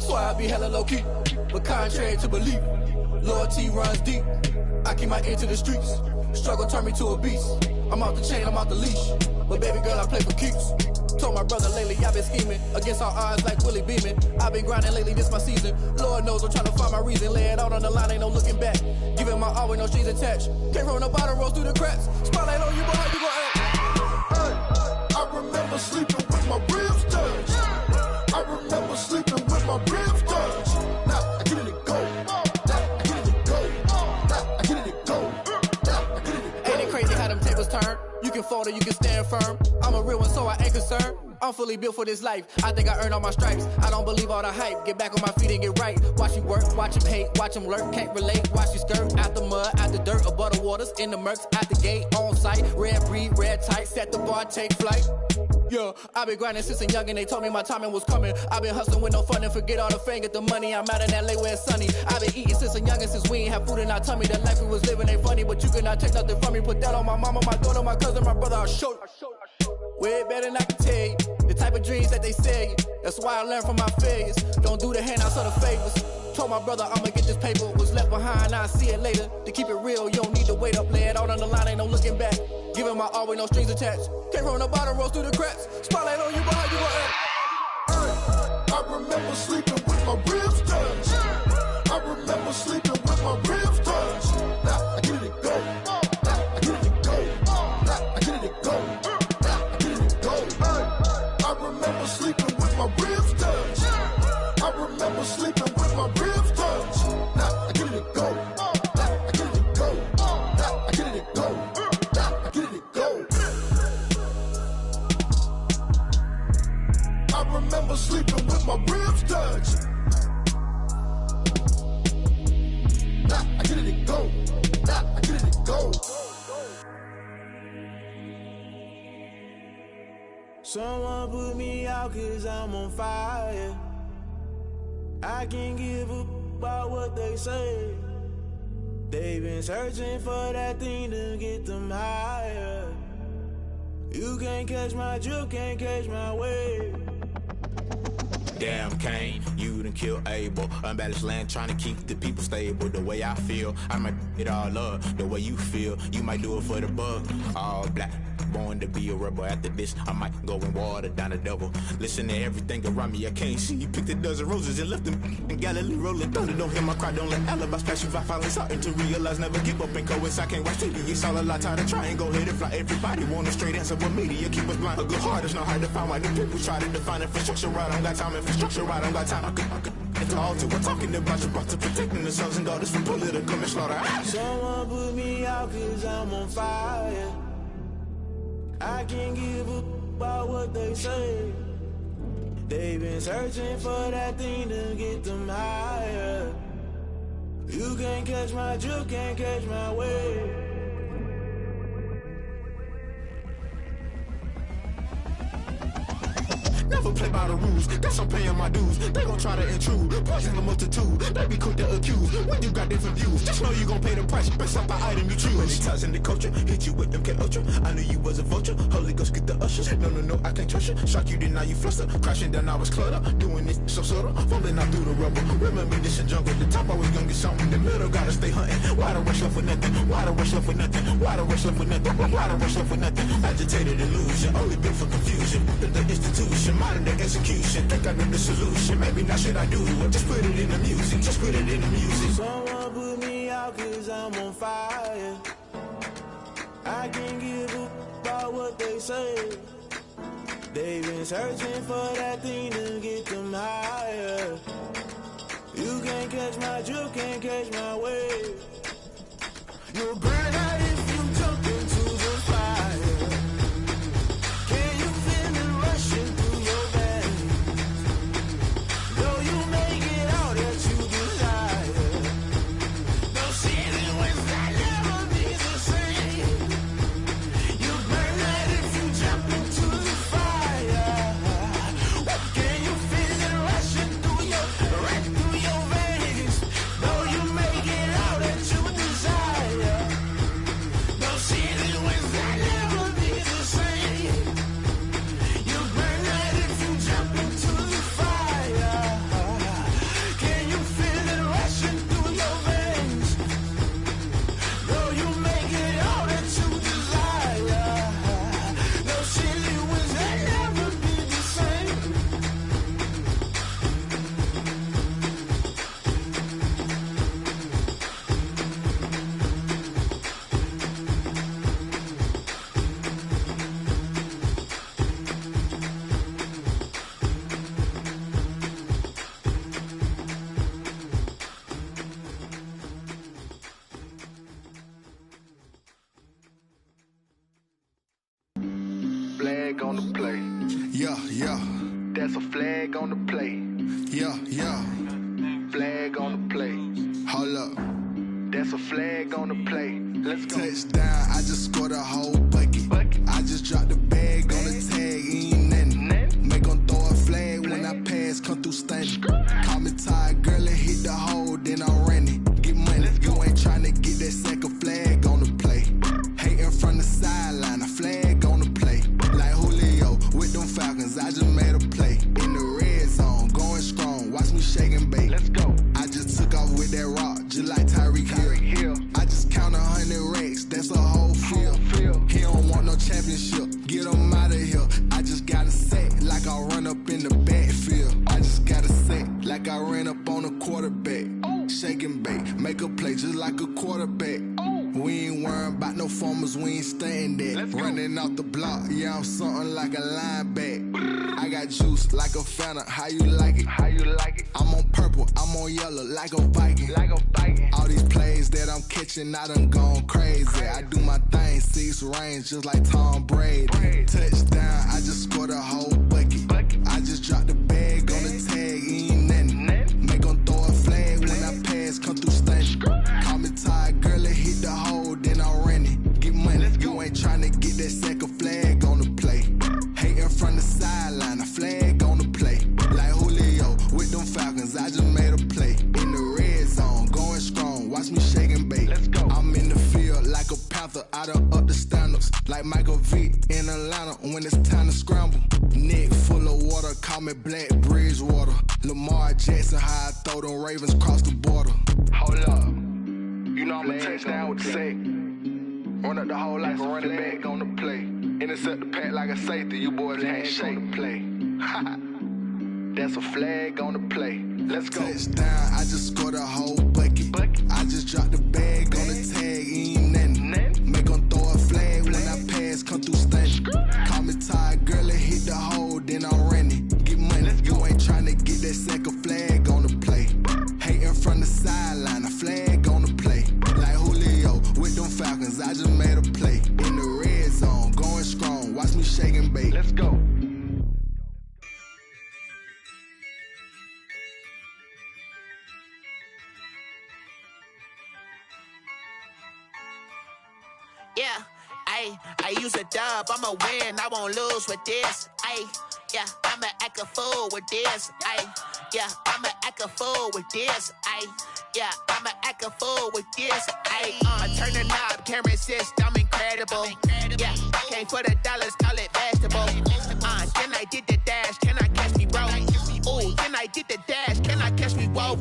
So I be hella low key, but contrary to belief, loyalty runs deep. I keep my ear to the streets. Struggle turned me to a beast. I'm off the chain, I'm off the leash. But baby girl, I play for keeps. Told my brother lately, I've been scheming. Against all odds like Willie Beeman. I've been grinding lately, this my season. Lord knows I'm trying to find my reason. Lay it out on the line, ain't no looking back. Giving my all with no strings attached. Came from the bottom, rose through the cracks. Spotlight on you, boy, how you gon' act? Hey, I remember sleeping with my ribs touched. I remember sleeping with my ribs touched. Now I get it to go. Now I get it to go. Now I get it to go. Now I get it to go. Ain't it crazy how them tables turn? You can fold or you can stand firm. I'm a real one, so I ain't concerned. I'm fully built for this life. I think I earned all my stripes. I don't believe all the hype. Get back on my feet and get right. Watch you work, watch him hate, watch him lurk. Can't relate, watch you skirt. Out the mud, out the dirt, above the waters, in the murks, out the gate, on site. Red breed, red tight, set the bar, take flight. Yeah, I been grinding since a young and they told me my timing was coming. I been hustling with no fun and forget all the fame, get the money. I'm out in LA where it's sunny. I been eating since a young and since we ain't have food in our tummy. The life we was living ain't funny, but you cannot take nothing from me. Put that on my mama, my daughter, my cousin, my brother, I'll show you. Way better than I can tell you. The type of dreams that they sell you. That's why I learned from my failures. Don't do the handouts or the favors. Told my brother I'ma get this paper, was left behind, I'll see it later. To keep it real, you don't need to wait up, lay it out on the line, ain't no looking back. Giving my all with no strings attached. Came from the bottom, rose through the cracks. Spotlight on you, but how you gon' act? I remember sleeping with my ribs touched. I remember sleeping with my ribs touched. Now I get it go. Now I get it go. Now I get it go. Now I get it go. I remember sleeping with my ribs touched. I remember sleeping with my ribs touched. Now I get it go. Now I get it go. Now I get it go. Now I get it go. I remember sleeping with my ribs touched. Now I get it go. Now I get it go. Someone put me out 'cause I'm on fire. I can't give up about what they say. They've been searching for that thing to get them higher. You can't catch my drift, can't catch my wave. Damn, Kane, you done killed Abel. Unbalanced land, trying to keep the people stable. The way I feel, I might it all up. The way you feel, you might do it for the bug. All black, born to be a rebel. After this, I might go and water down the devil. Listen to everything around me, I can't see. You picked a dozen roses and left them in Galilee rolling thunder. Don't hear my cry, don't let alibis flash you. I finally starting to realize, never give up and coincide. I can't watch TV, it's all a lot. Time to try and go ahead and fly. Everybody want a straight answer, but media keep us blind. A good heart is not hard to find. Why the people try to define infrastructure right? I don't got time, infrastructure right, I don't got time. I could it's all to we're talking about your to protecting the sons and daughters from political manslaughter. Someone put me out 'cause I'm on fire. I can't give up about what they say. They've been searching for that thing to get them higher. You can't catch my drift, can't catch my wave. Never play by the rules, guess I'm paying my dues. They gon' try to intrude, poison the multitude. They be quick to accuse, when you got different views. Just know you gon' pay the price, based off the item you choose. Many times in the culture, hit you with them K-Ultra. I knew you was a vulture, Holy Ghost get the ushers. No, I can't trust you. Shock you, then now you fluster. Crashing down, I was cluttered. Doing this so subtle, falling out through the rubble. Remember this a jungle, the top always gonna get something. In the middle, gotta stay hunting. Why the rush left with nothing? Why the rush left with nothing? Why the rush left with nothing? Why the rush left with nothing? Agitated illusion, only been for confusion. The institution, modern day execution. Think I know the solution. Maybe now should I do it? Just put it in the music. Just put it in the music. Someone put me out 'cause I'm on fire. I can't give up about what they say. They've been searching for that thing to get them higher. You can't catch my drift, can't catch my wave. You'll burn out if you jump into the fire. Can you feel it rushing through your veins? Though you may get out that you desire. No ceiling without never be the same. You burn out if you jump into the fire. Can you feel it rushing through your veins? Though you may get out that you desire. No ceiling without never be the same. You burn out if you jump into the fire. Can you feel it rushing through your veins? Though you make it all that you desire. No ceiling without never be the same. Flag on the play. Yeah. That's a flag on the play. Yeah. Flag on the play. Hold up. That's a flag on the play. Let's go. Touchdown, I just scored a whole bucket. I just dropped the bag on the tag, ain't nothing. Make 'em throw a flag when I pass, come through stunning. Call me tired, girl, and hit the hole, then I'm running. Get money, you ain't tryna get that second flag on the play. Hating from the sideline, a flag on the play. Like Julio with them Falcons, I just made a play. In the red zone, going strong, watch me shake and bake. Let's go. I just like a quarterback. We ain't worrying about no formers, we ain't staying there. Running off the block, yeah, I'm something like a linebacker. I got juice like a Fanta, how you like it? How you like it? I'm on purple, I'm on yellow, like a Viking. Like a Viking. All these plays that I'm catching, I done gone crazy. I do my thing, 6 range, just like Tom Brady. Touchdown, I just scored a whole bucket. I just dropped the bag on the tag, ain't nothing. Make 'em throw a flag when I pass, come through stunning. Call me tired, girl, it hit the hole, then I ran it. Get money, you ain't tryna get that second flag on the play. Hating from the sideline, a flag on the play. Like Julio with them Falcons, I just made a play. In the red zone, going strong, watch me shake and bake. I'm in the field like a panther, I done up the standards. Like Michael Vick in Atlanta when it's time to scramble. Neck full of water, call me Black Bridgewater. Lamar Jackson, how I throw them Ravens across the border. Hold up, you know I'm a touchdown with the sack. Run up the whole like a running back on the play. Intercept the pack like a safety, you boys ain't shake the play. That's a flag on the play. Let's go. Touchdown, I just scored a whole bucket. I just dropped the bag on the tag, ain't nothing. Make 'em throw a flag when I pass, come through stunning. Call me tired, girl, it hit the hole, then I ran it. Get money, you ain't tryna get that second flag on the play. Hating from the sideline, a flag on the play. Like Julio with them Falcons, I just made a play. In the red zone, going strong, watch me shake and bake. Let's go. Yeah, I use a dub, I'ma win, I won't lose with this. Yeah, I'ma act a fool with this. Yeah, I'ma act a fool with this. Yeah, I'ma act a fool with this. I turn the knob, can't resist, I'm incredible. Yeah, came for the dollars, call it vegetable. Then I did the dash, can I catch me, bro? Ooh, then I did the dash, can I catch me, whoa?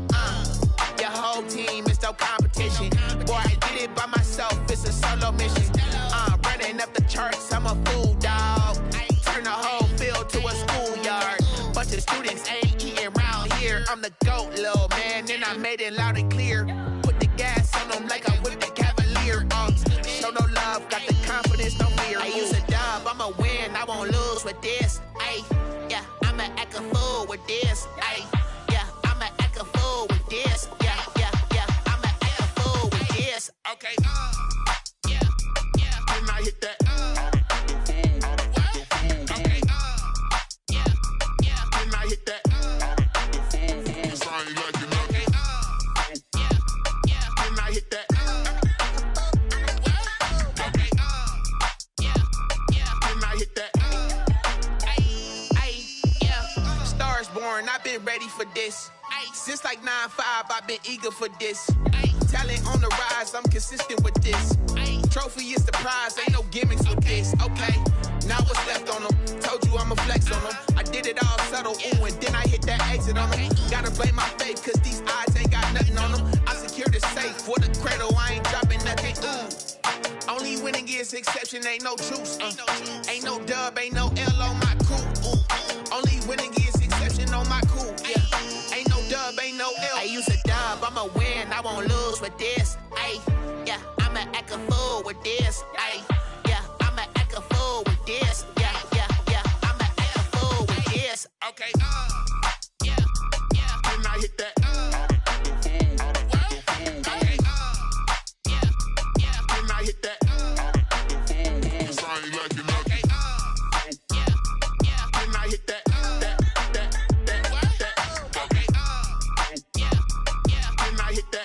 Your whole team is no competition. Boy, I did it by myself, it's a solo mission. Running up the charts, I'm a fool, dog. Turn the whole field to a schoolyard. Bunch of students ain't eating round here. I'm the GOAT, little man, and I made it loud and clear. Put the gas on them like I'm with the Cavalier. Show no love, got the confidence, no fear. I use a dub, I'ma win, I won't lose with this. Yeah, I'ma act a fool with this. Yeah, I'ma act a fool with this. Yeah, I'ma act a fool with this. Okay, yeah, then I hit that. Okay, yeah, then I hit that. Sound like you know. Okay, yeah, then I hit that. Okay, yeah, then I hit that. Yeah, stars born, I've been ready for this. Since like 9-5, I've been eager for this. Talent on the rise, I'm consistent with this. Trophy is the prize, ain't no gimmicks with this. Okay, now what's left on them? Told you I'ma flex on them. I did it all subtle, ooh, and then I hit that exit on them. Gotta blame my faith, cause these eyes ain't got nothing on them. I secured the safe for the cradle, I ain't dropping nothing, ooh. Only winning is exception, ain't no truce. Ain't no dub, ain't no L on my crew. Ooh. Only winning is exception on my crew. Yeah, ain't no dub, ain't no L. I use a dub, I'ma win, I won't lose with this. Yeah, I'ma act a fool with this. Yeah, I'ma act a fool with this. Yeah, I'ma act a fool with this. Okay, yeah, then I hit that. Okay, yeah, then I hit that. Sound like you know. Okay, yeah, then I hit that. Okay, yeah, then I hit that.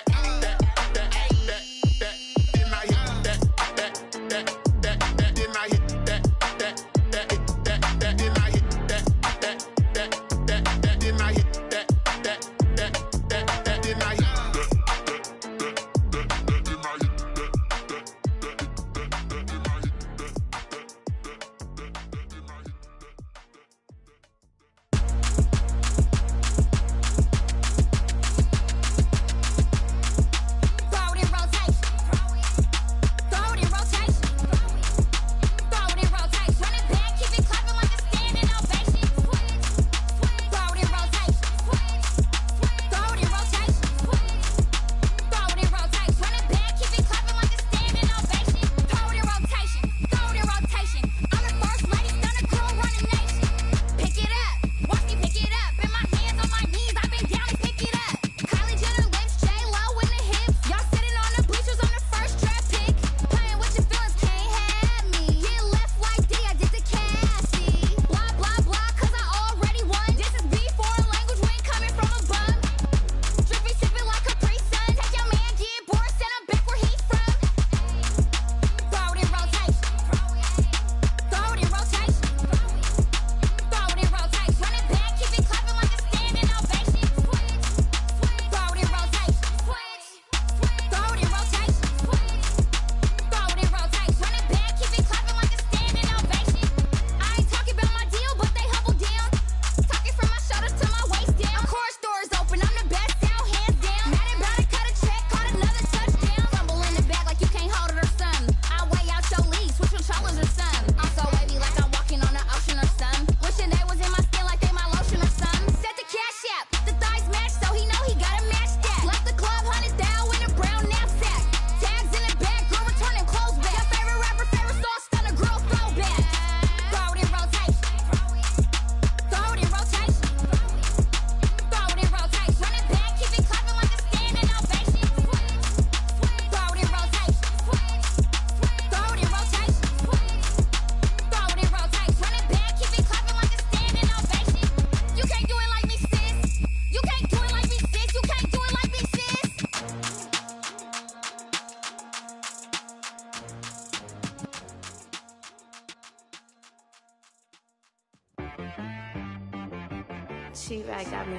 She-Rag got me.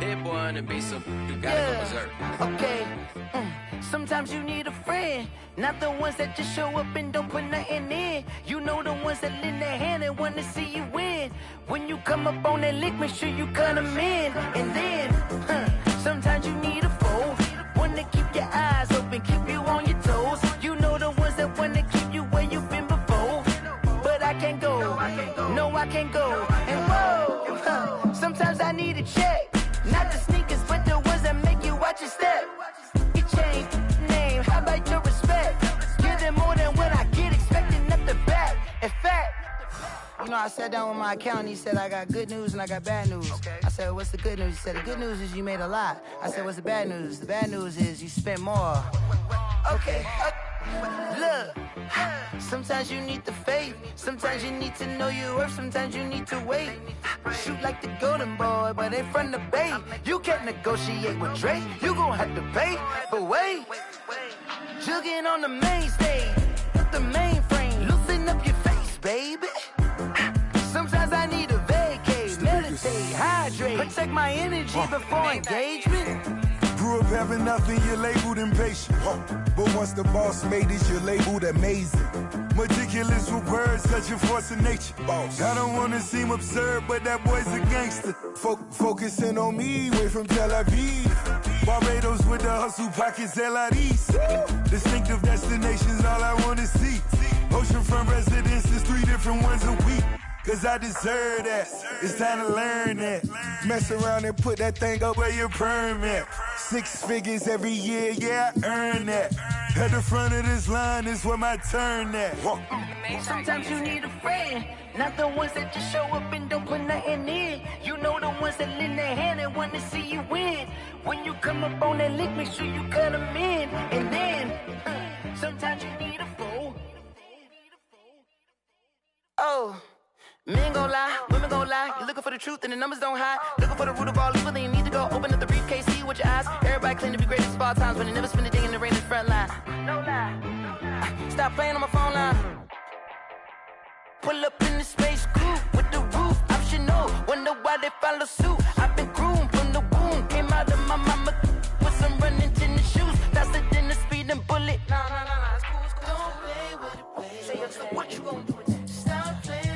Hit boy on the beat, so you gotta go berserk. Okay. Sometimes you need a friend, not the ones that just show up and don't put nothing in. You know the ones that lend their hand and want to see you win. When you come up on that lick, make sure you cut them in. And then, sometimes you need a foe, one to keep your eyes open, keep you on your toes. You know the ones that want to keep you where you've been before. But I can't go, no I can't go. And whoa, sometimes I need a check, not the sneakers, but the ones that make you watch your step. Change name, how about your respect? Give them more than what I get, expecting up the back. In fact, you know, I sat down with my accountant, he said, I got good news and I got bad news. I said, what's the good news? He said, the good news is you made a lot. I said, what's the bad news? The bad news is you spent more. Okay, look, sometimes you need the faith, sometimes you need to know your worth, sometimes you need to wait. Shoot like the golden boy, but ain't from the bay. You can't negotiate with Drake, you gon' have to pay. But wait, jugging on the main stage, the mainframe, loosen up your face, baby. Sometimes I need a vacate, meditate, hydrate, protect my energy before engagement. Grew up having nothing, you're labeled impatient. But once the boss made it, you're labeled amazing. Meticulous with words, such a force of nature. I don't wanna seem absurd, but that boy's a gangster. Focusing on me, way from Tel Aviv. Barbados with the hustle pockets, LIDs. Distinctive destinations, all I wanna see. Oceanfront residences, 3 different ones a week. Cause I deserve that, it's time to learn that. Mess around and put that thing up where your permit. 6 figures every year, yeah, I earn that. At the front of this line is where my turn at. Sometimes you need a friend, not the ones that just show up and don't put nothing in. You know the ones that lend their hand and want to see you win. When you come up on that lick, make sure you cut them in. And then, sometimes you need a foe. Oh. Men gon' lie, women gon' lie. You're looking for the truth and the numbers don't hide. Looking for the root of all evil, then you need to go open up the briefcase, see with your eyes. Everybody claim to be great at small times, but they never spend a day in the rain in the front line. No lie. Stop playing on my phone line. Pull up in the space coupe with the roof optional. Wonder why they follow suit. I've been groomed from the womb. Came out of my mama with some running tennis shoes. Faster than the speeding bullet. No, it's cool, it's cool. Don't play with it, play. So what you gon' do? Stop playing.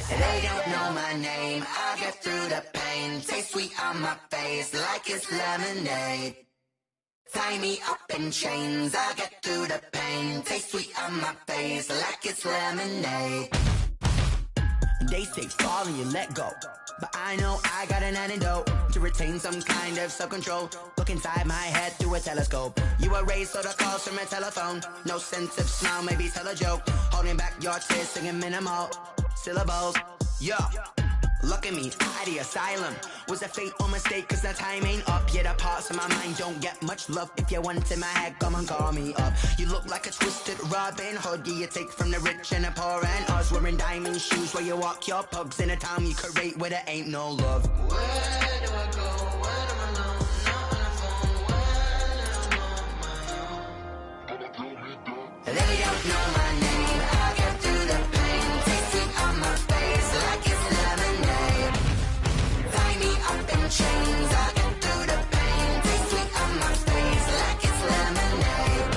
They don't know my name, I'll get through the pain. Taste sweet on my face like it's lemonade. Tie me up in chains, I'll get through the pain. Taste sweet on my face like it's lemonade. They say fall and you let go, but I know I got an antidote to retain some kind of self-control. Look inside my head through a telescope. You erase all the calls from a telephone. No sense of smile, maybe tell a joke. Holding back your tears, singing minimal syllables. Yo, look at me, out the asylum. Was a fate or mistake, cause the time ain't up. Yet the parts of my mind don't get much love. If you want in my head, come and call me up. You look like a twisted Robin Hood. Yeah, you take from the rich and the poor and us. Wearing diamond shoes where you walk your pugs in a town you create where there ain't no love. Where do I go? Where do I know? Not on the phone. When I'm on my own. They don't know my name, I'll get through the pain. Taste sweet on my face like it's lemonade. Tie me up in chains, I'll get through the pain. Taste sweet on my face like it's lemonade.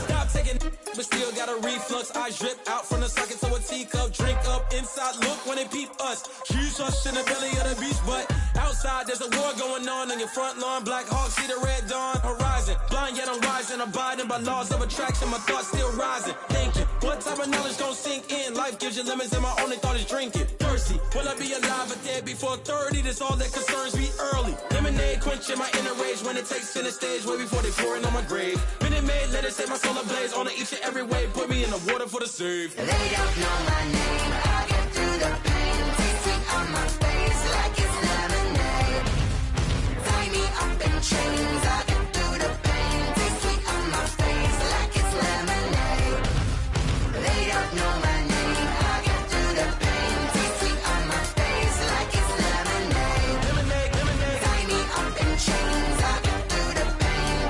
Stop taking but still got a reflux. I drip out from the socket to a teacup. Drink up inside, look when they peep us. Choose us in the belly of the beast, but outside there's a war going on your front lawn. Black Hawk, see the red dawn horizon. Blind yet I'm rising, abiding by laws of attraction. My thoughts still rising, thinking what type of knowledge gon' sink in? Life gives you limits and my only thought is drinking. Thirsty, will I be alive or dead before 30? That's all that concerns me early. Lemonade quenching my inner rage when it takes center stage way before they pouring on my grave. Minute Maid, let it set my soul ablaze on each and every way. Put me in the water for the save. They don't know my name, I'll get through the pain. Taste sweet on my face like it's lemonade. Tie me up in chains, I'll get through the pain. Taste sweet on my face like it's lemonade. They don't know my name, I'll get through the pain. Taste sweet on my face like it's lemonade. Tie me up in chains, I'll get through the pain.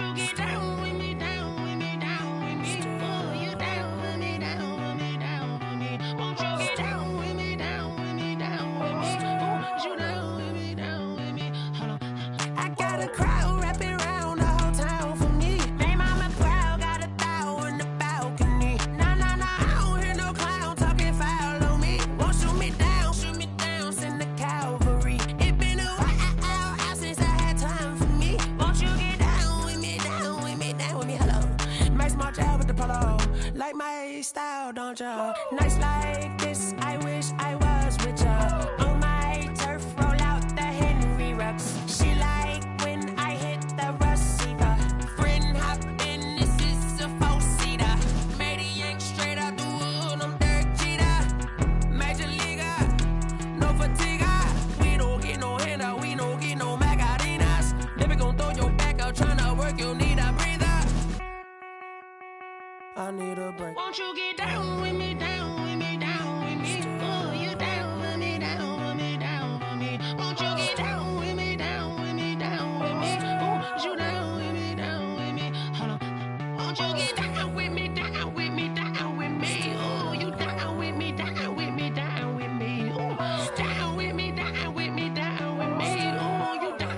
Won't you get down with me, down with me, down with me? Oh, you down with me, down with me, down with me. Won't you get down with me, down with me, down with me? Oh, you down with me, down with me? Hold on. I got a crowd wrapping around the whole town for me. They mama proud, got a thou in the balcony. Nah, nah, nah, I don't hear no clown talking foul on me. Won't shoot me down, send the cavalry. It been a while since I had time for me. Won't you get down with me, down with me, down with me? Hello. Nice march out with the polo. Like my style, don't ya? Nice like this, I wish I was with ya. On my turf, roll out the Henry Rux. She like when I hit the receiver. Friend hop in, this is a four-seater. Made a yank straight out the wood, I'm Derek Jeter. Major leaguer, no fatigue. We don't get no handout, we don't get no Macarinas. Never gon' throw your back out, tryna work, you need a breather. I need a break. Won't you get down with me, down with me, down with me? Oh, you down with me, down with me, down with me? Won't you get down with me, down with me, down with me? Oh, you down with me, down with me? Hold on. Won't you get down with me, down with me, down with me? Oh, you down with me, down with me, down with me? Oh, down with me, down with me, down with me? Oh, you down.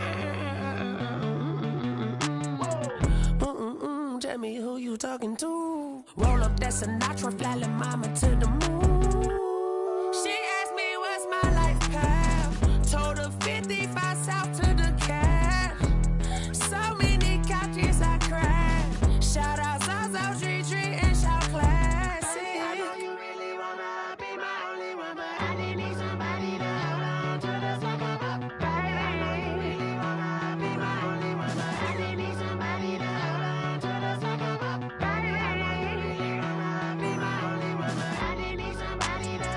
Tell me who you talking to. Roll up that Sinatra, fly la mama to the moon. She asked me what's my life path. Told her 55 south to the cat. So many couches I cried. Shout out Zazo, Tree, and shout classic. I know you really wanna be my only one, but I didn't need somebody to hold on to the sucker up, baby. I know you really wanna be my only one, but I didn't need somebody to hold on to the sucker up, baby. I know you really wanna be my only one, but I didn't need somebody to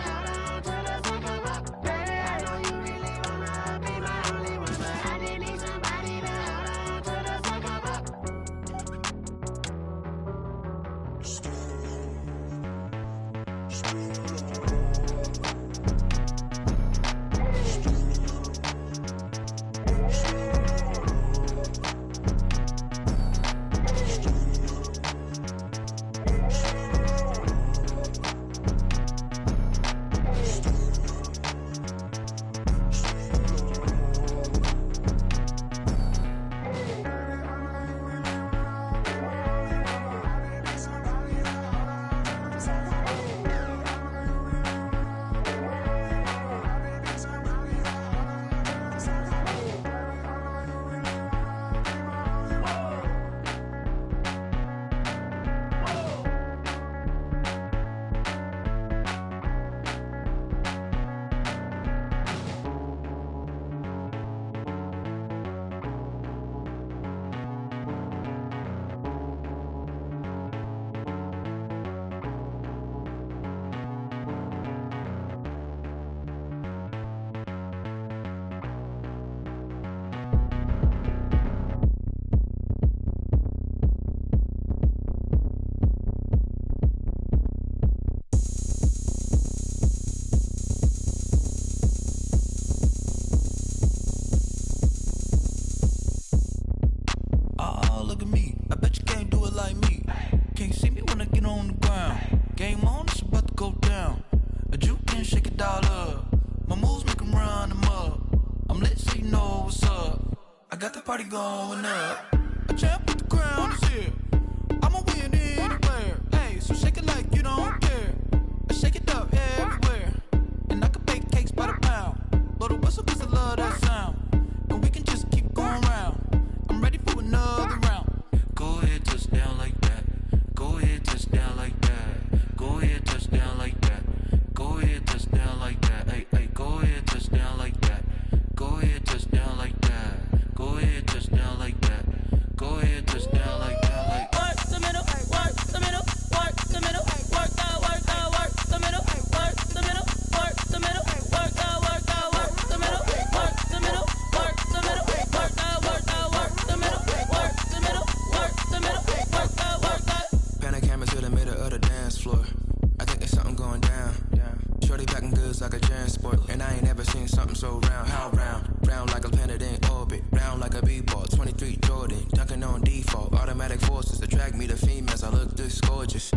like me, the females, I look this gorgeous.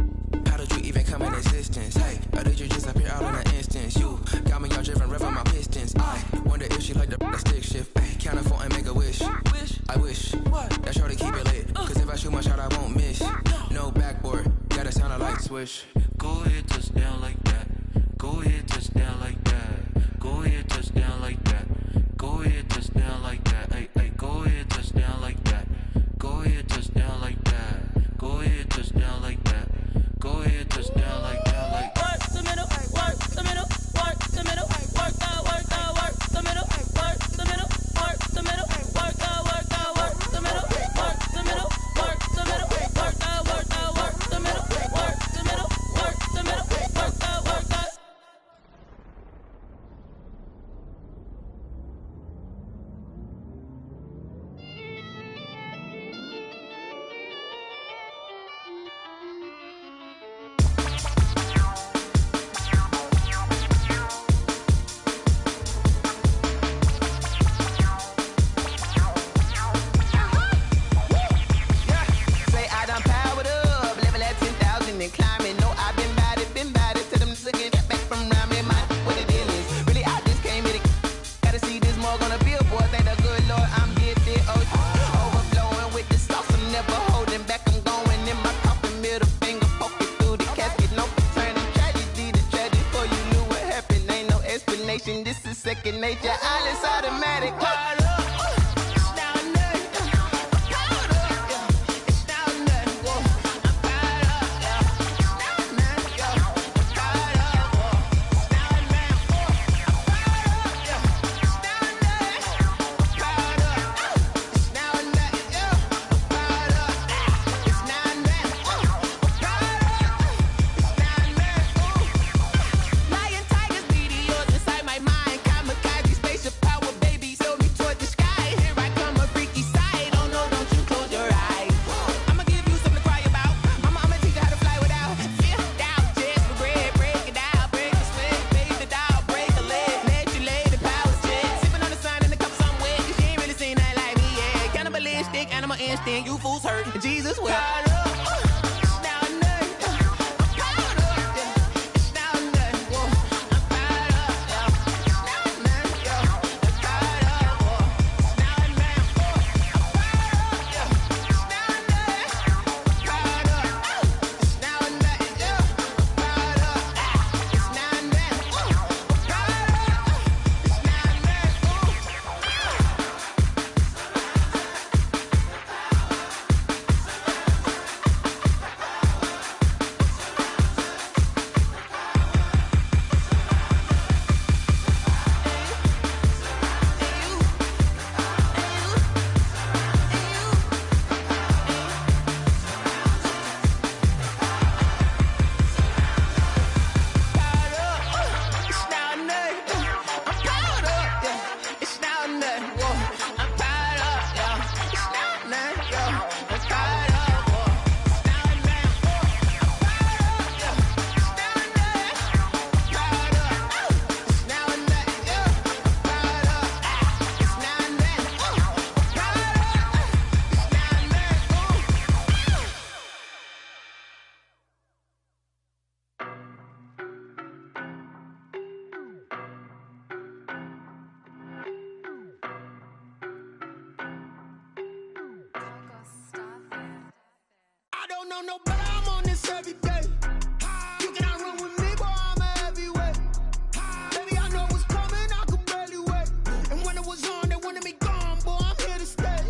How did you even come in existence? Hey, or did you just appear out in an instance? You got me all driven, revving my pistons. I wonder if she like the stick shift. Hey, count it 4 and make a wish. I wish that shorty keep it lit. Cause if I shoot my shot, I won't miss. No backboard, gotta sound a light switch. Go ahead, touch down like that. Go ahead, touch down like that. Go ahead, touch down like that. Go ahead, touch down like that. Hey, hey, go ahead, touch down like that. Go ahead, touch down like that. Go ahead, touch down like that. Go ahead, touch down like that. Like work the middle, work the middle, work the middle, work the middle, work the middle, work the middle, work the middle, work the middle, work the middle, work the middle, work the middle, work the middle, work the middle, work the. This is second nature, all is automatic. You fools hurt, Jesus will. No, but I'm on this every day. You cannot run with me, boy, I'm a heavyweight. Baby, I know what's coming, I could barely wait. And when it was on, they wanted me gone, boy, I'm here to stay.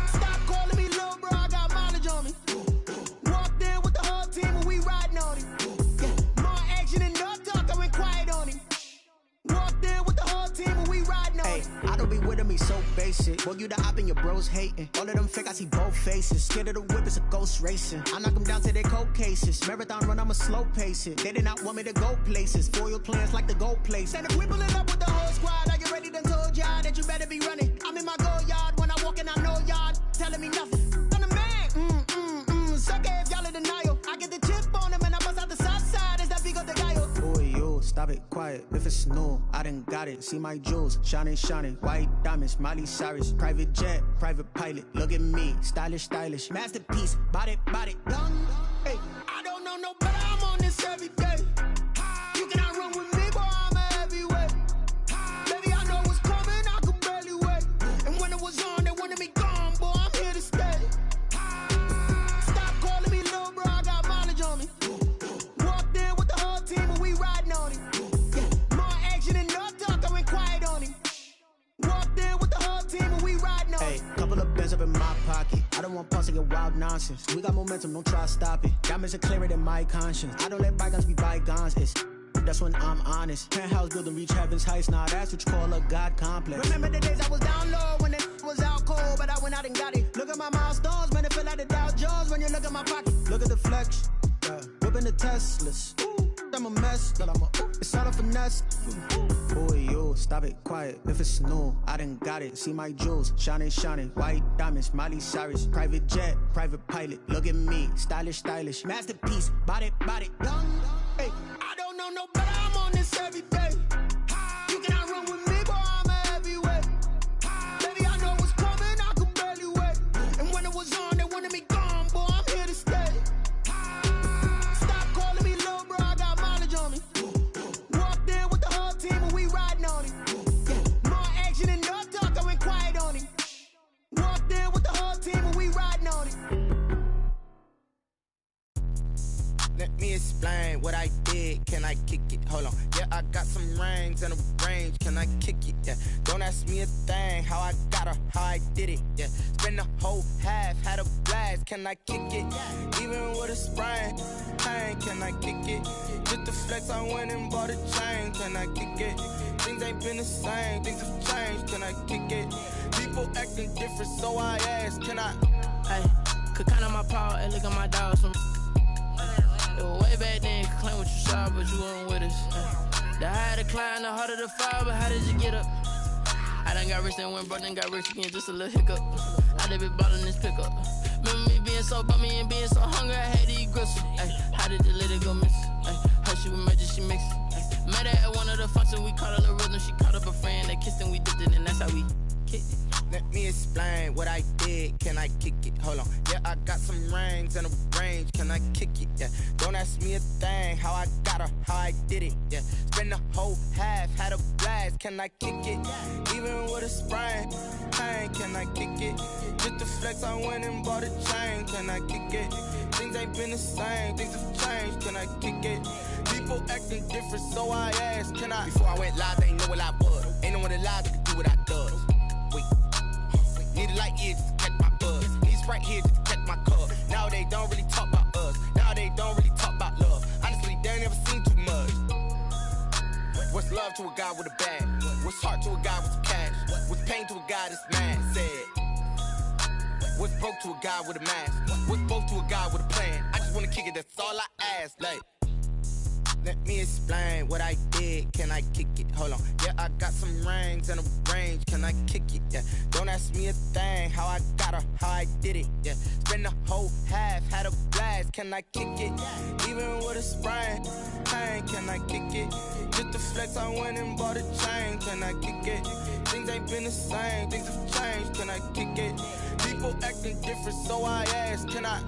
Stop calling me little bro, I got mileage on me. Walked in with the whole team and we riding on him. Yeah, more action and no talk, I went quiet on him. Walked in with the whole team and we riding on him. I don't be with me so basic. Boy, you the op and your bros hating. All of them fake, I see both faces. Scared of the whip, it's a ghost racing. I knock them down to their cold cases. Marathon run, I'ma slow pace it. They did not want me to go places. Foil plans like the gold place. And if we pulling up with the whole squad, I get ready done told y'all that you better be running. I'm in my go yard when I walk in, I know y'all telling me nothing. I'm the man, suck it if y'all in denial. I get the chip on them and I bust out the south side. Is that big of the guy? Boy, yo, stop it, quiet. If it's new, I done got it. See my jewels, shining, shining. White diamonds, Miley Cyrus. Private jet, private pilot. pilot. Look at me, stylish, stylish. Masterpiece, body, young. Hey, I don't know no better, I'm on this every day. You cannot run with me, boy, I'm a heavyweight. Baby, I know what's coming, I could barely wait. And when it was on, they wanted me gone, boy, I'm here to stay. Stop calling me little bro, I got mileage on me. Walked in with the whole team and we riding on him. Yeah, more action and no talk, I went quiet on him. Walked in with the whole team and we riding on him. Hey, couple of bands up in my pocket. I don't want pulse to get wild nonsense. We got momentum, don't try to stop it. Diamonds are clearer than my conscience. I don't let bygones be bygones. That's when I'm honest. Penthouse building, reach heaven's heights. Nah, that's what you call a God complex. Remember the days I was down low when it was out cold, but I went out and got it. Look at my milestones, man, it feel like the Dow Jones when you look at my pocket. Look at the flex, whipping the Teslas. I'm a mess, but it's all a finesse. Boy, yo, stop it, quiet. If it's new, I done got it. See my jewels, shining, white diamonds, Miley Cyrus, private jet, private pilot. Look at me, stylish, masterpiece, body, young. Hey, I don't know no better, I'm on this every day. You cannot run with me, boy, I'm a heavyweight. Baby, I know what's coming, I could barely wait. And when it was on, they wanted me gone, boy, I'm here to stay. Stop calling me little bro, I got mileage on me. Walked in with the whole team and we riding on him. Yeah, more action and no talk, I went quiet on him. Walked in with the whole team and we riding on him. Let me explain what I did. Can I kick it? Hold on. Yeah, I got some rings and a range. Can I kick it? Yeah. Don't ask me a thing. How I got her, how I did it. Yeah. Spend the whole half, had a blast. Can I kick it? Even with a sprain. Pain, can I kick it? Just the flex, I went and bought a chain. Can I kick it? Things ain't been the same. Things have changed. Can I kick it? People acting different, so I ask. Can I? Hey, could count on my power and look at my dogs from. It was way back then, you could claim what you saw, but you weren't with us. The higher the climb, the harder the fall, but how did you get up? I done got rich, then went broke, then got rich again, just a little hiccup. I done been ballin' this pickup. Remember me being so bummy and being so hungry, I had to eat gristle. Ay, how did the lady go miss? How she was magic, she mixed. Met her at one of the functions, we caught a little rhythm, she caught up a friend, they kissed and we dipped it, and that's how we kicked it. Let me explain what I did. Can I kick it? Hold on. Yeah, I got some rings and a range. Can I kick it? Yeah. Don't ask me a thing. How I got her, how I did it. Yeah. Spend the whole half, had a blast. Can I kick it? Even with a sprain. Pain, can I kick it? Just the flex, I went and bought a chain. Can I kick it? Things ain't been the same. Things have changed. Can I kick it? People acting different, so I asked. Can I? Before I went live, they ain't know what I was. Ain't no one alive that could do what I does. Wait. Need a light years to catch my buzz. Need Sprite here just to catch my cup. Now they don't really talk about us. Now they don't really talk about love. Honestly, they ain't never seen too much. What's love to a guy with a bag? What's heart to a guy with some cash? What's pain to a guy that's mad? Said. What's broke to a guy with a mask? What's both to a guy with a plan? I just wanna kick it, that's all I ask. Like, let me explain what I did. Can I kick it? Hold on. Yeah, I got some rings and a range. Can I kick it? Yeah. Don't ask me a thing. How I got her, how I did it. Yeah. Spend the whole half, had a blast. Can I kick it? Even with a sprain. Pain, can I kick it? Just the flex, I went and bought a chain. Can I kick it? Things ain't been the same. Things have changed. Can I kick it? People acting different, so I ask. Can I?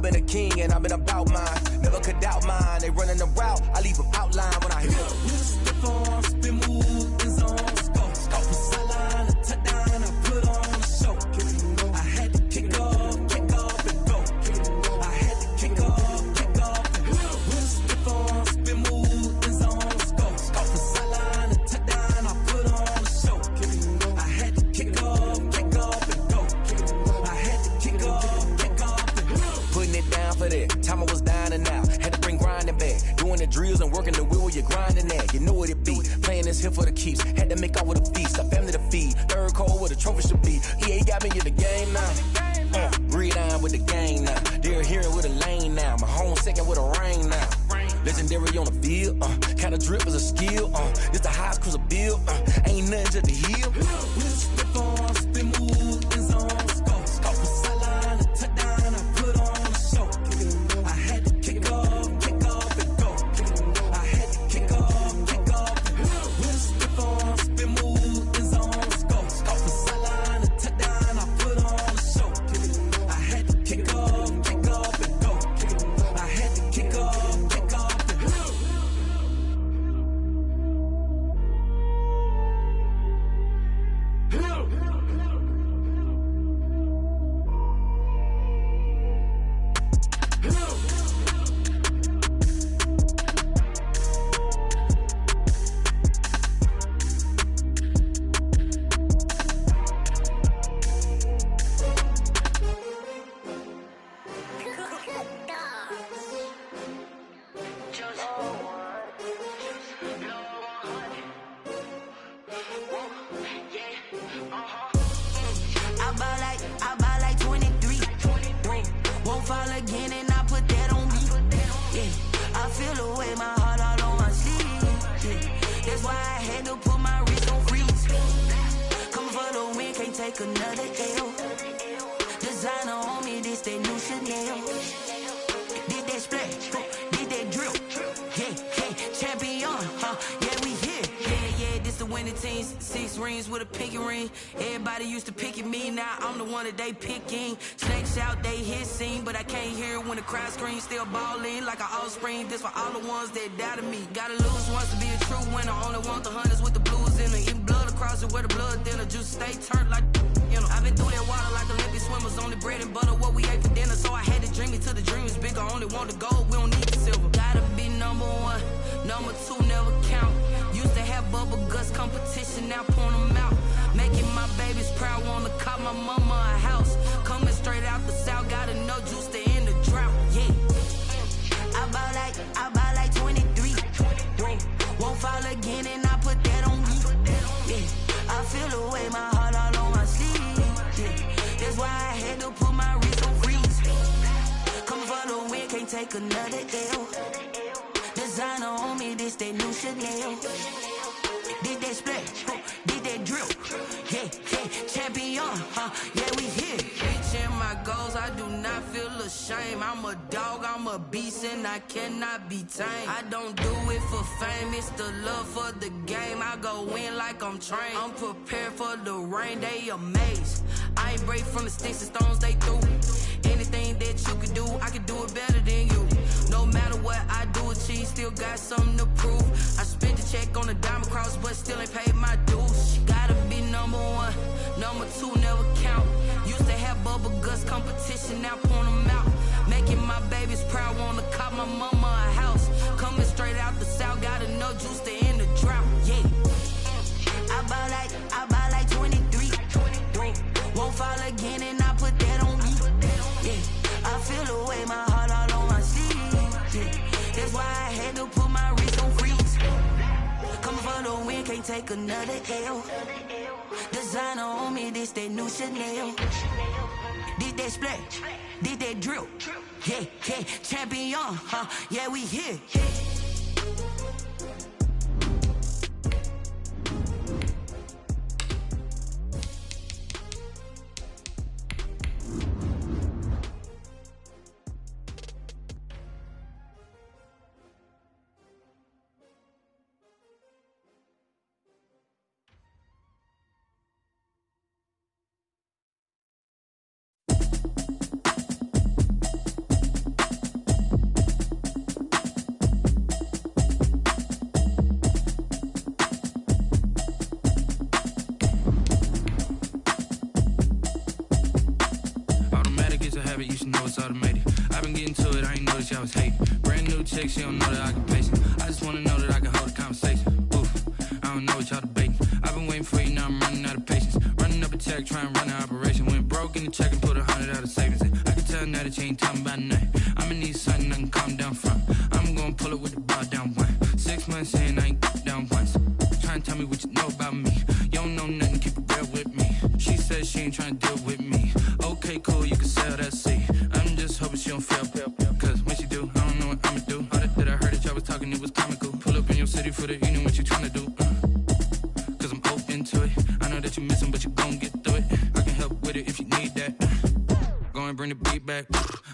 I've been a king and I've been about mine. Never could doubt mine. They running the route, I leave them outline when I hear them. Step on, spin, move, and zone, scope. Sideline, a touchdown, I put on a show. I had to kick off and go. I had to kick off and go. Step on, spin, move, and zone, scope. Sideline, a touchdown, I put on a show. I had to kick off and go. I had to kick off and go. Putting it down for that. Time I was down and out. Had to bring grinding back. Doing the drills and working the wheel where you're grinding at. You know what it be. Playing this here for the keeps. Had to make out with a feast. A family to feed. Third cold where the trophy should be. EA got me in the game now. Read on with the game now. They're hearing with a lane now. My home second with a rain now. Legendary on the field. Kind of drip is a skill. This the highest cruiser bill. Ain't nothing to the hill. Step on, spin, move, and zone, scope. Sideline, a touchdown, I put on a show. I had to kick off and go. I had to kick off and go. Step on, spin, move, and zone, scope. Sideline, a touchdown, I put on a show. I had to kick off and go. I had to kick off and go. I buy like 23. Won't fall again and I put that on me. Yeah, I feel away my heart all on my sleeve. Yeah, that's why I had to put my wrist on freeze. Coming for the win, can't take another L. Designer on me, this that new Chanel. Did that splash, did that drill. Yeah, champion, yeah, we here. Yeah, this the winning team. 6 rings with a pinky ring. Everybody used to pick at me, now I'm the one that they picking. Snakes out, they hit scene, but I can't hear it when the crowd screams. Still ballin' like an offspring. This for all the ones that doubted me. Gotta lose once to be a true winner. Only want the hunters with the blues in it. Eating blood across it where the blood thinner. Juice stay turned like, you know. I've been through that water like Olympic swimmers. Only bread and butter, what we ate for dinner. So I had to dream it till the dream is bigger. Only want the gold, we don't need the silver. Gotta be number 1, number 2 never count. Used to have bubble guts competition, now point them out. Making my babies proud, wanna call my mama a house. Coming straight out the south, gotta know juice to end the drought. Yeah, I buy like 23. Won't fall again and I put that on me. Yeah, I feel away my heart all on my sleeve. Yeah, that's why I had to put my wrist on freeze. Coming for the win, can't take another L. Designer on me, this that new Chanel. Did that splash, did that drill. Yeah, champion, yeah, we here. Reaching my goals, I do not feel ashamed. I'm a dog, I'm a beast, and I cannot be tamed. I don't do it for fame, it's the love for the game. I go in like I'm trained. I'm prepared for the rain, they amazed. I ain't break from the sticks and stones they threw. Anything that you could do, I could do it better than you. No matter what I do, achieve, still got something to prove. I spent the check on the diamond cross, but still ain't paid my dues. Gotta be number 1, number 2 never count. Used to have bubble guts competition, now point them out. Making my babies proud, wanna call my mama a house. Coming straight out the south, gotta know juice to end the drought. Yeah, I buy like 23. Won't fall again and I put that on me. Yeah, I feel away my heart all on my sleeve. Yeah, that's why I had to put my wrist on freeze. Coming for the win, can't take another L. Designer on me, this that new Chanel. Did that splash, did that drill. Yeah, champion, yeah, we here. Brand new chick, she don't know that I can pace it. I just wanna know that I can hold a conversation. Oof, I don't know what y'all debating. I've been waiting for you, now I'm running out of patience. Running up a check, trying to run an operation. Went broke in the check and put 100 out of savings in. I can tell now that you ain't talking about nothing. I'ma need something I can calm down from. I'm gonna pull it with the bar down one. 6 months in, I ain't down once. Trying to tell me what you know about me. You don't know nothing, keep it real with me. She says she ain't trying to deal with me. Okay, cool, you can sell that seat. I'm just hoping she don't fail. Cause when she do, I don't know what I'ma do. All that I heard that y'all was talking, it was comical. Pull up in your city for the evening, what you trying to do? Cause I'm open to it. I know that you missing, but you gon' get through it. I can help with it if you need that. Go and bring the beat back.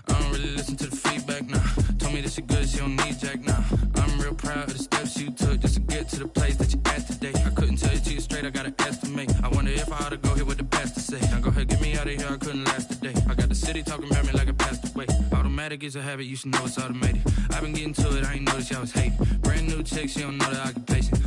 I don't really listen to the feedback, nah. Told me that she good, she don't need jack, nah. I'm real proud of the steps you took just to get to the place that you at today. I couldn't tell you to you straight, I gotta estimate. I wonder if I ought to go here with the best to say. Now go ahead, get me out of here, I couldn't last a day. I got the city talking about me like I passed away. Automatic is a habit, you should know it's automated. I've been getting to it, I ain't noticed y'all was hating. Brand new chick, she don't know the occupation.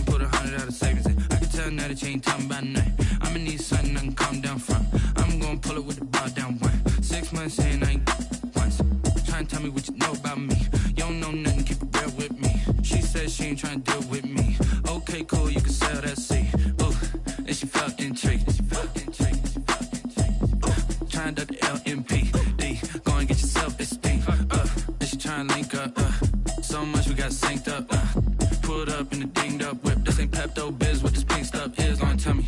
Put 100 out of savings in. I can tell now that you ain't talking about nothing. I'ma need something I can calm down from. I'm gonna pull it with the bar down one. 6 months in, I ain't once. Trying to tell me what you know about me. You don't know nothing, keep it real with me. She says she ain't trying to deal with me. Okay, cool, you can sell that seat. Ooh, and she felt intrigued. Trying to duck the LMPD. Go and get yourself esteem. And she trying to link up. So much we got synced up. Pulled up in the dinged up whip. This ain't Pepto Biz, what this pink stuff is. Don't tell me.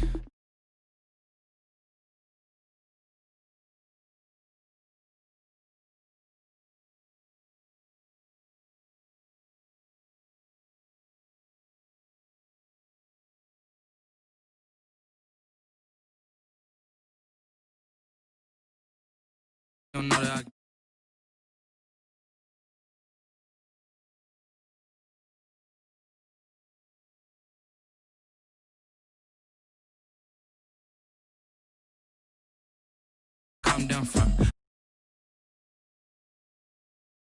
Don't know that I calm down from.